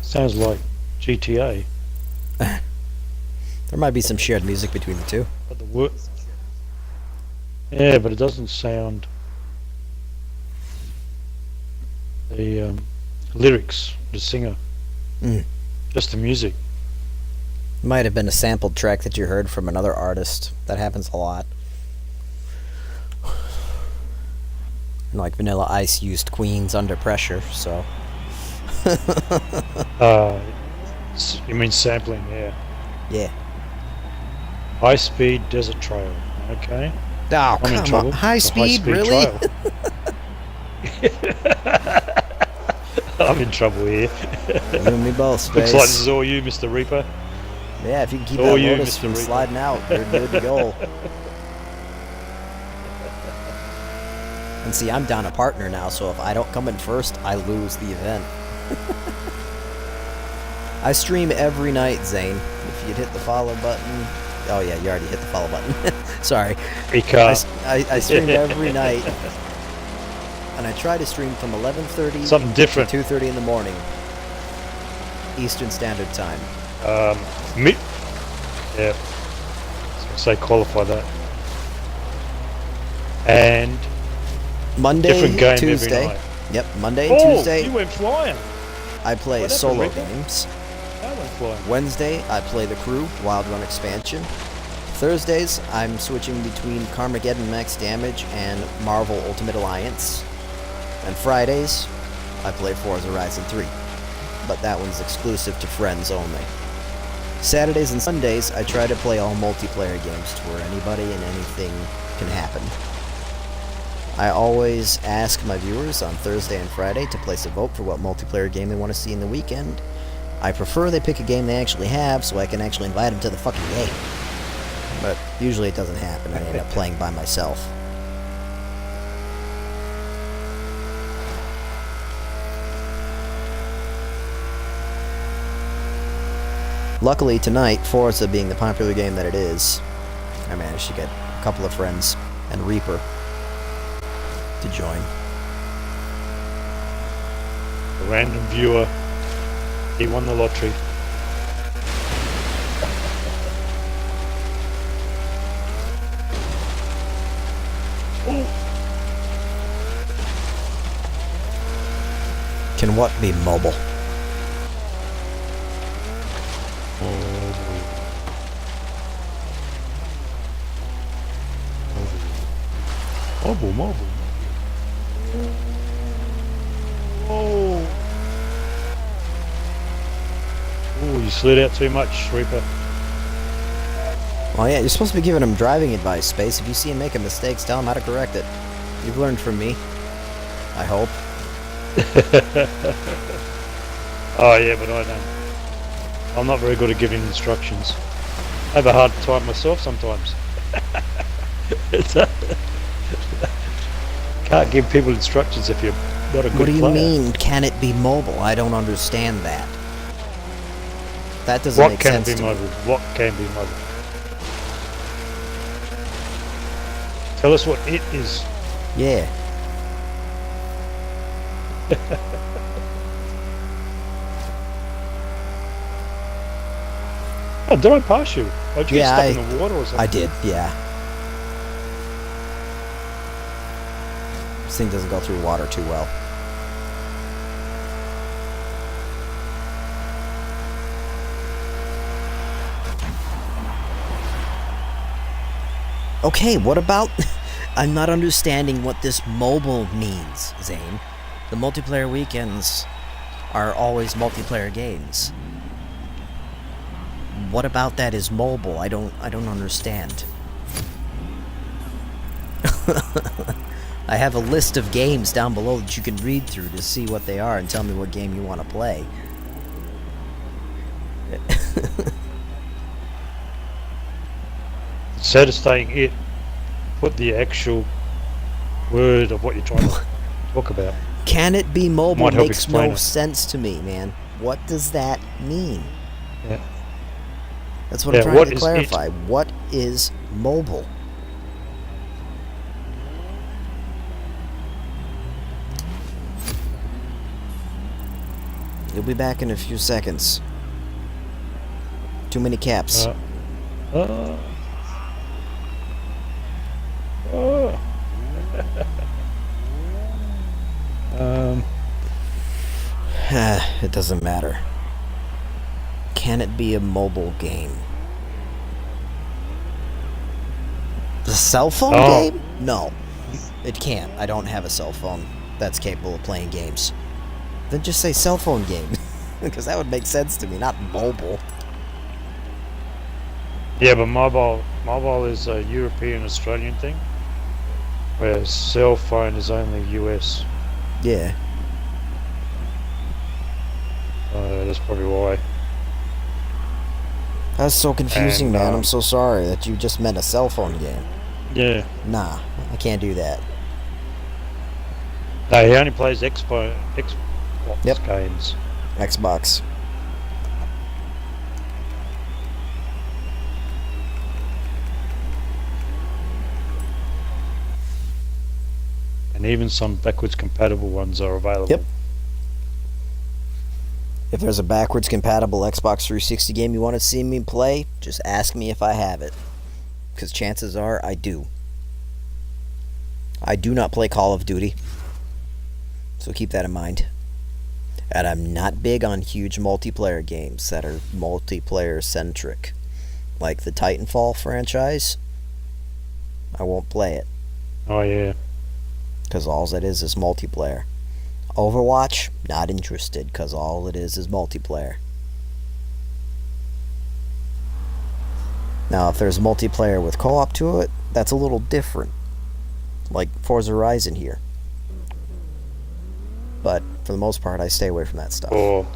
Sounds like GTA. There might be some shared music between the two. But the word. Yeah, but it doesn't sound. The lyrics, the singer. Just the music. Might have been a sampled track that you heard from another artist. That happens a lot. Like Vanilla Ice used Queen's Under Pressure, so. You mean sampling? Yeah. Yeah. High speed desert trail. Okay. Oh, I'm in come trouble. on. High It's a speed, high-speed really? trail. I'm in trouble here. You and me both, Space. Looks like this is all you, Mr. Reaper. Yeah, if you can keep all that you, Lotus Mr. from Reaper. sliding out, you're good to go. And see, I'm down a partner now, so if I don't come in first, I lose the event. I stream every night, Zane. If you'd hit the follow button. Oh yeah, you already hit the follow button. Sorry. I stream every night. And I try to stream from 11:30 Something different. to 2:30 in the morning. Eastern Standard Time. Yeah. Say qualify that. And Monday, Different game Tuesday. every night. Yep, Monday, Oh, Tuesday, you went flying. I play What happened, solo Rico? games. I went flying. Wednesday, I play The Crew, Wild Run Expansion. Thursdays, I'm switching between Carmageddon Max Damage and Marvel Ultimate Alliance. And Fridays, I play Forza Horizon 3. But that one's exclusive to friends only. Saturdays and Sundays, I try to play all multiplayer games to where anybody and anything can happen. I always ask my viewers on Thursday and Friday to place a vote for what multiplayer game they want to see in the weekend. I prefer they pick a game they actually have so I can actually invite them to the fucking game. But usually it doesn't happen. I end up playing by myself. Luckily tonight, Forza being the popular game that it is, I managed to get a couple of friends and Reaper to join. A random viewer. He won the lottery. Can what be mobile? Mobile. Oh, you slid out too much, Reaper. Oh yeah, you're supposed to be giving him driving advice, Space. If you see him making mistakes, tell him how to correct it. You've learned from me. I hope. Oh yeah, but I don't. I'm not very good at giving instructions. I have a hard time myself sometimes. Can't give people instructions if you're not a good player. What do you mean, can it be mobile? I don't understand that. That doesn't What make can sense be to me. mobile? What can be mobile? Tell us what it is. Yeah. Oh, did I pass you? Or did you Yeah, get stuck in the water or something? I did, yeah. This thing doesn't go through water too well. Okay, what about... I'm not understanding what this mobile means, Zane. The multiplayer weekends are always multiplayer games. What about that is mobile? I don't understand. I have a list of games down below that you can read through to see what they are and tell me what game you want to play. Instead of saying it, put the actual word of what you're trying to talk about. Can it be mobile? Might help Makes explain no it. sense to me, man. What does that mean? Yeah. That's what Yeah, I'm trying what to is clarify. What is mobile? You'll be back in a few seconds. Too many caps. Oh. It doesn't matter. Can it be a mobile game? The cell phone game? No. It can't. I don't have a cell phone that's capable of playing games. Then just say cell phone game. Because that would make sense to me, not mobile. Yeah, but mobile is a European Australian thing, whereas cell phone is only US. Yeah. That's probably why. That's so confusing, And, man. I'm so sorry that you just meant a cell phone game. Yeah. Nah, I can't do that. No, he only plays Xbox Yep. games. Xbox. And even some backwards compatible ones are available. Yep. If there's a backwards compatible Xbox 360 game you want to see me play, just ask me if I have it. Because chances are I do. I do not play Call of Duty, so keep that in mind. And I'm not big on huge multiplayer games that are multiplayer centric. Like the Titanfall franchise, I won't play it. Oh yeah. Because all it is multiplayer. Overwatch, not interested, because all it is multiplayer. Now, if there's multiplayer with co-op to it, that's a little different. Like Forza Horizon here. But for the most part, I stay away from that stuff. Or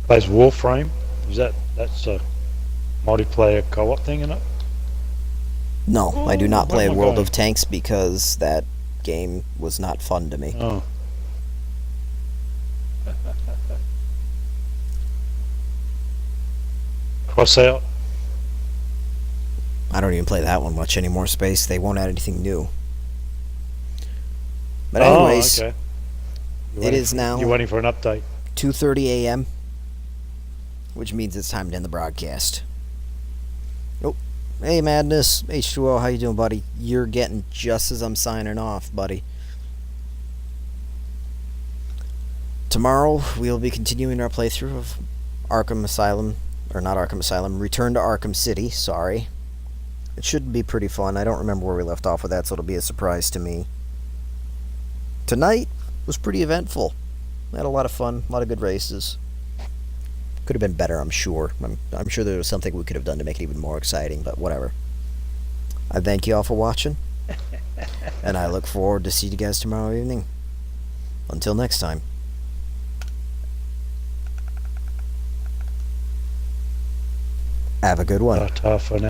plays Warframe. That's a multiplayer co-op thing, isn't it? No, I do not where play am I World going? of Tanks because that game was not fun to me. Oh. Cross out. I don't even play that one much anymore, Space. They won't add anything new. But Oh, anyways, okay. it is now You're waiting for an update. 2:30 a.m., which means it's time to end the broadcast. Oh, hey Madness, H2O, how you doing, buddy? You're getting just as I'm signing off, buddy. Tomorrow we'll be continuing our playthrough of Arkham Asylum, or not Arkham Asylum, Return to Arkham City. Sorry, it should be pretty fun. I don't remember where we left off with that, so it'll be a surprise to me. Tonight was pretty eventful. I had a lot of fun, a lot of good races. Could have been better, I'm sure. I'm sure there was something we could have done to make it even more exciting, but whatever. I thank you all for watching, and I look forward to seeing you guys tomorrow evening. Until next time. Have a good one. Ta for now.